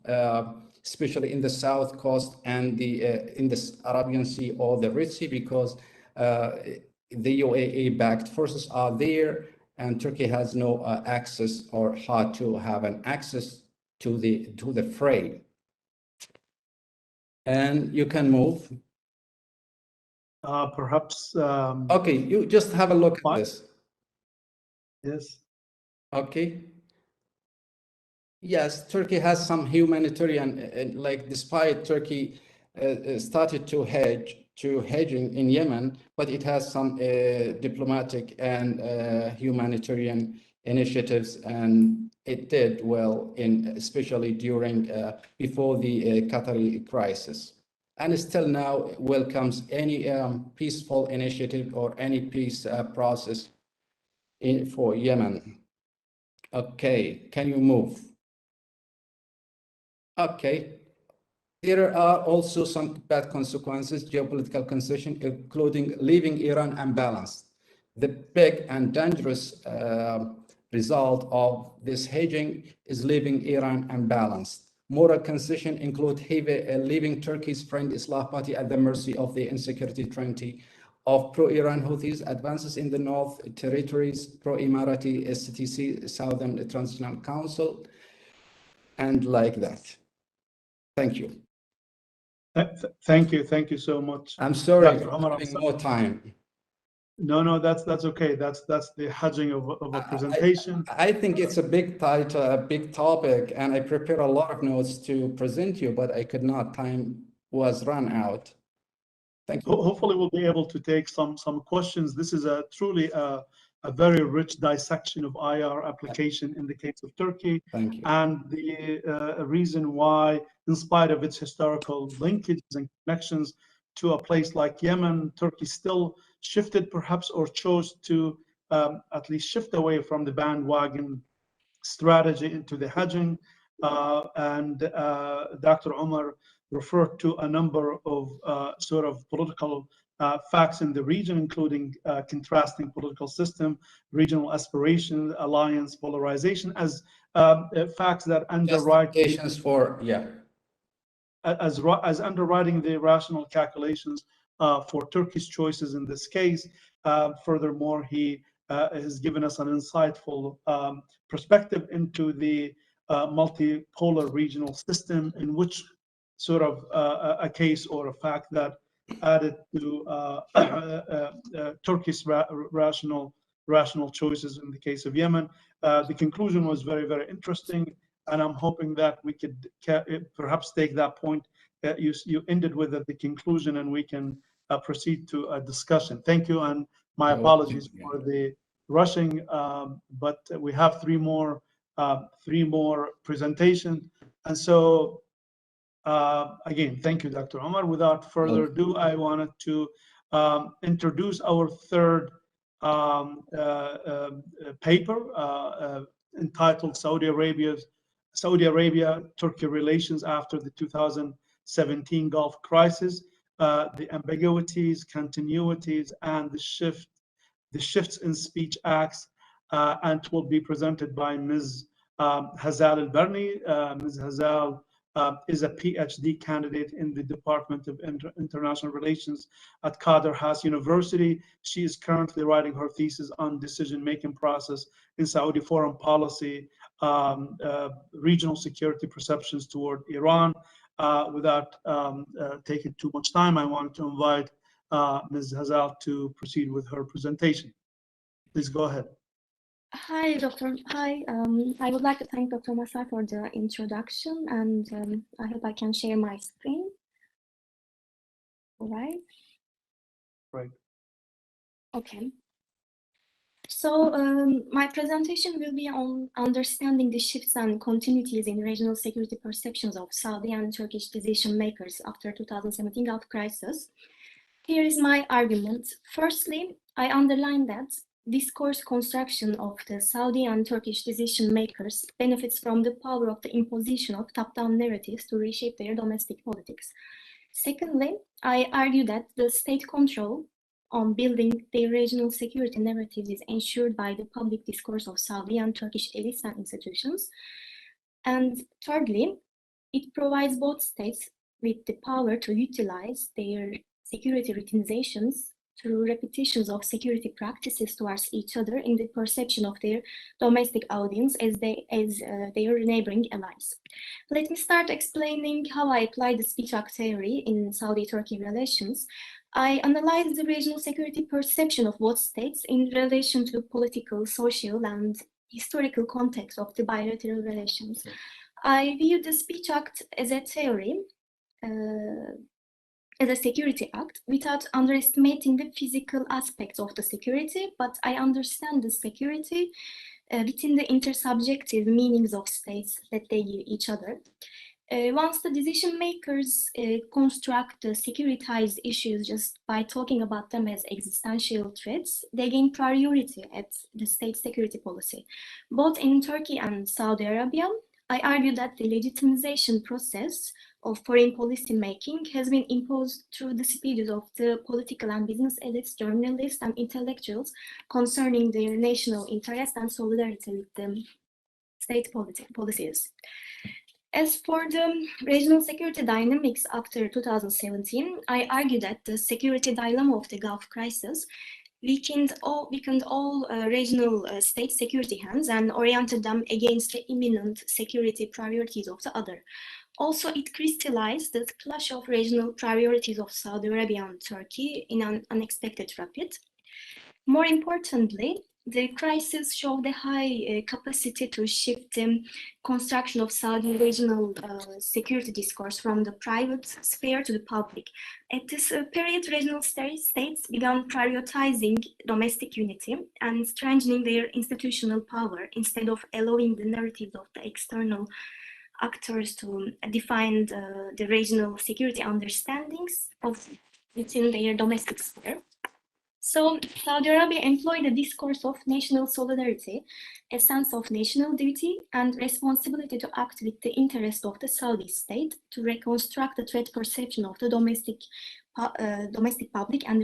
Speaker 8: especially in the south coast and in the Arabian Sea or the Red Sea, because the UAE-backed forces are there, and Turkey has no access or hard to have an access to the fray. And you can move.
Speaker 5: Perhaps.
Speaker 8: Okay, you just have a look at this.
Speaker 5: Yes.
Speaker 8: Okay. Yes, Turkey has some humanitarian, despite Turkey started to hedging in Yemen, but it has some diplomatic and humanitarian initiatives, and it did well especially during before the Qatari crisis, and still now welcomes any peaceful initiative or any peace process for Yemen. Okay, can you move? Okay. There are also some bad consequences, geopolitical concession, including leaving Iran unbalanced. The big and dangerous result of this hedging is leaving Iran unbalanced. Moral concession include leaving Turkey's friend Islah Party at the mercy of the insecurity treaty of pro-Iran Houthis, advances in the North Territories, pro-Emirati STC, Southern Transitional Council, and like that. Thank you.
Speaker 5: Thank you so much.
Speaker 8: I'm sorry
Speaker 5: Dr.
Speaker 8: for having more time.
Speaker 5: No, that's okay. That's the hedging of a presentation.
Speaker 8: I think it's a big title, a big topic, and I prepared a lot of notes to present you, but I could not. Time was run out. Thank you.
Speaker 5: Hopefully, we'll be able to take some questions. This is truly a very rich dissection of IR application in the case of Turkey.
Speaker 8: Thank you.
Speaker 5: And the reason why, in spite of its historical linkages and connections to a place like Yemen, Turkey still shifted perhaps, or chose to at least shift away from the bandwagon strategy into the hedging. And Dr. Omar referred to a number of sort of political facts in the region, including contrasting political system, regional aspirations, alliance, polarization, as facts that underwrite as underwriting the rational calculations for Turkey's choices in this case. Furthermore, he has given us an insightful perspective into the multipolar regional system, in which sort of a case or a fact that added to Turkey's rational choices in the case of Yemen. The conclusion was very, very interesting, and I'm hoping that we could perhaps take that point that you ended with at the conclusion, and we can proceed to a discussion. Thank you, and my apologies for the rushing, but we have three more presentations, and so again, thank you, Dr. Omar. Without further ado, I wanted to introduce our third paper entitled Saudi Arabia-Turkey Relations After the 2017 Gulf Crisis, the ambiguities, continuities, and the shifts in speech acts, and will be presented by Ms. Hazal Al-Barni. Ms. Hazal is a PhD candidate in the Department of International Relations at Qadir Has University. She is currently writing her thesis on decision-making process in Saudi foreign policy, regional security perceptions toward Iran. Without taking too much time, I want to invite Ms. Hazal to proceed with her presentation. Please go ahead.
Speaker 10: Hi, Doctor. Hi. I would like to thank Dr. Masar for the introduction, and I hope I can share my screen. All right.
Speaker 5: Right.
Speaker 10: Okay. So my presentation will be on understanding the shifts and continuities in regional security perceptions of Saudi and Turkish decision makers after 2017 Gulf crisis. Here is my argument. Firstly, I underline that discourse construction of the Saudi and Turkish decision makers benefits from the power of the imposition of top-down narratives to reshape their domestic politics. Secondly, I argue that the state control on building their regional security narratives is ensured by the public discourse of Saudi and Turkish elites and institutions. And thirdly, it provides both states with the power to utilize their security routinizations through repetitions of security practices towards each other in the perception of their domestic audience as their neighboring allies. Let me start explaining how I apply the speech act theory in Saudi-Turkey relations. I analyze the regional security perception of both states in relation to political, social, and historical context of the bilateral relations. I view the speech act as a theory, as a security act, without underestimating the physical aspects of the security, but I understand the security within the intersubjective meanings of states that they give each other. Once the decision makers construct the securitized issues just by talking about them as existential threats, they gain priority at the state security policy. Both in Turkey and Saudi Arabia, I argue that the legitimization process of foreign policy making has been imposed through the speeches of the political and business elites, journalists, and intellectuals concerning their national interest and solidarity with the state policies. As for the regional security dynamics after 2017, I argue that the security dilemma of the Gulf crisis weakened all regional state security hands and oriented them against the imminent security priorities of the other. Also, it crystallized the clash of regional priorities of Saudi Arabia and Turkey in an unexpected rapid. More importantly, the crisis showed a high capacity to shift the construction of Saudi regional security discourse from the private sphere to the public. At this period, regional states began prioritizing domestic unity and strengthening their institutional power instead of allowing the narratives of the external actors to define the regional security understandings within their domestic sphere. So Saudi Arabia employed a discourse of national solidarity, a sense of national duty, and responsibility to act with the interest of the Saudi state to reconstruct the threat perception of the domestic public and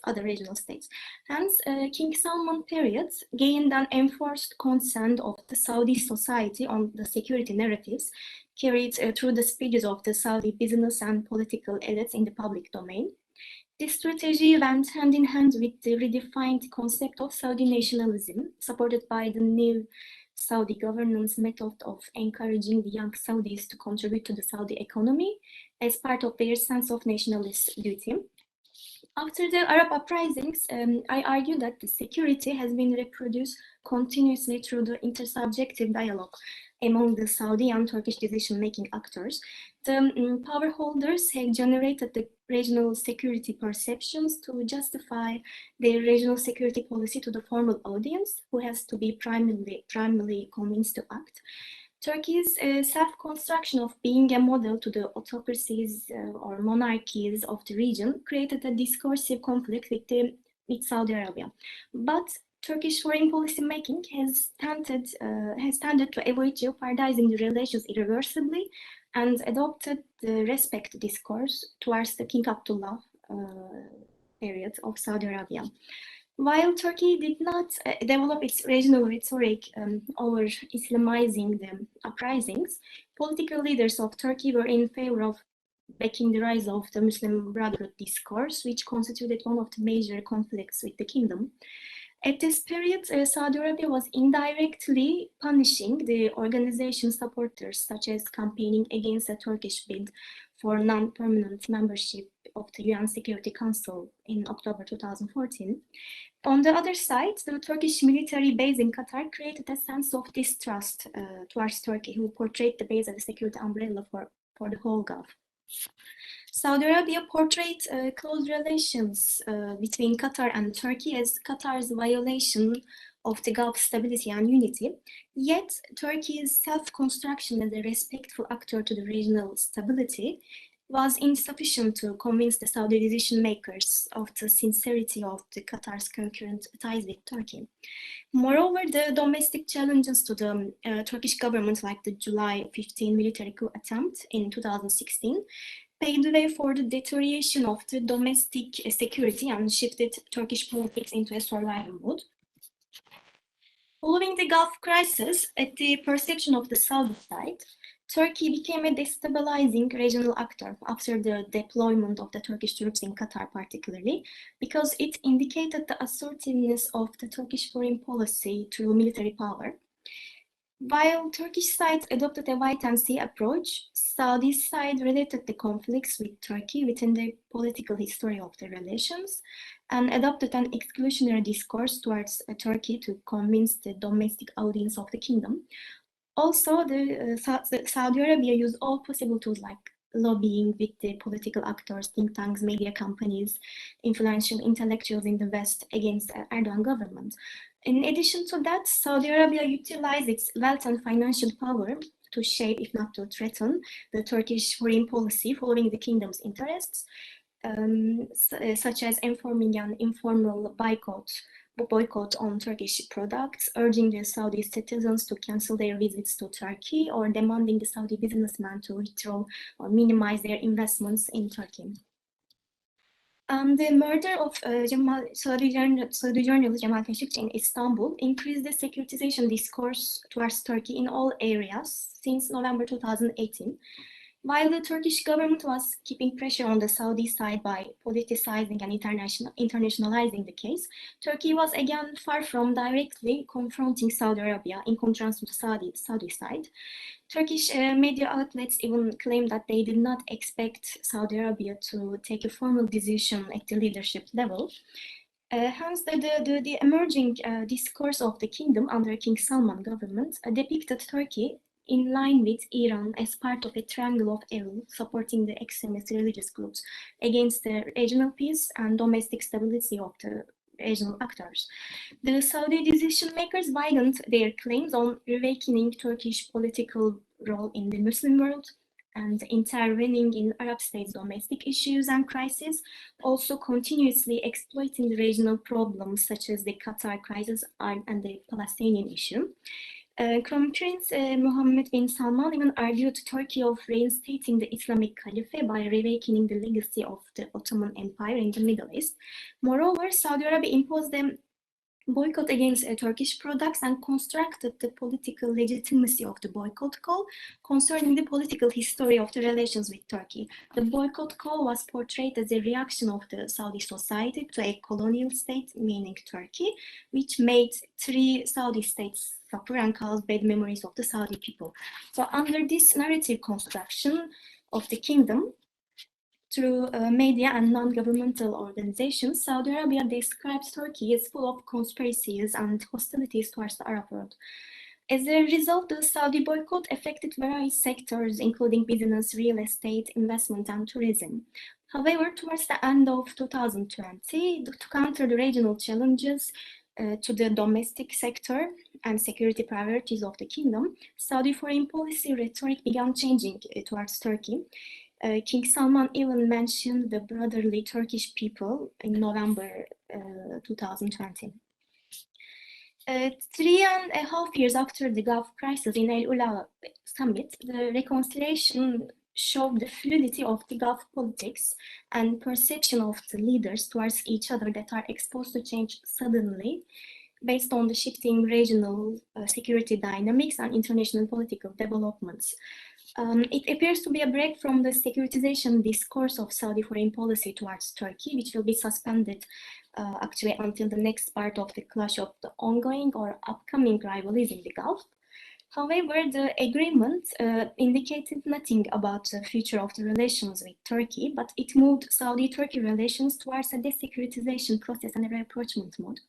Speaker 10: other regional states. Hence, King Salman period gained an enforced consent of the Saudi society on the security narratives carried through the speeches of the Saudi business and political elites in the public domain. This strategy went hand in hand with the redefined concept of Saudi nationalism, supported by the new Saudi governance method of encouraging the young Saudis to contribute to the Saudi economy as part of their sense of nationalist duty. After the Arab uprisings, I argue that the security has been reproduced continuously through the intersubjective dialogue among the Saudi and Turkish decision-making actors. The power holders have generated the regional security perceptions to justify their regional security policy to the formal audience, who has to be primarily convinced to act. Turkey's self-construction of being a model to the autocracies or monarchies of the region created a discursive conflict with Saudi Arabia. But Turkish foreign policy making has tended to avoid jeopardizing the relations irreversibly and adopted the respect discourse towards the King Abdullah period of Saudi Arabia. While Turkey did not develop its regional rhetoric over Islamizing the uprisings, political leaders of Turkey were in favor of backing the rise of the Muslim Brotherhood discourse, which constituted one of the major conflicts with the kingdom. At this period, Saudi Arabia was indirectly punishing the organization's supporters, such as campaigning against a Turkish bid for non-permanent membership of the UN Security Council in October 2014. On the other side, the Turkish military base in Qatar created a sense of distrust towards Turkey, who portrayed the base as a security umbrella for the whole Gulf. Saudi Arabia portrayed close relations between Qatar and Turkey as Qatar's violation of the Gulf stability and unity, yet Turkey's self-construction as a respectful actor to the regional stability was insufficient to convince the Saudi decision makers of the sincerity of the Qatar's concurrent ties with Turkey. Moreover, the domestic challenges to the Turkish government, like the July 15 military coup attempt in 2016, paved the way for the deterioration of the domestic security and shifted Turkish politics into a survival mode. Following the Gulf crisis, at the perception of the Saudi side, Turkey became a destabilizing regional actor after the deployment of the Turkish troops in Qatar particularly, because it indicated the assertiveness of the Turkish foreign policy through military power. While Turkish side adopted a wait-and-see approach, Saudi side related the conflicts with Turkey within the political history of the relations and adopted an exclusionary discourse towards Turkey to convince the domestic audience of the kingdom. Also, Saudi Arabia used all possible tools like lobbying with the political actors, think tanks, media companies, influential intellectuals in the West against the Erdogan government. In addition to that, Saudi Arabia utilized its wealth and financial power to shape, if not to threaten, the Turkish foreign policy following the kingdom's interests, such as informing an informal boycott on Turkish products, urging the Saudi citizens to cancel their visits to Turkey, or demanding the Saudi businessmen to withdraw or minimize their investments in Turkey. The murder of Saudi journalist Jamal Khashoggi in Istanbul increased the securitization discourse towards Turkey in all areas since November 2018. While the Turkish government was keeping pressure on the Saudi side by politicizing and internationalizing the case, Turkey was again far from directly confronting Saudi Arabia, in contrast to the Saudi side. Turkish media outlets even claimed that they did not expect Saudi Arabia to take a formal decision at the leadership level. Hence, the emerging discourse of the kingdom under King Salman government depicted Turkey in line with Iran as part of a triangle of evil, supporting the extremist religious groups against the regional peace and domestic stability of the regional actors. The Saudi decision makers widened their claims on reawakening Turkish political role in the Muslim world and intervening in Arab states' domestic issues and crises, also continuously exploiting the regional problems such as the Qatar crisis and the Palestinian issue. Crown Prince Mohammed bin Salman even argued Turkey of reinstating the Islamic Caliphate by reawakening the legacy of the Ottoman Empire in the Middle East. Moreover, Saudi Arabia imposed a boycott against Turkish products and constructed the political legitimacy of the boycott call concerning the political history of the relations with Turkey. The boycott call was portrayed as a reaction of the Saudi society to a colonial state, meaning Turkey, which made 3 Saudi states suffer and caused bad memories of the Saudi people. So under this narrative construction of the kingdom, through media and non-governmental organizations, Saudi Arabia describes Turkey as full of conspiracies and hostilities towards the Arab world. As a result, the Saudi boycott affected various sectors, including business, real estate, investment, and tourism. However, towards the end of 2020, to counter the regional challenges to the domestic sector and security priorities of the kingdom, Saudi foreign policy rhetoric began changing towards Turkey. King Salman even mentioned the brotherly Turkish people in November 2020. 3.5 years after the Gulf crisis in El Ula summit, the reconciliation show the fluidity of the Gulf politics and perception of the leaders towards each other that are exposed to change suddenly based on the shifting regional security dynamics and international political developments. It appears to be a break from the securitization discourse of Saudi foreign policy towards Turkey, which will be suspended actually until the next part of the clash of the ongoing or upcoming rivalries in the Gulf. However, the agreement indicated nothing about the future of the relations with Turkey, but it moved Saudi-Turkey relations towards a desecuritization process and a rapprochement mode.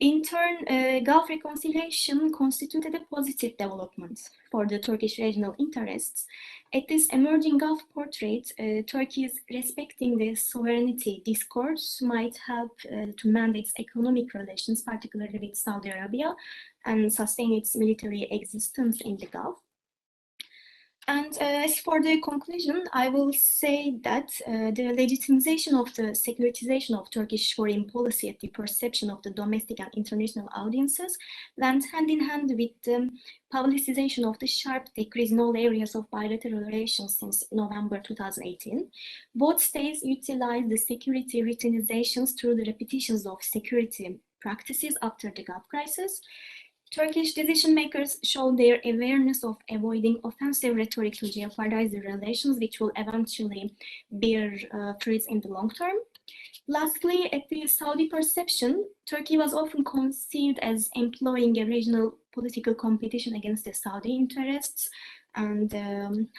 Speaker 10: In turn, Gulf reconciliation constituted a positive development for the Turkish regional interests. At this emerging Gulf portrait, Turkey's respecting the sovereignty discourse might help to mend its economic relations, particularly with Saudi Arabia, and sustain its military existence in the Gulf. And as for the conclusion, I will say that the legitimization of the securitization of Turkish foreign policy at the perception of the domestic and international audiences went hand in hand with the publicization of the sharp decrease in all areas of bilateral relations since November 2018. Both states utilized the security routinizations through the repetitions of security practices after the Gulf crisis. Turkish decision makers showed their awareness of avoiding offensive rhetoric to jeopardize the relations, which will eventually bear fruits in the long term. Lastly, at the Saudi perception, Turkey was often conceived as employing a regional political competition against the Saudi interests and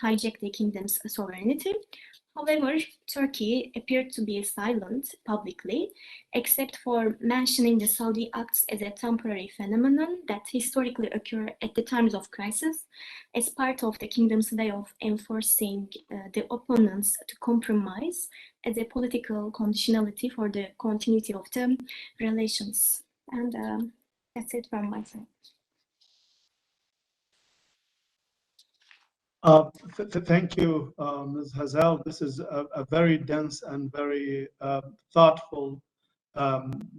Speaker 10: hijack the kingdom's sovereignty. However, Turkey appeared to be silent publicly, except for mentioning the Saudi acts as a temporary phenomenon that historically occur at the times of crisis, as part of the kingdom's way of enforcing the opponents to compromise as a political conditionality for the continuity of the relations. And that's it from my side.
Speaker 5: Thank you, Ms. Hazal. This is a very dense and very thoughtful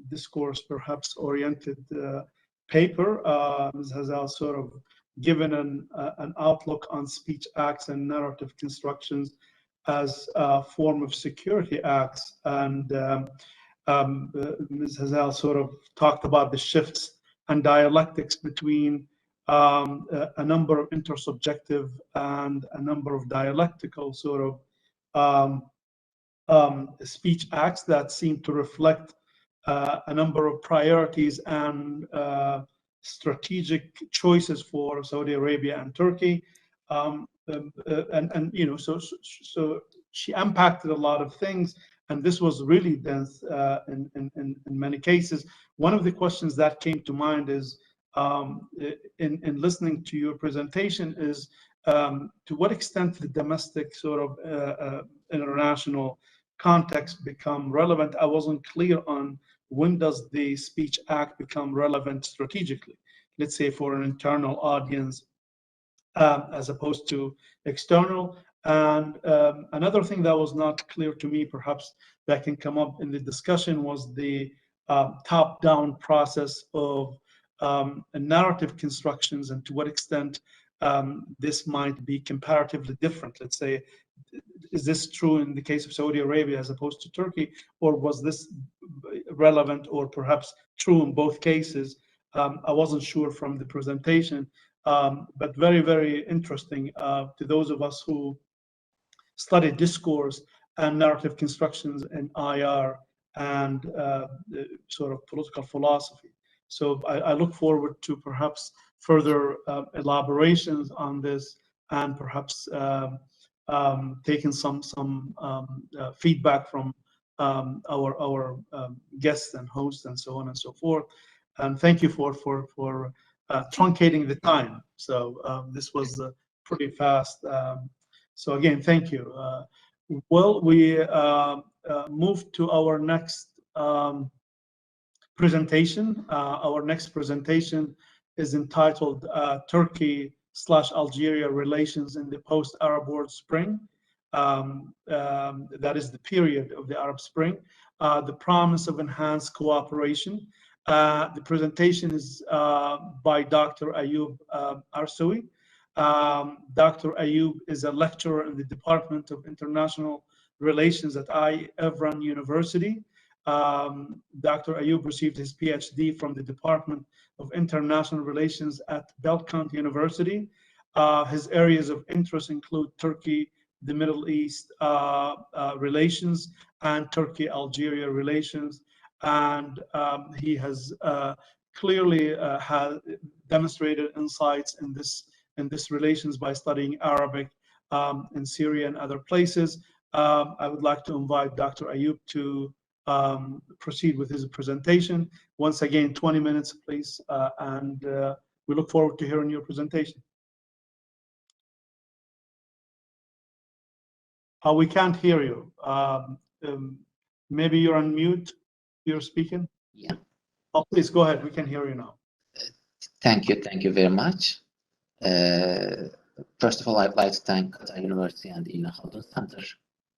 Speaker 5: discourse, perhaps oriented paper. Ms. Hazal sort of given an outlook on speech acts and narrative constructions as a form of security acts. And Ms. Hazal sort of talked about the shifts and dialectics between a number of intersubjective and a number of dialectical sort of speech acts that seem to reflect a number of priorities and strategic choices for Saudi Arabia and Turkey. And you know, so she impacted a lot of things, and this was really dense in many cases. One of the questions that came to mind is, in listening to your presentation, is to what extent the domestic sort of international context become relevant. I wasn't clear on when does the speech act become relevant strategically, let's say for an internal audience as opposed to external. And another thing that was not clear to me, perhaps that can come up in the discussion, was the top-down process of narrative constructions, and to what extent this might be comparatively different. Let's say, is this true in the case of Saudi Arabia as opposed to Turkey, or was this relevant or perhaps true in both cases? I wasn't sure from the presentation, but very, very interesting to those of us who study discourse and narrative constructions in IR and sort of political philosophy. So I look forward to perhaps further elaborations on this, and perhaps taking some feedback from our guests and hosts and so on and so forth. And thank you for truncating the time. So this was pretty fast. So again, thank you. Well, we move to our next presentation. Our next presentation is entitled Turkey/Algeria Relations in the Post-Arab World Spring. That is the period of the Arab Spring, the promise of enhanced cooperation. The presentation is by Dr. Ayub Arsoui. Dr. Ayub is a lecturer in the Department of International Relations at Evran University. Dr. Ayub received his PhD from the Department of International Relations at Belmont University. His areas of interest include Turkey, the Middle East relations, and Turkey-Algeria relations. And he has clearly demonstrated insights in this relations by studying Arabic in Syria and other places. I would like to invite Dr. Ayub to proceed with his presentation. Once again, 20 minutes, please, and we look forward to hearing your presentation. We can't hear you. Maybe you're on mute. You're speaking.
Speaker 11: Yeah.
Speaker 5: Oh, please go ahead. We can hear you now.
Speaker 11: Thank you very much. First of all, I'd like to thank Qatar University and the Khaldun Center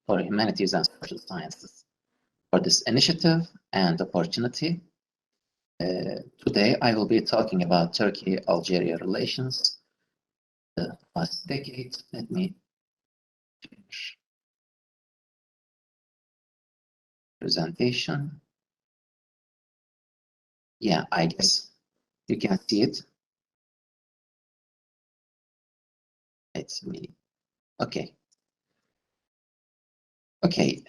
Speaker 11: for Humanities and Social Sciences for this initiative and opportunity. Today, I will be talking about Turkey-Algeria relations the last decade. Let me finish presentation. Yeah, I guess you can see it. It's me. Okay. Okay,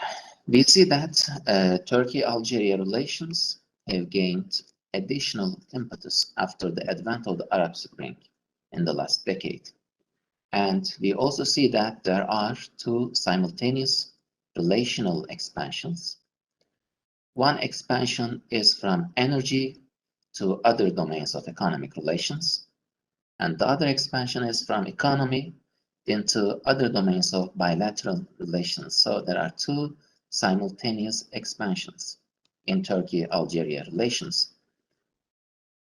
Speaker 11: we see that Turkey-Algeria relations have gained additional impetus after the advent of the Arab Spring in the last decade. And we also see that there are two simultaneous relational expansions. One expansion is from energy to other domains of economic relations, and the other expansion is from economy into other domains of bilateral relations. So there are two simultaneous expansions in Turkey-Algeria relations.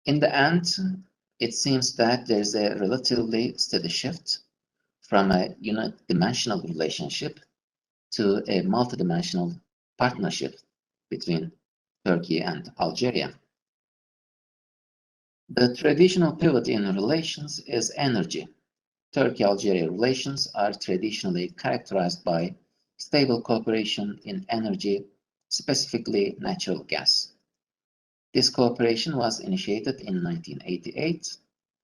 Speaker 11: In the end, it seems that there's a relatively steady shift from a unidimensional relationship to a multidimensional partnership between Turkey and Algeria. The traditional pivot in relations is energy. Turkey-Algeria relations are traditionally characterized by stable cooperation in energy, specifically natural gas. This cooperation was initiated in 1988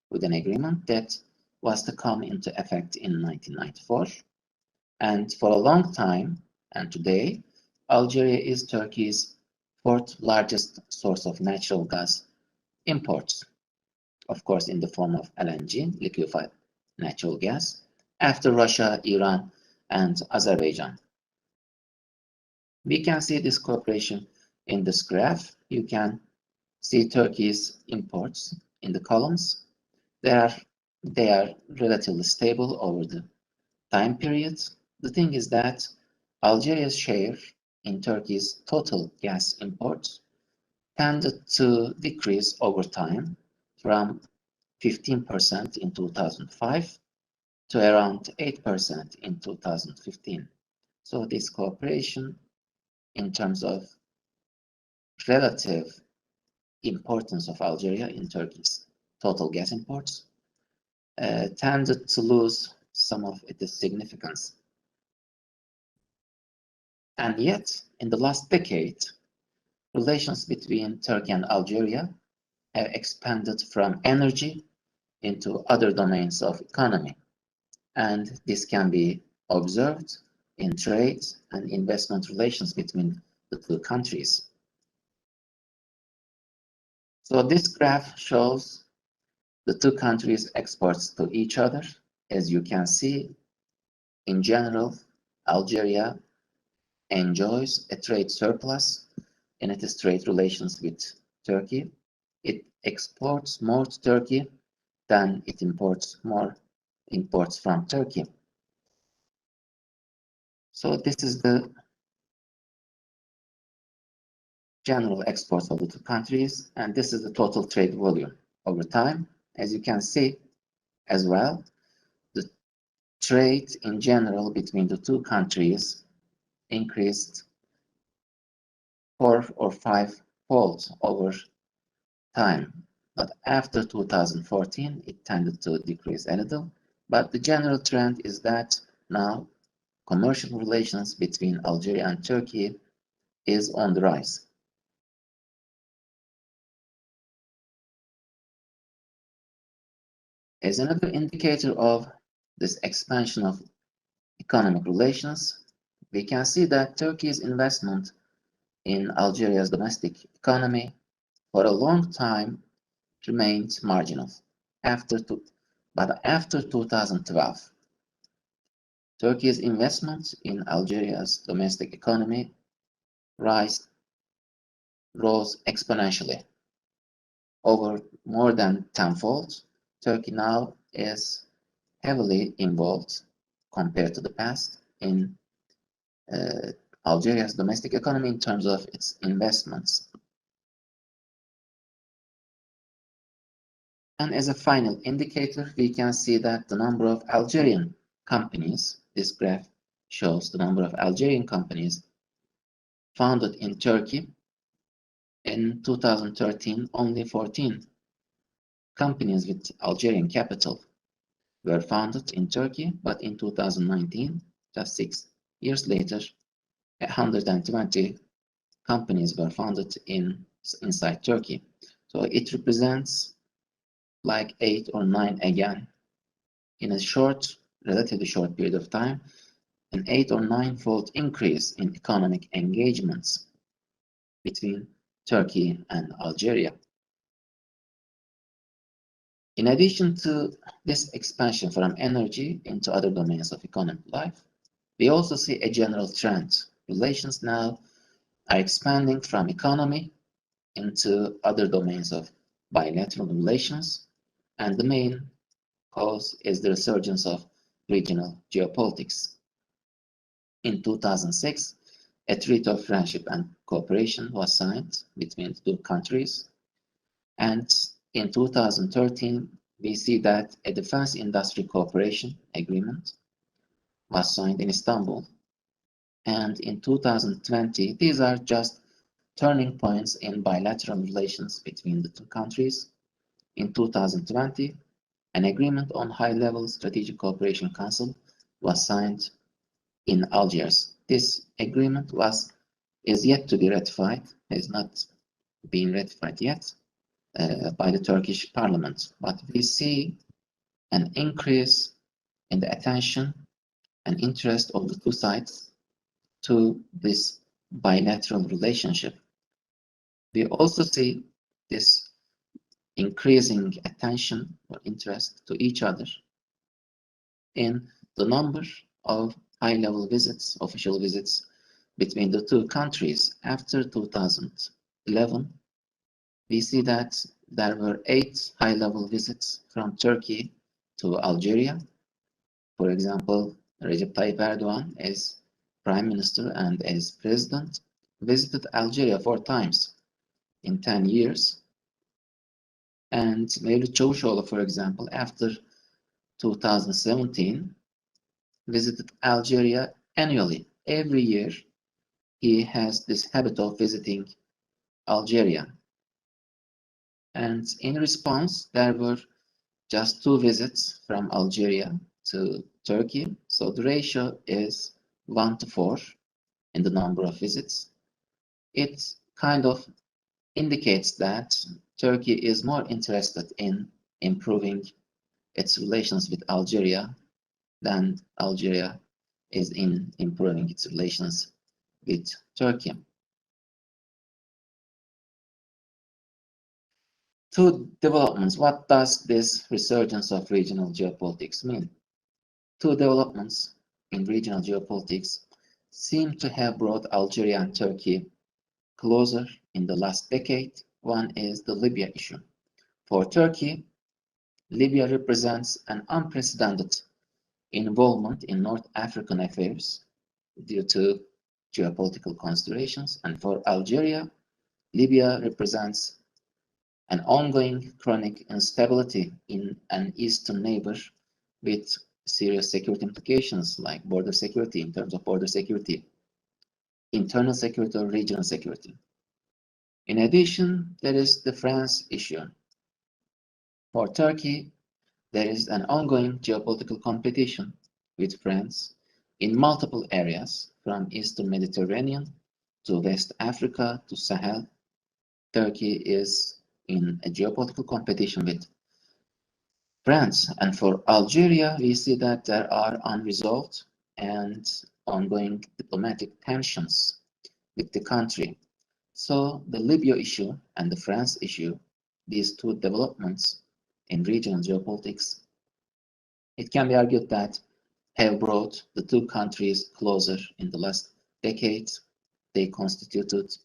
Speaker 11: with an agreement that was to come into effect in 1994. And for a long time, and today, Algeria is Turkey's fourth largest source of natural gas imports, of course, in the form of LNG, liquefied natural gas, after Russia, Iran, and Azerbaijan. We can see this cooperation in this graph. You can see Turkey's imports in the columns. They are relatively stable over the time period. The thing is that Algeria's share in Turkey's total gas imports tended to decrease over time from 15% in 2005 to around 8% in 2015. So this cooperation in terms of relative importance of Algeria in Turkey's total gas imports tended to lose some of its significance. And yet, in the last decade, relations between Turkey and Algeria have expanded from energy into other domains of economy. And this can be observed in trade and investment relations between the two countries. So this graph shows the two countries' exports to each other. As you can see, in general, Algeria enjoys a trade surplus in its trade relations with Turkey. It exports more to Turkey than it imports from Turkey. So this is the general exports of the two countries, and this is the total trade volume over time. As you can see as well, the trade in general between the two countries increased 4 or 5-fold over time. But after 2014, it tended to decrease a little. But the general trend is that now commercial relations between Algeria and Turkey is on the rise. As another indicator of this expansion of economic relations, we can see that Turkey's investment in Algeria's domestic economy for a long time remained marginal. But after 2012, Turkey's investment in Algeria's domestic economy rose exponentially. Over more than tenfold, Turkey now is heavily involved compared to the past in Algeria's domestic economy in terms of its investments. And as a final indicator, we can see that the number of Algerian companies, this graph shows the number of Algerian companies founded in Turkey. In 2013, only 14 companies with Algerian capital were founded in Turkey, but in 2019, just 6 years later, 120 companies were founded inside Turkey. So it represents like 8 or 9 again in a relatively short period of time, an 8 or 9-fold increase in economic engagements between Turkey and Algeria. In addition to this expansion from energy into other domains of economic life, we also see a general trend. Relations now are expanding from economy into other domains of bilateral relations, and the main cause is the resurgence of regional geopolitics. In 2006, a treaty of friendship and cooperation was signed between the two countries, and in 2013, we see that a defense industry cooperation agreement was signed in Istanbul. And in 2020, these are just turning points in bilateral relations between the two countries. In 2020, an agreement on high-level strategic cooperation council was signed in Algiers. This agreement is yet to be ratified, has not been ratified yet by the Turkish parliament. But we see an increase in the attention and interest of the two sides to this bilateral relationship. We also see this increasing attention or interest to each other in the number of high-level visits, official visits between the two countries. After 2011, we see that there were 8 high-level visits from Turkey to Algeria. For example, Recep Tayyip Erdogan, as Prime Minister and as President, visited Algeria 4 times in 10 years. And Mevlut Çavuşoğlu, for example, after 2017, visited Algeria annually. Every year, he has this habit of visiting Algeria. And in response, there were just 2 visits from Algeria to Turkey. So the ratio is 1:4 in the number of visits. It kind of indicates that Turkey is more interested in improving its relations with Algeria than Algeria is in improving its relations with Turkey. 2 developments. What does this resurgence of regional geopolitics mean? 2 developments in regional geopolitics seem to have brought Algeria and Turkey closer in the last decade. One is the Libya issue. For Turkey, Libya represents an unprecedented involvement in North African affairs due to geopolitical considerations. And for Algeria, Libya represents an ongoing chronic instability in an eastern neighbor with serious security implications like border security in terms of border security, internal security or regional security. In addition, there is the France issue. For Turkey, there is an ongoing geopolitical competition with France in multiple areas, from Eastern Mediterranean to West Africa to Sahel. Turkey is in a geopolitical competition with France. And for Algeria, we see that there are unresolved and ongoing diplomatic tensions with the country. So the Libya issue and the France issue, these two developments in regional geopolitics, it can be argued that have brought the two countries closer in the last decade. They constituted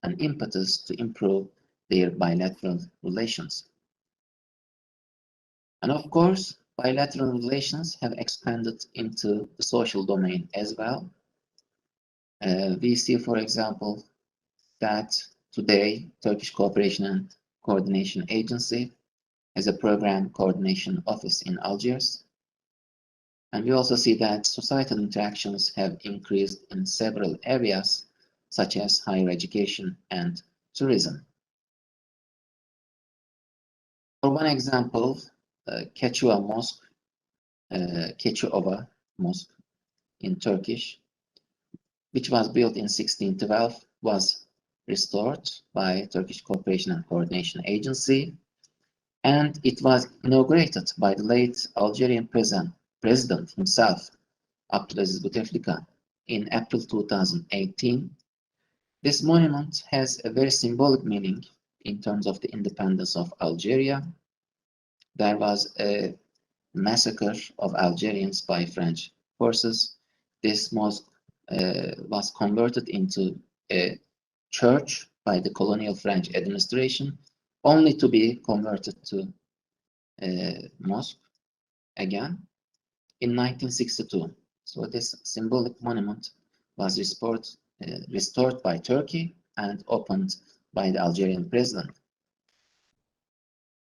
Speaker 11: an impetus to improve their bilateral relations. And of course, bilateral relations have expanded into the social domain as well. We see, for example, that today Turkish Cooperation and Coordination Agency has a program coordination office in Algiers. And we also see that societal interactions have increased in several areas, such as higher education and tourism. For one example, Quechua Mosque, Quechua Mosque in Turkish, which was built in 1612, was restored by Turkish Cooperation and Coordination Agency, and it was inaugurated by the late Algerian president himself, Abdelaziz Bouteflika, in April 2018. This monument has a very symbolic meaning in terms of the independence of Algeria. There was a massacre of Algerians by French forces. This mosque was converted into a church by the colonial French administration, only to be converted to a mosque again in 1962. So this symbolic monument was restored by Turkey and opened by the Algerian president.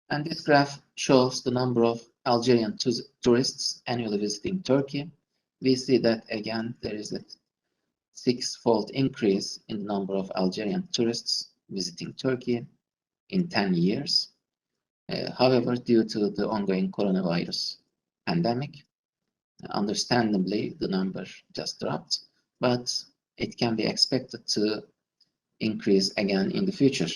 Speaker 11: And this graph shows the number of Algerian tourists annually visiting Turkey. We see that again there is a six-fold increase in the number of Algerian tourists visiting Turkey in 10 years. However, due to the ongoing coronavirus pandemic, understandably, the number just dropped, but it can be expected to increase again in the future.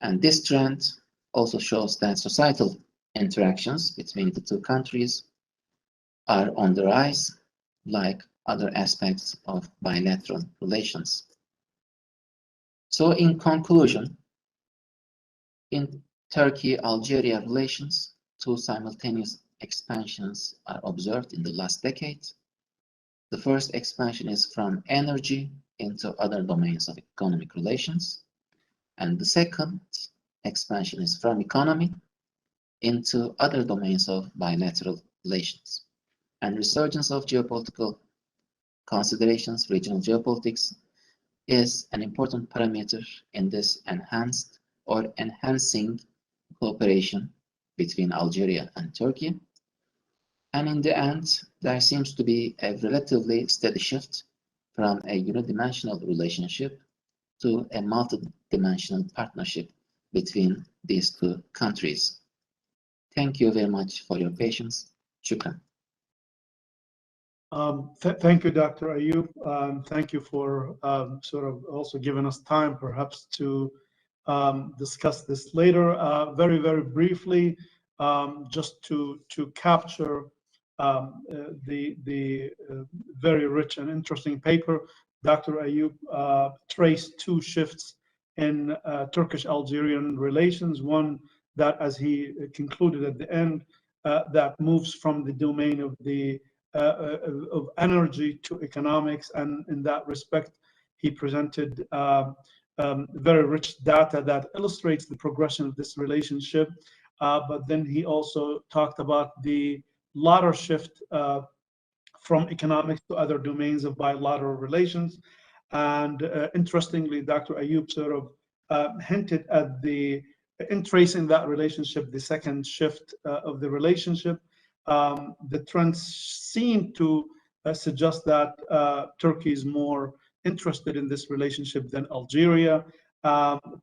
Speaker 11: And this trend also shows that societal interactions between the two countries are on the rise, like other aspects of bilateral relations. So in conclusion, in Turkey-Algeria relations, two simultaneous expansions are observed in the last decade. The first expansion is from energy into other domains of economic relations. And the second expansion is from economy into other domains of bilateral relations. And resurgence of geopolitical considerations, regional geopolitics, is an important parameter in this enhanced or enhancing cooperation between Algeria and Turkey. And in the end, there seems to be a relatively steady shift from a unidimensional relationship to a multidimensional partnership between these two countries. Thank you very much for your patience. Shukran.
Speaker 5: Thank you, Dr. Ayub. Thank you for sort of also giving us time perhaps to discuss this later. Very, very briefly, just to capture the very rich and interesting paper, Dr. Ayub traced two shifts in Turkish-Algerian relations. One that, as he concluded at the end, that moves from the domain of the of energy to economics, and in that respect, he presented very rich data that illustrates the progression of this relationship. But then he also talked about the latter shift from economics to other domains of bilateral relations. And interestingly, Dr. Ayub sort of hinted at in tracing that relationship, the second shift of the relationship. The trends seem to suggest that Turkey is more interested in this relationship than Algeria,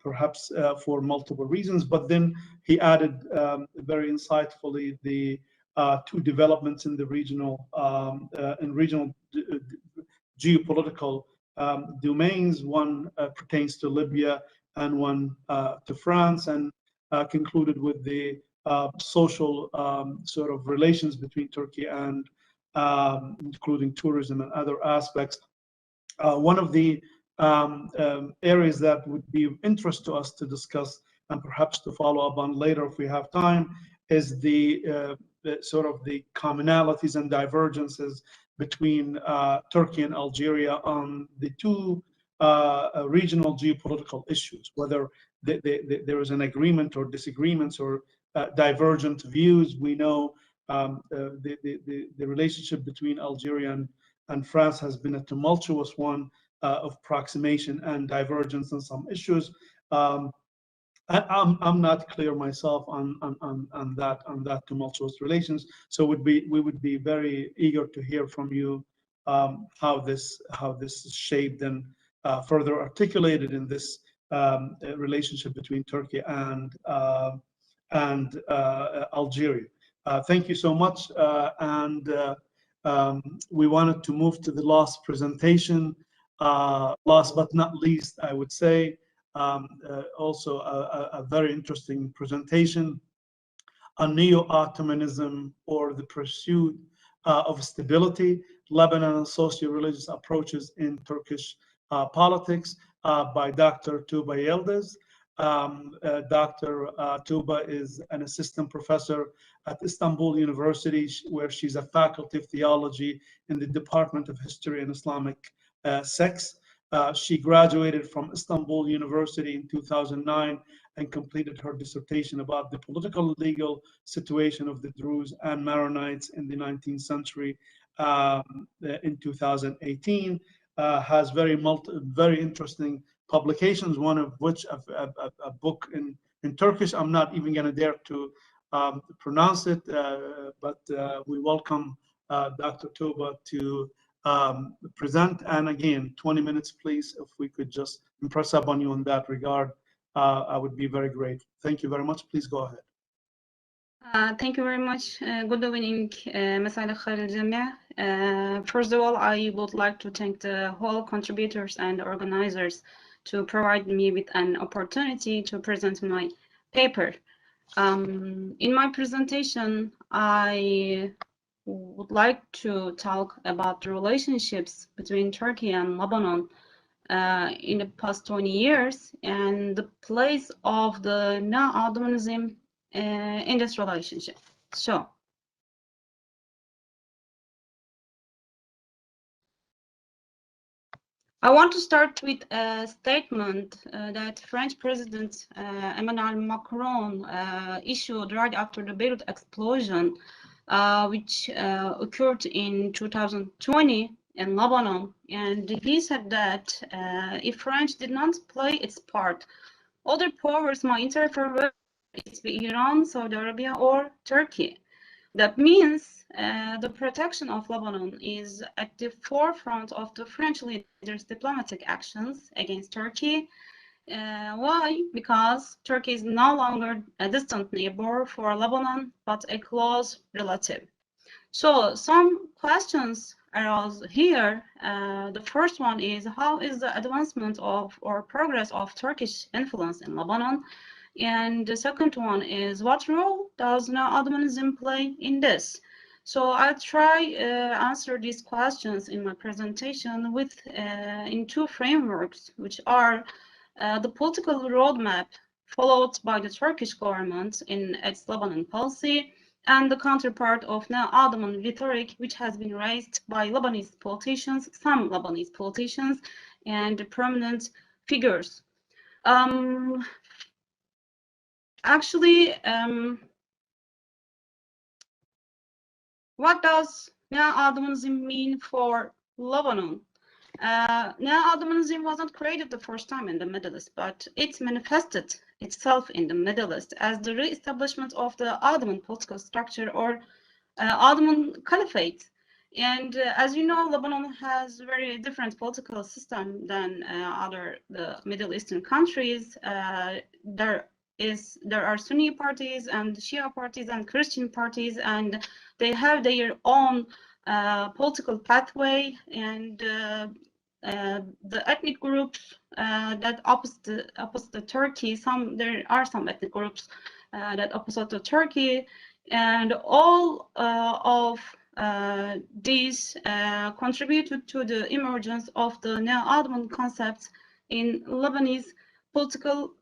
Speaker 5: perhaps for multiple reasons. But then he added very insightfully the two developments in the regional geopolitical domains. One pertains to Libya and one to France, and concluded with the social sort of relations between Turkey and including tourism and other aspects. One of the areas that would be of interest to us to discuss and perhaps to follow up on later if we have time is the sort of the commonalities and divergences between Turkey and Algeria on the two regional geopolitical issues, whether there is an agreement or disagreements or divergent views. We know the relationship between Algeria and France has been a tumultuous one of approximation and divergence on some issues. I'm not clear myself on that tumultuous relations. So we would be very eager to hear from you how this is shaped and further articulated in this relationship between Turkey and Algeria. Thank you so much. We wanted to move to the last presentation. Last but not least, I would say, also a very interesting presentation on neo-Ottomanism, or the pursuit of stability, Lebanon and socio-religious approaches in Turkish politics, by Dr. Tuba Yildiz. Dr. Tuba is an assistant professor at Istanbul University, where she's a faculty of theology in the Department of History and Islamic Sects. She graduated from Istanbul University in 2009 and completed her dissertation about the political and legal situation of the Druze and Maronites in the 19th century in 2018. Has very interesting publications, one of which a book in Turkish. I'm not even going to dare to pronounce it, but we welcome Dr. Tuba to present. And again, 20 minutes, please. If we could just impress upon you in that regard, I would be very grateful. Thank you very much. Please go ahead.
Speaker 9: Thank you very much. Good evening, مساء الخير للجميع. First of all, I would like to thank the whole contributors and organizers to provide me with an opportunity to present my paper. In my presentation, I would like to talk about the relationships between Turkey and Lebanon in the past 20 years and the place of the neo-Ottomanism in this relationship. So, I want to start with a statement that French President Emmanuel Macron issued right after the Beirut explosion, which occurred in 2020 in Lebanon. And he said that if France did not play its part, other powers might interfere, whether it be Iran, Saudi Arabia, or Turkey. That means the protection of Lebanon is at the forefront of the French leaders' diplomatic actions against Turkey. Why? Because Turkey is no longer a distant neighbor for Lebanon, but a close relative. So some questions arose here. The first one is, how is the advancement of or progress of Turkish influence in Lebanon? And the second one is, what role does neo-Ottomanism play in this? So I'll try answer these questions in my presentation with in two frameworks, which are the political roadmap followed by the Turkish government in its Lebanon policy, and the counterpart of neo-Ottoman rhetoric, which has been raised by Lebanese politicians, some Lebanese politicians, and prominent figures. Actually, what does neo-Ottomanism mean for Lebanon? Neo-Ottomanism wasn't created the first time in the Middle East, but it manifested itself in the Middle East as the re-establishment of the Ottoman political structure, or Ottoman Caliphate. And as you know, Lebanon has a very different political system than the Middle Eastern countries. There is there are Sunni parties and Shia parties and Christian parties, and they have their own political pathway, and the ethnic groups that opposite Turkey, there are some ethnic groups that opposite to Turkey, and all of these contributed to the emergence of the neo-Ottoman concept in Lebanese political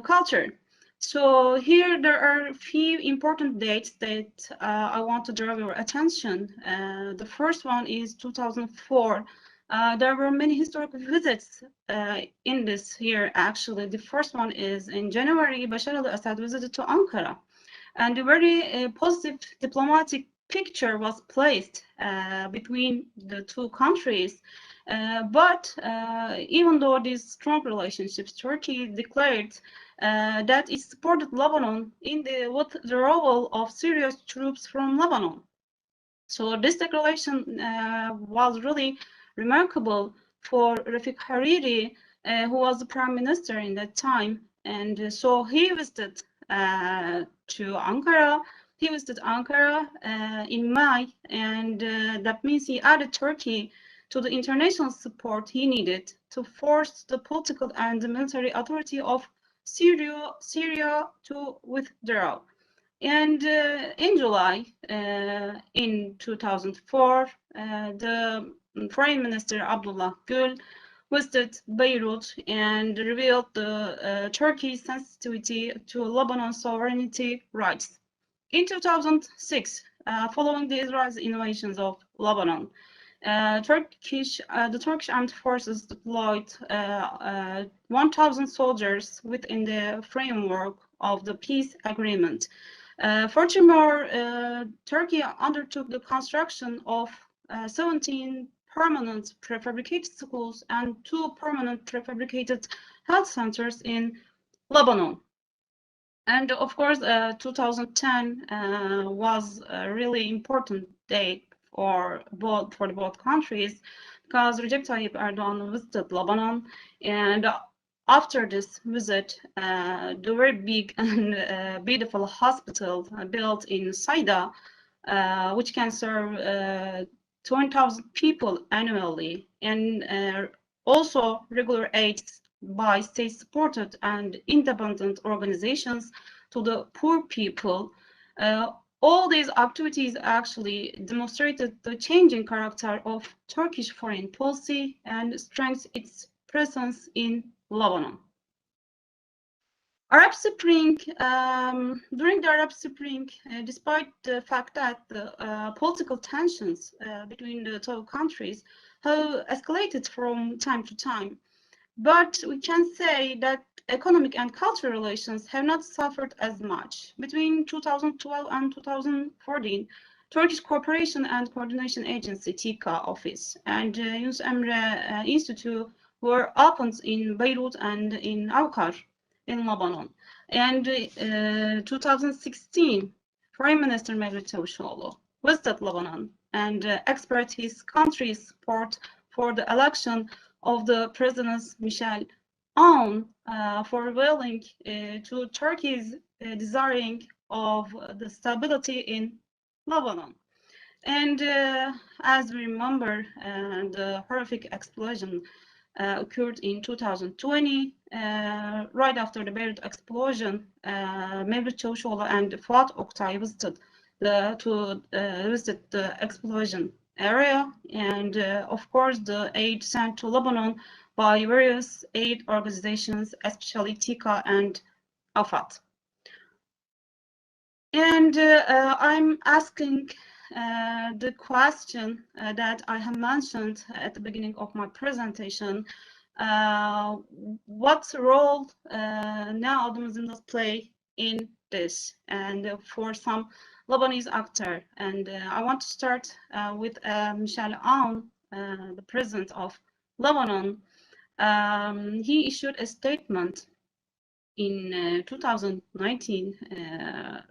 Speaker 9: culture. So here there are a few important dates that I want to draw your attention. The first one is 2004. There were many historical visits in this year, actually. The first one is in January, Bashar al-Assad visited to Ankara, and a very positive diplomatic picture was placed between the two countries. But even though these strong relationships, Turkey declared that it supported Lebanon in the withdrawal of Syria's troops from Lebanon. So this declaration was really remarkable for Rafik Hariri, who was the prime minister in that time. And so he visited to Ankara. He visited Ankara in May, and that means he added Turkey to the international support he needed to force the political and the military authority of Syria to withdraw. And in July, in 2004, the Foreign Minister Abdullah Gül visited Beirut and revealed the Turkey's sensitivity to Lebanon's sovereignty rights. In 2006, following the Israeli invasions of Lebanon, the Turkish armed forces deployed 1,000 soldiers within the framework of the peace agreement. Furthermore, Turkey undertook the construction of 17 permanent prefabricated schools and 2 permanent prefabricated health centers in Lebanon. And of course, 2010 was a really important date for both countries, because Recep Tayyip Erdogan visited Lebanon, and after this visit, the very big and beautiful hospital built in Saida, which can serve 20,000 people annually, and also regular aid by state-supported and independent organizations to the poor people. All these activities actually demonstrated the changing character of Turkish foreign policy and strengthened its presence in Lebanon. Arab Spring, during the Arab Spring, despite the fact that the political tensions between the two countries have escalated from time to time, but we can say that economic and cultural relations have not suffered as much. Between 2012 and 2014, Turkish Cooperation and Coordination Agency, TİKA office, and Yunus Emre Institute were opened in Beirut and in Avkar in Lebanon. And 2016, Foreign Minister Mevlut Çavuşoğlu visited Lebanon and expressed his country's support for the election of the President Michel Aoun for willing to Turkey's desiring of the stability in Lebanon. And as we remember, the horrific explosion occurred in 2020, right after the Beirut explosion. Mevlut Çavuşoğlu and Fuat Oktay visited the explosion area, and of course the aid sent to Lebanon by various aid organizations, especially TİKA and Afat. And I'm asking the question that I have mentioned at the beginning of my presentation: what role neo-Ottomanism does play in this, and for some Lebanese actor. And I want to start with Michel Aoun, the president of Lebanon. He issued a statement in 2019,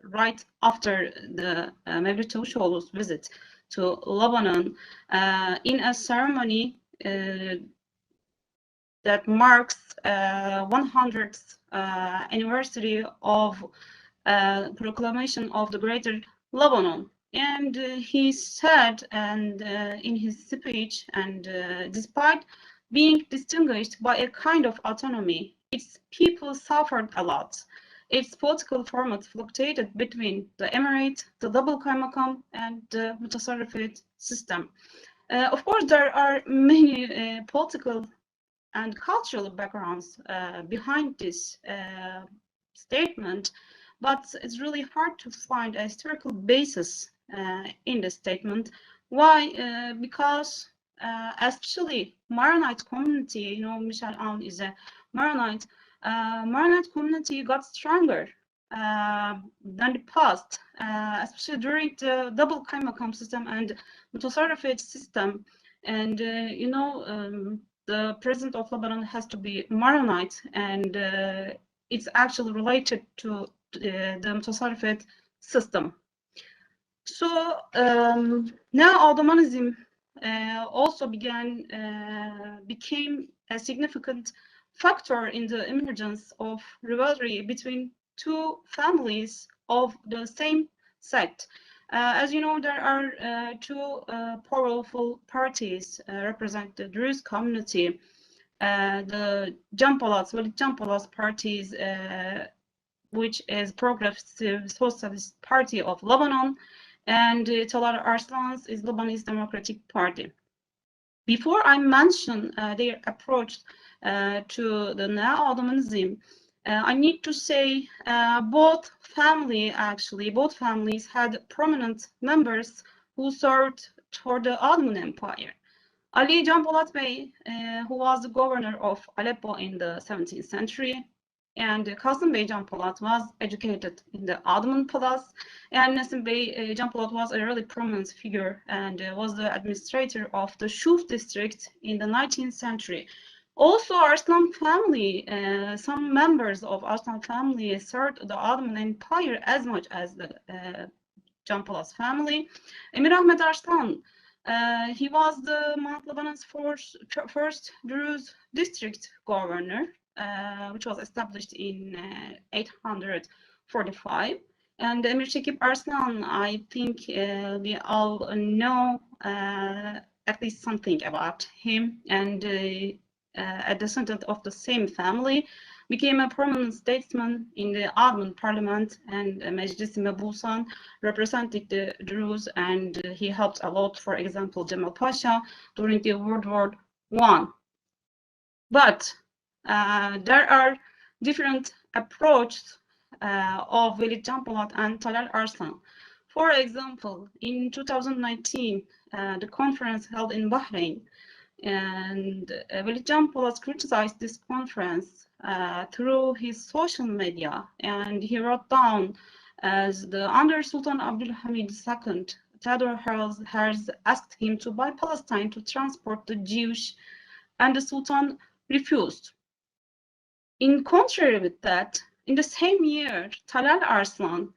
Speaker 9: right after the Mevlut Çavuşoğlu's visit to Lebanon, in a ceremony that marks 100th anniversary of proclamation of the Greater Lebanon. And he said, and in his speech, and despite being distinguished by a kind of autonomy, its people suffered a lot. Its political format fluctuated between the emirate, the double kaymakam, and the mutasarrifate system. Of course, there are many political and cultural backgrounds behind this statement, but it's really hard to find a historical basis in the statement. Why? Because especially Maronite community, you know, Michel Aoun is a Maronite. Maronite community got stronger than the past, especially during the double kaymakam system and mutasarrifate system. And you know, the president of Lebanon has to be Maronite, and it's actually related to the mutasarrifate system. So now Ottomanism also became a significant factor in the emergence of rivalry between two families of the same sect. As you know, there are two powerful parties represent the Druze community. The Jampalas parties, which is Progressive Socialist Party of Lebanon, and Talal Arslan's is Lebanese Democratic Party. Before I mention their approach to the Neo-Ottomanism, I need to say both families had prominent members who served for the Ottoman Empire. Ali Can Polat Bey, who was the governor of Aleppo in the 17th century, and Kasım Bey Can Polat was educated in the Ottoman Palace, and Nesim Bey Can Polat was a really prominent figure and was the administrator of the Shuf district in the 19th century. Also, Arslan family, some members of Arslan family served the Ottoman Empire as much as the Can Polat's family. Emir Ahmed Arslan, he was the Mount Lebanon's first Druze district governor, which was established in 845. And Emir Shekip Arslan, I think we all know at least something about him, and a descendant of the same family, became a prominent statesman in the Ottoman parliament, and Meclis-i Mebusan represented the Druze, and he helped a lot, for example, Cemal Pasha during the World War I. But there are different approaches of Velid Can Polat and Talal Arslan. For example, in 2019, the conference held in Bahrain, and Velid Can Polat criticized this conference through his social media, and he wrote down, as the under Sultan Abdulhamid II, Theodore Herzl asked him to buy Palestine to transport the Jews, and the Sultan refused. In contrary with that, in the same year, Talal Arslan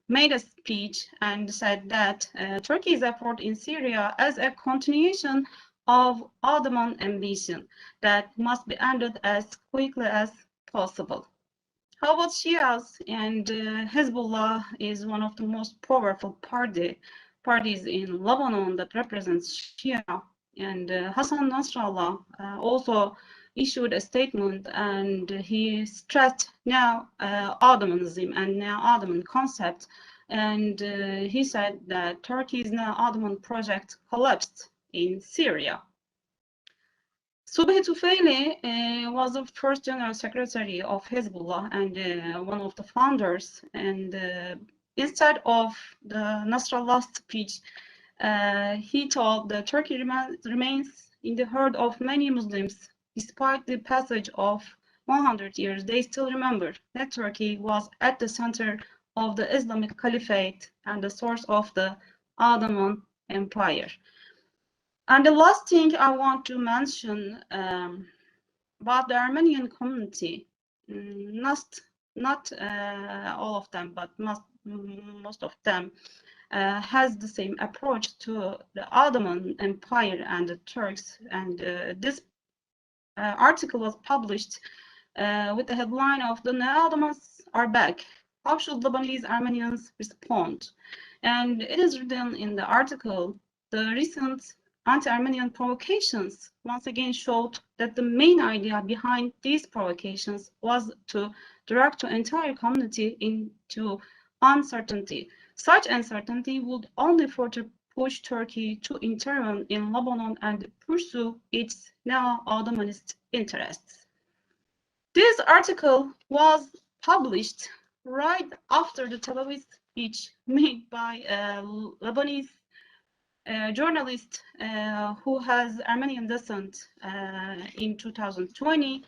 Speaker 9: made a speech and said that Turkey's effort in Syria as a continuation of Ottoman ambition that must be ended as quickly as possible. How about Shias? And Hezbollah is one of the most powerful parties in Lebanon that represents Shia. And Hassan Nasrallah also issued a statement, and he stressed now Ottomanism and now Ottoman concept. And he said that Turkey's now Ottoman project collapsed in Syria. Subhi Tufayli was the first general secretary of Hezbollah and one of the founders. And instead of the Nasrallah's speech, he told that Turkey remains in the heart of many Muslims. Despite the passage of 100 years, they still remember that Turkey was at the center of the Islamic Caliphate and the source of the Ottoman Empire. And the last thing I want to mention about the Armenian community, not all of them, but most of them has the same approach to the Ottoman Empire and the Turks. And this article was published with the headline of "The Neo-Ottomans are back. How should Lebanese Armenians respond?" And it is written in the article, the recent anti-Armenian provocations once again showed that the main idea behind these provocations was to drag the entire community into uncertainty. Such uncertainty would only further push Turkey to intervene in Lebanon and pursue its neo-Ottomanist interests. This article was published right after the Tel Aviv speech made by a Lebanese journalist who has Armenian descent in 2020.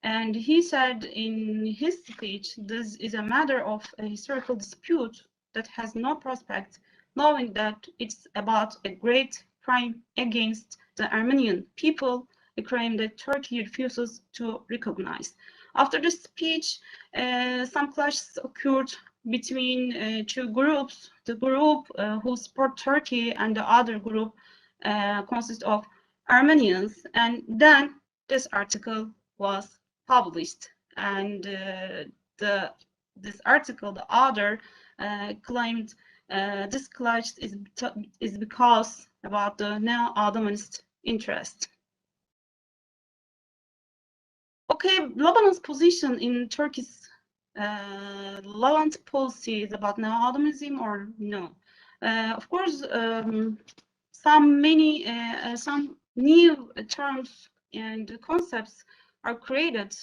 Speaker 9: And he said in his speech, this is a matter of a historical dispute that has no prospect, knowing that it's about a great crime against the Armenian people, a crime that Turkey refuses to recognize. After the speech, some clashes occurred between two groups, the group who support Turkey and the other group consists of Armenians. And then this article was published. And this article, the author claimed this clash is because about the neo-Ottomanist interest. Okay, Lebanon's position in Turkey's Levant policy is about neo-Ottomanism or no? Of course, some new terms and concepts are created,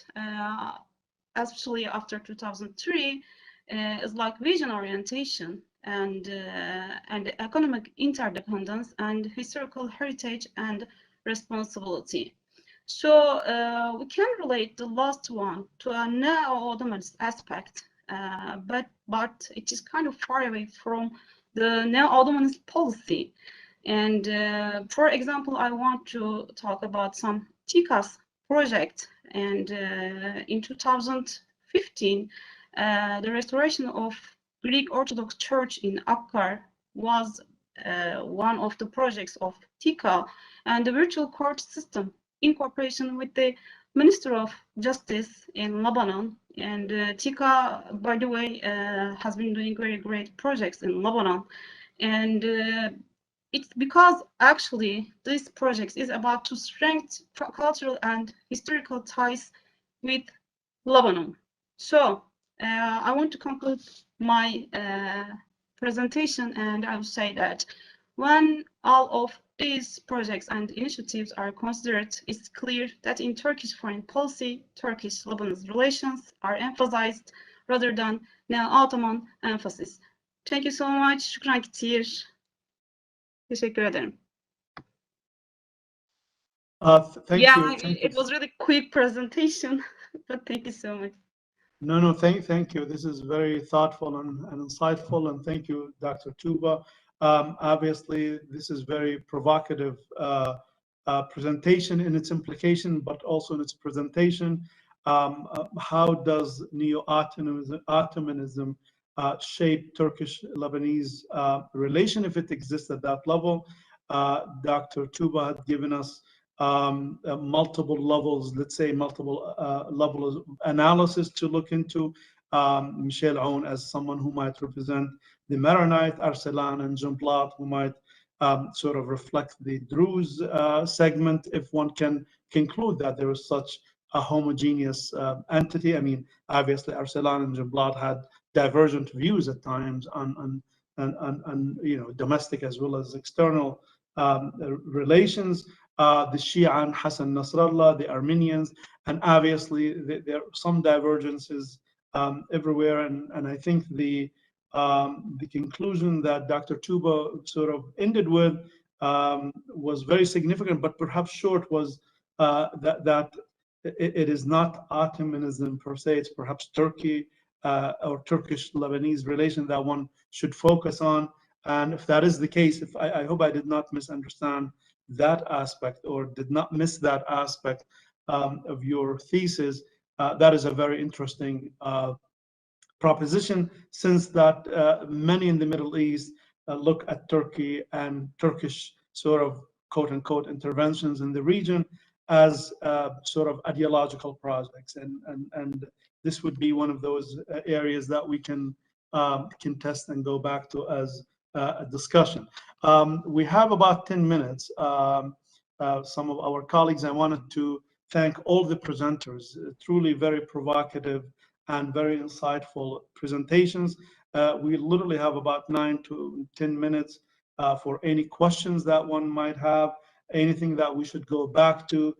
Speaker 9: especially after 2003, is like vision orientation and economic interdependence and historical heritage and responsibility. So we can relate the last one to a neo-Ottomanist aspect, but it is kind of far away from the neo-Ottomanist policy. And for example, I want to talk about some TICAS project. And in 2015, the restoration of Greek Orthodox Church in Akkar was one of the projects of TICA, and the virtual court system in cooperation with the Minister of Justice in Lebanon. And TICA, by the way, has been doing very great projects in Lebanon. And it's because actually this project is about to strengthen cultural and historical ties with Lebanon. So I want to conclude my presentation, and I will say that when all of these projects and initiatives are considered, it's clear that in Turkish foreign policy, Turkish-Lebanese relations are emphasized rather than neo-Ottoman emphasis. Thank you so much. Şükran kitir. Teşekkür ederim.
Speaker 5: Thank you.
Speaker 9: It was really quick presentation, but thank you so much.
Speaker 5: No, thank you. This is very thoughtful and insightful, and thank you, Dr. Tuba. Obviously, this is very provocative presentation in its implication, but also in its presentation. How does neo-Ottomanism shape Turkish-Lebanese relation, if it exists at that level? Dr. Tuba had given us multiple levels, let's say multiple levels of analysis to look into. Michel Aoun as someone who might represent the Maronite, Arsalan and Jumblat, who might sort of reflect the Druze segment, if one can conclude that there is such a homogeneous entity. I mean, obviously Arsalan and Jumblat had divergent views at times on domestic as well as external relations. The Shia and Hassan Nasrallah, the Armenians, and obviously there are some divergences everywhere. And I think the conclusion that Dr. Tuba sort of ended with was very significant, but perhaps short, was that it is not Ottomanism per se, it's perhaps Turkey or Turkish-Lebanese relation that one should focus on. And if that is the case, I hope I did not misunderstand that aspect or did not miss that aspect of your thesis. That is a very interesting proposition, since that many in the Middle East look at Turkey and Turkish sort of quote-unquote interventions in the region as sort of ideological projects, and this would be one of those areas that we can test and go back to as a discussion. We have about 10 minutes. Some of our colleagues, I wanted to thank all the presenters, truly very provocative and very insightful presentations. We literally have about 9 to 10 minutes for any questions that one might have, anything that we should go back to.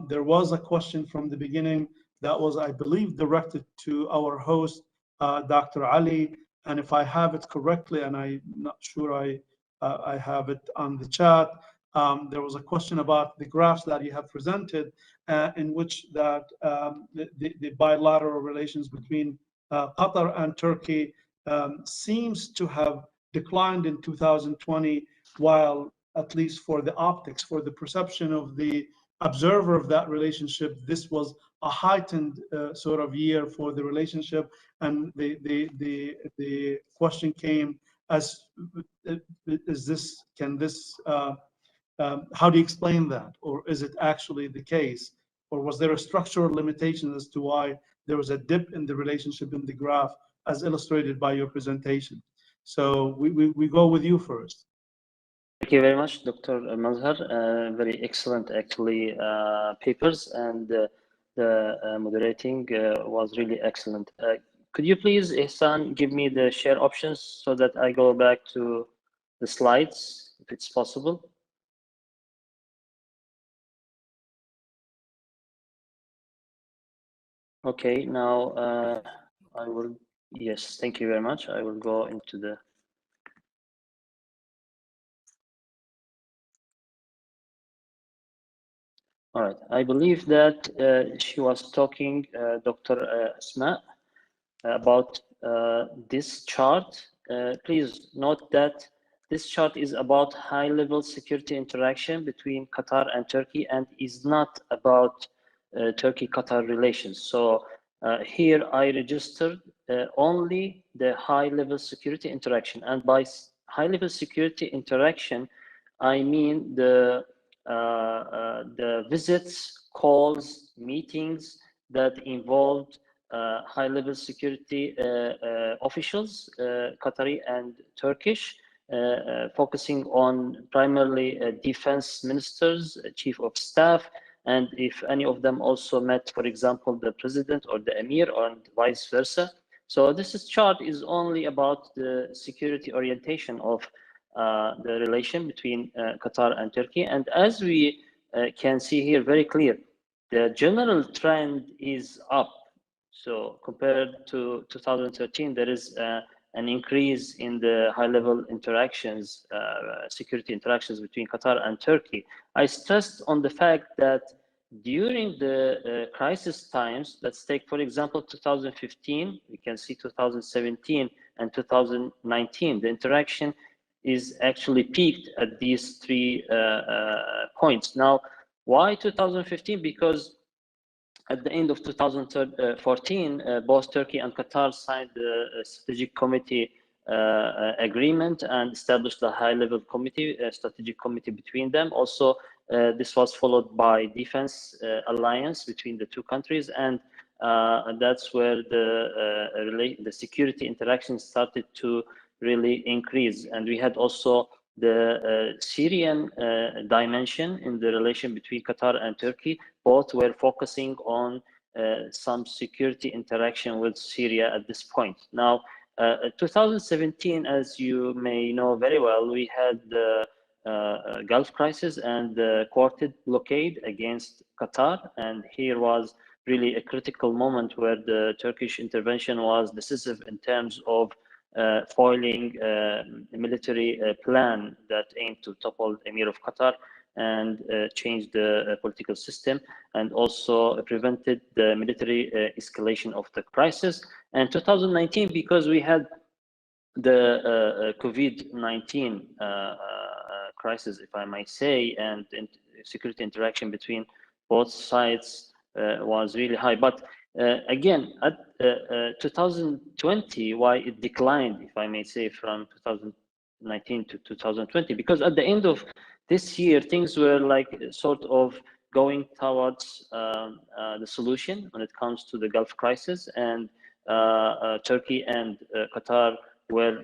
Speaker 5: There was a question from the beginning that was, I believe, directed to our host, Dr. Ali, and if I have it correctly, and I'm not sure I have it on the chat, there was a question about the graphs that you have presented, in which that the bilateral relations between Qatar and Turkey seems to have declined in 2020, while at least for the optics, for the perception of the observer of that relationship, this was a heightened sort of year for the relationship. And the question came as, how do you explain that? Or is it actually the case? Or was there a structural limitation as to why there was a dip in the relationship in the graph as illustrated by your presentation? So we go with you first.
Speaker 4: Thank you very much, Dr. Mazhar. Very excellent, actually, papers, and the moderating was really excellent. Could you please, Ihsan, give me the share options so that I go back to the slides, if it's possible? Okay, now I will, yes, thank you very much. I will go into the, all right. I believe that she was talking, Dr. Asma, about this chart. Please note that this chart is about high-level security interaction between Qatar and Turkey and is not about Turkey-Qatar relations. So here I registered only the high-level security interaction. And by high-level security interaction, I mean the visits, calls, meetings that involved high-level security officials, Qatari and Turkish, focusing on primarily defense ministers, chief of staff, and if any of them also met, for example, the president or the emir, or vice versa. So this chart is only about the security orientation of the relation between Qatar and Turkey. And as we can see here very clear, the general trend is up. So compared to 2013, there is an increase in the high-level interactions, security interactions between Qatar and Turkey. I stressed on the fact that during the crisis times, let's take, for example, 2015, we can see 2017 and 2019, the interaction is actually peaked at these 3 points. Now, why 2015? Because at the end of 2014, both Turkey and Qatar signed the strategic committee agreement and established a high-level committee, strategic committee between them. Also, this was followed by defense alliance between the 2 countries, and that's where the security interactions started to really increase. And we had also the Syrian dimension in the relation between Qatar and Turkey. Both were focusing on some security interaction with Syria at this point. Now, 2017, as you may know very well, we had the Gulf crisis and the Quartet blockade against Qatar. And here was really a critical moment where the Turkish intervention was decisive in terms of foiling a military plan that aimed to topple Emir of Qatar and change the political system, and also prevented the military escalation of the crisis. And 2019, because we had the COVID-19 crisis, if I might say, and security interaction between both sides was really high. But again, at 2020, why it declined, if I may say, from 2019 to 2020? Because at the end of this year, things were like sort of going towards the solution when it comes to the Gulf crisis, and Turkey and Qatar were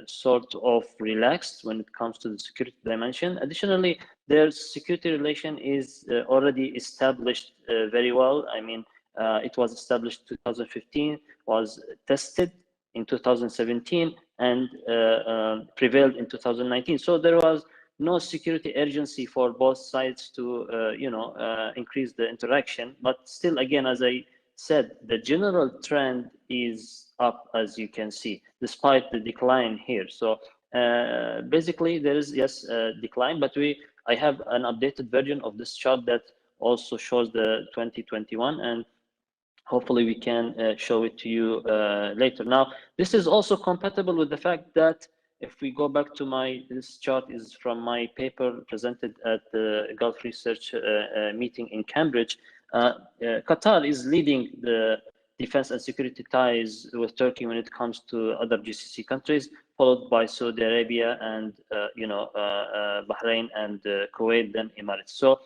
Speaker 4: sort of relaxed when it comes to the security dimension. Additionally, their security relation is already established very well. I mean, it was established in 2015, was tested in 2017, and prevailed in 2019. So there was no security urgency for both sides to, increase the interaction. But still, again, as I said, the general trend is up, as you can see, despite the decline here. So basically, there is, yes, a decline, but I have an updated version of this chart that also shows the 2021, and hopefully we can show it to you later. Now, this is also compatible with the fact that if we go back to this chart is from my paper presented at the Gulf Research meeting in Cambridge. Qatar is leading the defense and security ties with Turkey when it comes to other GCC countries, followed by Saudi Arabia and Bahrain and Kuwait, then Emirates. So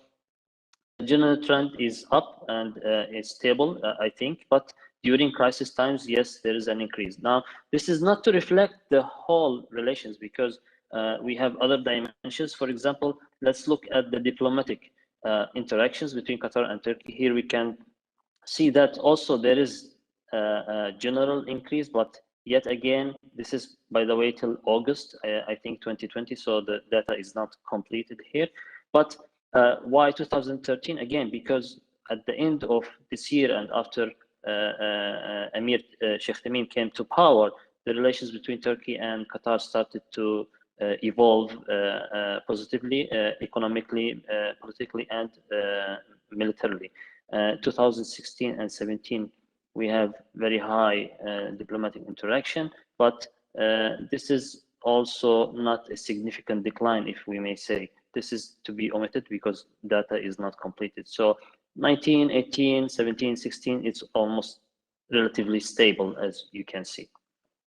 Speaker 4: the general trend is up and it's stable, I think, but during crisis times, yes, there is an increase. Now, this is not to reflect the whole relations, because we have other dimensions. For example, let's look at the diplomatic interactions between Qatar and Turkey. Here we can see that also there is a general increase, but yet again, this is, by the way, till August, I think 2020, so the data is not completed here. But why 2013? Again, because at the end of this year and after Emir Sheikh Tamim came to power, the relations between Turkey and Qatar started to evolve positively, economically, politically, and militarily. 2016 and 17, we have very high diplomatic interaction, but this is also not a significant decline, if we may say. This is to be omitted because data is not completed. So 19, 18, 17, 16, it's almost relatively stable, as you can see.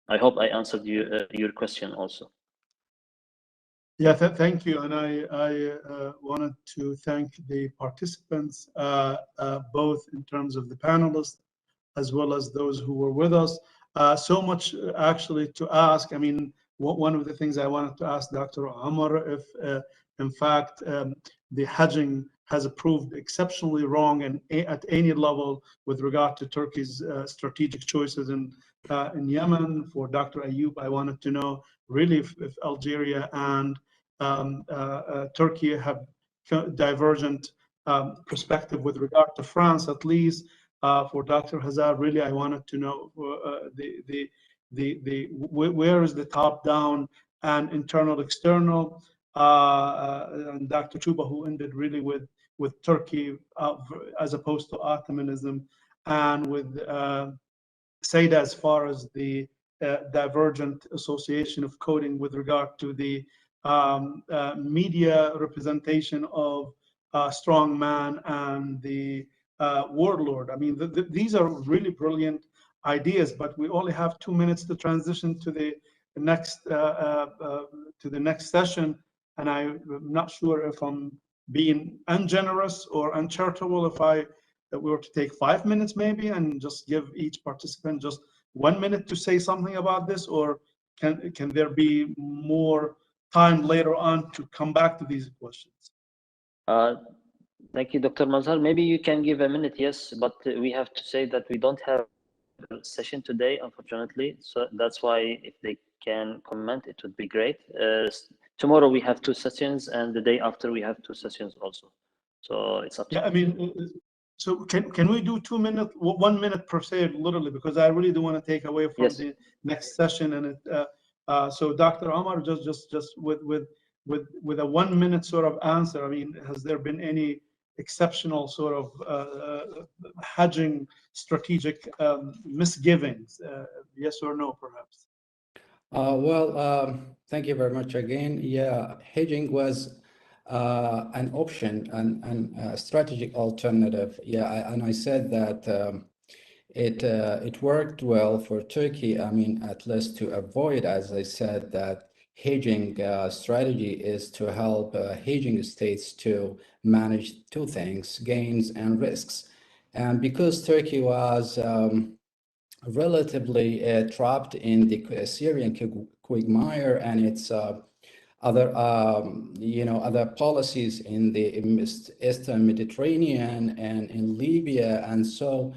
Speaker 4: I hope I answered your question also.
Speaker 5: Yeah, thank you. And I wanted to thank the participants, both in terms of the panelists, as well as those who were with us. So much actually to ask. I mean, one of the things I wanted to ask Dr. Omar, if in fact the hedging has proved exceptionally wrong and at any level with regard to Turkey's strategic choices in Yemen. For Dr. Ayub, I wanted to know really if Algeria and Turkey have divergent perspective with regard to France, at least. For Dr. Hazar, really, I wanted to know where is the top-down and internal, external, and Dr. Chuba, who ended really with Turkey as opposed to Ottomanism, and with Saida as far as the divergent association of coding with regard to the media representation of strong man and the warlord. I mean, these are really brilliant ideas, but we only have 2 minutes to transition to the next session, and I'm not sure if I'm being ungenerous or uncharitable if we were to take 5 minutes maybe and just give each participant just 1 minute to say something about this, or can there be more time later on to come back to these questions?
Speaker 4: Thank you, Dr. Mazhar. Maybe you can give a minute, yes, but we have to say that we don't have a session today, unfortunately. So that's why if they can comment, it would be great. Tomorrow we have 2 sessions, and the day after we have 2 sessions also. So it's up to you.
Speaker 5: I mean, so can we do 2 minutes, 1 minute per se, literally, because I really do want to take away from the next session. And so Dr. Omar, just with a 1 minute sort of answer. I mean, has there been any exceptional sort of hedging strategic misgivings? Yes or no, perhaps?
Speaker 8: Thank you very much again. Yeah, hedging was an option and a strategic alternative. Yeah, and I said that it worked well for Turkey. I mean, at least to avoid, as I said, that hedging strategy is to help hedging states to manage two things, gains and risks. And because Turkey was relatively trapped in the Syrian quagmire and its other policies in the Eastern Mediterranean and in Libya, and so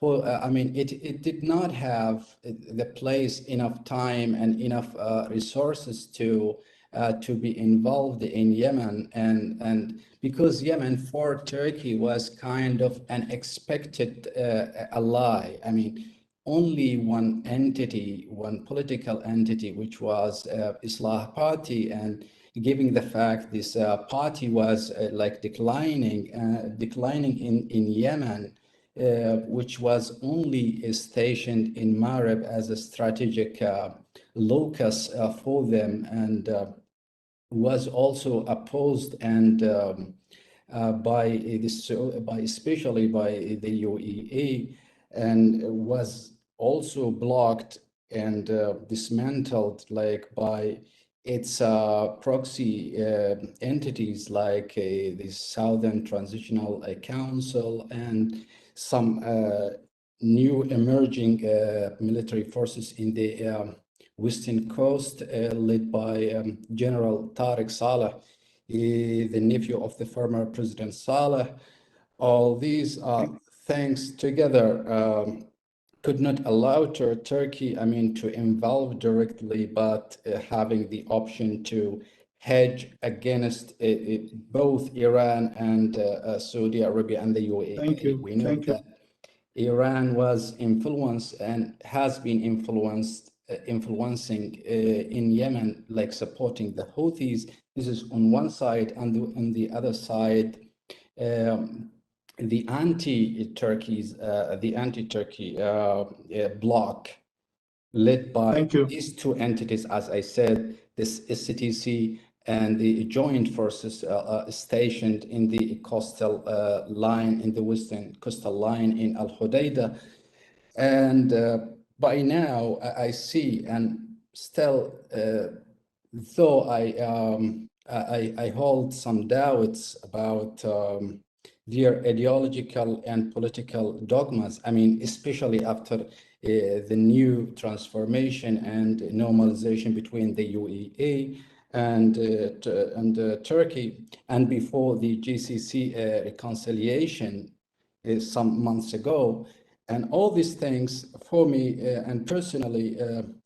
Speaker 8: it did not have the place, enough time and enough resources to be involved in Yemen, and because Yemen for Turkey was kind of an expected ally. I mean, only one entity, one political entity, which was Islah Party, and given the fact this party was declining in Yemen, which was only stationed in Marib as a strategic locus for them, and was also opposed and especially by the UAE, and was also blocked and dismantled by its proxy entities like the Southern Transitional Council and some new emerging military forces in the Western Coast, led by General Tariq Saleh, the nephew of the former President Saleh. All these things together could not allow Turkey, to involve directly, but having the option to hedge against both Iran and Saudi Arabia and the UAE.
Speaker 5: Thank you.
Speaker 8: We know that Iran was influenced and has been influencing in Yemen, like supporting the Houthis. This is on one side, and on the other side, the anti-Turkey bloc, led by these two entities, as I said, this SCTC and the joint forces stationed in the coastal line, in the western coastal line in Al Hudaydah. And by now, I see, and still, though I hold some doubts about their ideological and political dogmas. Especially after the new transformation and normalization between the UAE and Turkey, and before the GCC reconciliation some months ago. And all these things, for me and personally,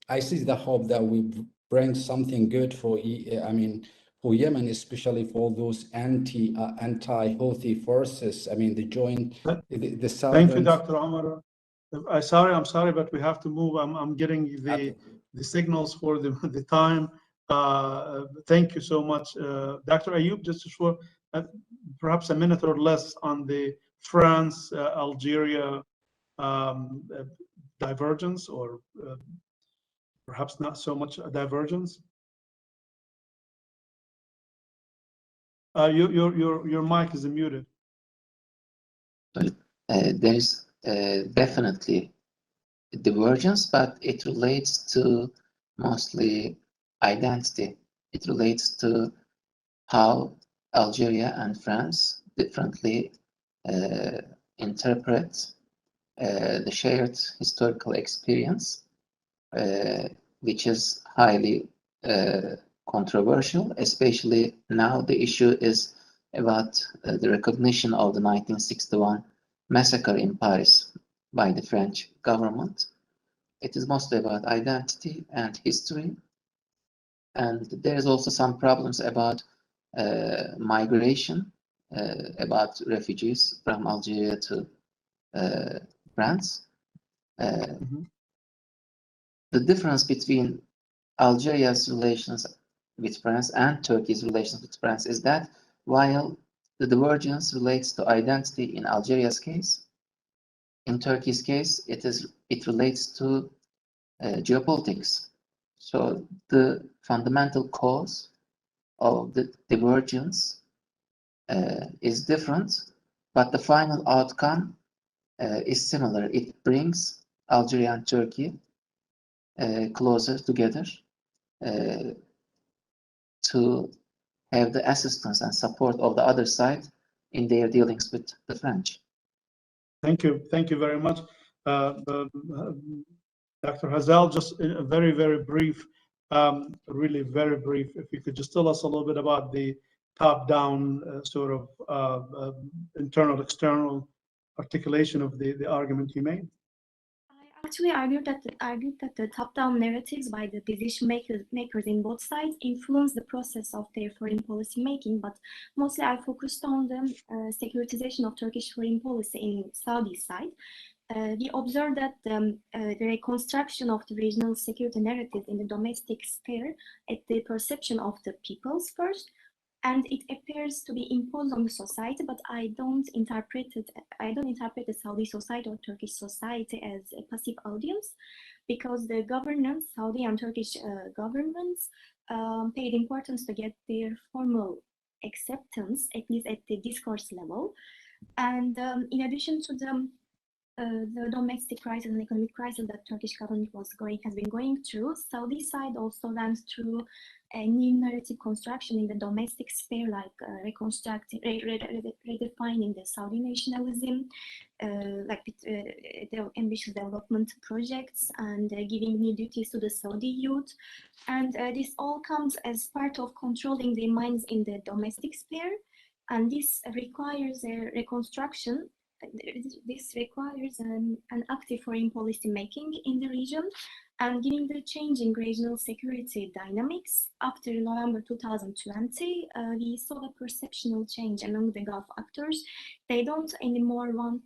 Speaker 8: I see the hope that we bring something good for Yemen, especially for those anti-Houthi forces. The joint, the southern.
Speaker 5: Thank you, Dr. Omar. I'm sorry, but we have to move. I'm getting the signals for the time. Thank you so much, Dr. Ayub. Just to perhaps a minute or less on the France, Algeria divergence, or perhaps not so much a divergence. Your mic is muted.
Speaker 11: There is definitely a divergence, but it relates to mostly identity. It relates to how Algeria and France differently interpret the shared historical experience, which is highly controversial, especially now. The issue is about the recognition of the 1961 massacre in Paris by the French government. It is mostly about identity and history, and there is also some problems about migration, about refugees from Algeria to France. The difference between Algeria's relations with France and Turkey's relations with France is that while the divergence relates to identity in Algeria's case, in Turkey's case, it relates to geopolitics. So the fundamental cause of the divergence is different, but the final outcome is similar. It brings Algeria and Turkey closer together. to have the assistance and support of the other side in their dealings with the French.
Speaker 5: Thank you very much. Dr. Hazal, just a very, very brief, really very brief, if you could just tell us a little bit about the top-down sort of internal, external articulation of the argument you made.
Speaker 10: I actually argued that the top-down narratives by the decision makers in both sides influence the process of their foreign policy making, but mostly I focused on the securitization of Turkish foreign policy in Saudi side. We observed that the reconstruction of the regional security narrative in the domestic sphere at the perception of the peoples first, and it appears to be imposed on the society, but I don't interpret the Saudi society or Turkish society as a passive audience, because the governance, Saudi and Turkish governments, paid importance to get their formal acceptance, at least at the discourse level. And in addition to the domestic crisis and economic crisis that Turkish government has been going through, Saudi side also went through a new narrative construction in the domestic sphere, like redefining the Saudi nationalism, like the ambitious development projects, and giving new duties to the Saudi youth. And this all comes as part of controlling their minds in the domestic sphere, and this requires a reconstruction. This requires an active foreign policy making in the region, and given the changing regional security dynamics after November 2020, we saw a perceptual change among the Gulf actors. They don't anymore want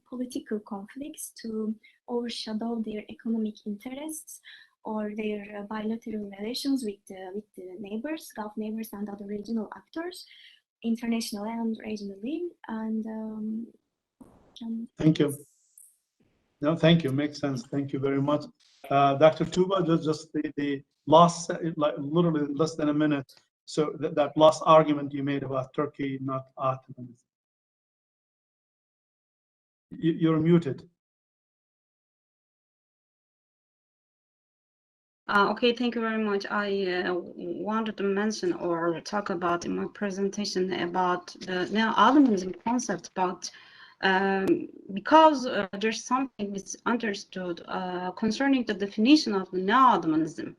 Speaker 10: political conflicts to overshadow their economic interests or their bilateral relations with the neighbors, Gulf neighbors, and other regional actors, internationally and regionally. And
Speaker 5: thank you. No, thank you. Makes sense. Thank you very much. Dr. Tuba, just the last, like literally less than a minute. So that last argument you made about Turkey not Ottoman. You're muted.
Speaker 9: Okay, thank you very much. I wanted to mention or talk about in my presentation about the neo-Ottomanism concept, but because there's something misunderstood concerning the definition of neo-Ottomanism.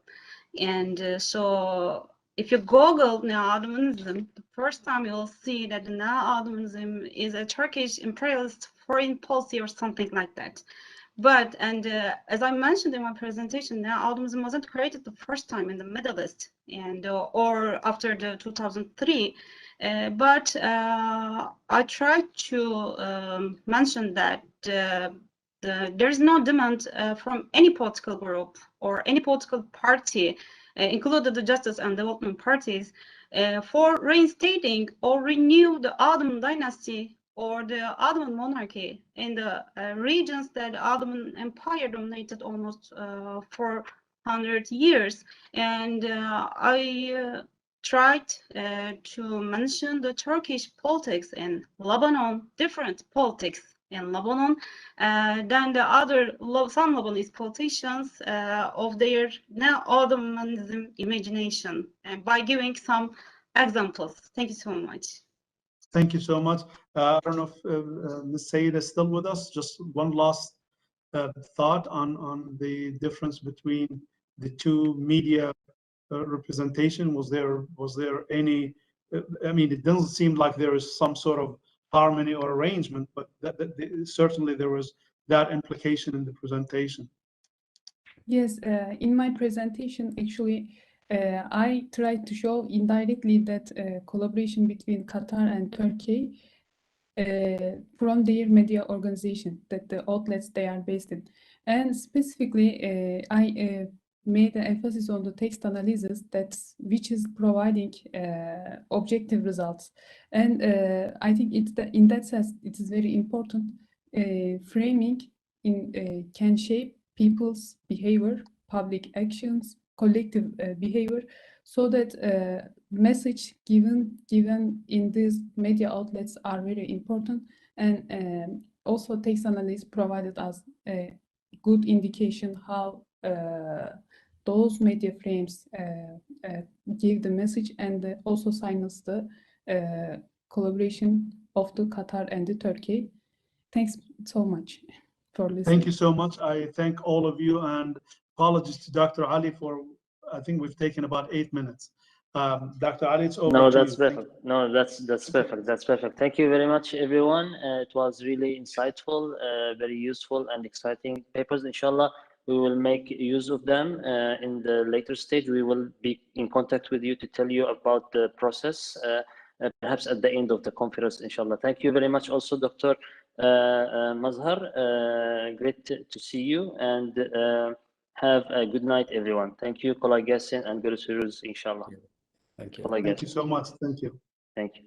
Speaker 9: And so if you Google neo-Ottomanism, the first time you'll see that neo-Ottomanism is a Turkish imperialist foreign policy or something like that. But, as I mentioned in my presentation, neo-Ottomanism wasn't created the first time in the Middle East and or after the 2003. But I tried to mention that there's no demand from any political group or any political party, including the Justice and Development parties, for reinstating or renew the Ottoman dynasty or the Ottoman monarchy in the regions that the Ottoman Empire dominated almost 400 years. And I tried to mention the Turkish politics in Lebanon, different politics in Lebanon than the other some Lebanese politicians of their neo-Ottomanism imagination, and by giving some examples. Thank you so much.
Speaker 5: Thank you so much. I don't know if Ms. Saeed is still with us. Just one last thought on the difference between the two media representation. Was there any? I mean, it doesn't seem like there is some sort of harmony or arrangement, but certainly there was that implication in the presentation.
Speaker 6: Yes, in my presentation, actually, I tried to show indirectly that collaboration between Qatar and Turkey from their media organization, that the outlets they are based in. And specifically, I made an emphasis on the text analysis which is providing objective results. And I think in that sense, it is very important. Framing can shape people's behavior, public actions, collective behavior, so that message given in these media outlets are very important. And also text analysis provided us a good indication how those media frames give the message and also silence the collaboration of the Qatar and the Turkey. Thanks so much for listening.
Speaker 5: Thank you so much. I thank all of you, and apologies to Dr. Ali for, I think we've taken about 8 minutes. Dr. Ali, it's over to you.
Speaker 4: No, that's perfect. No, that's perfect. That's perfect. Thank you very much, everyone. It was really insightful, very useful and exciting papers. Inshallah, we will make use of them in the later stage. We will be in contact with you to tell you about the process, perhaps at the end of the conference, inshallah. Thank you very much also, Dr. Mazhar. Great to see you, and have a good night, everyone. Thank you. Kolay gelsin and görüşürüz, inshallah.
Speaker 8: Thank you.
Speaker 5: Thank you so much. Thank you.
Speaker 4: Thank you.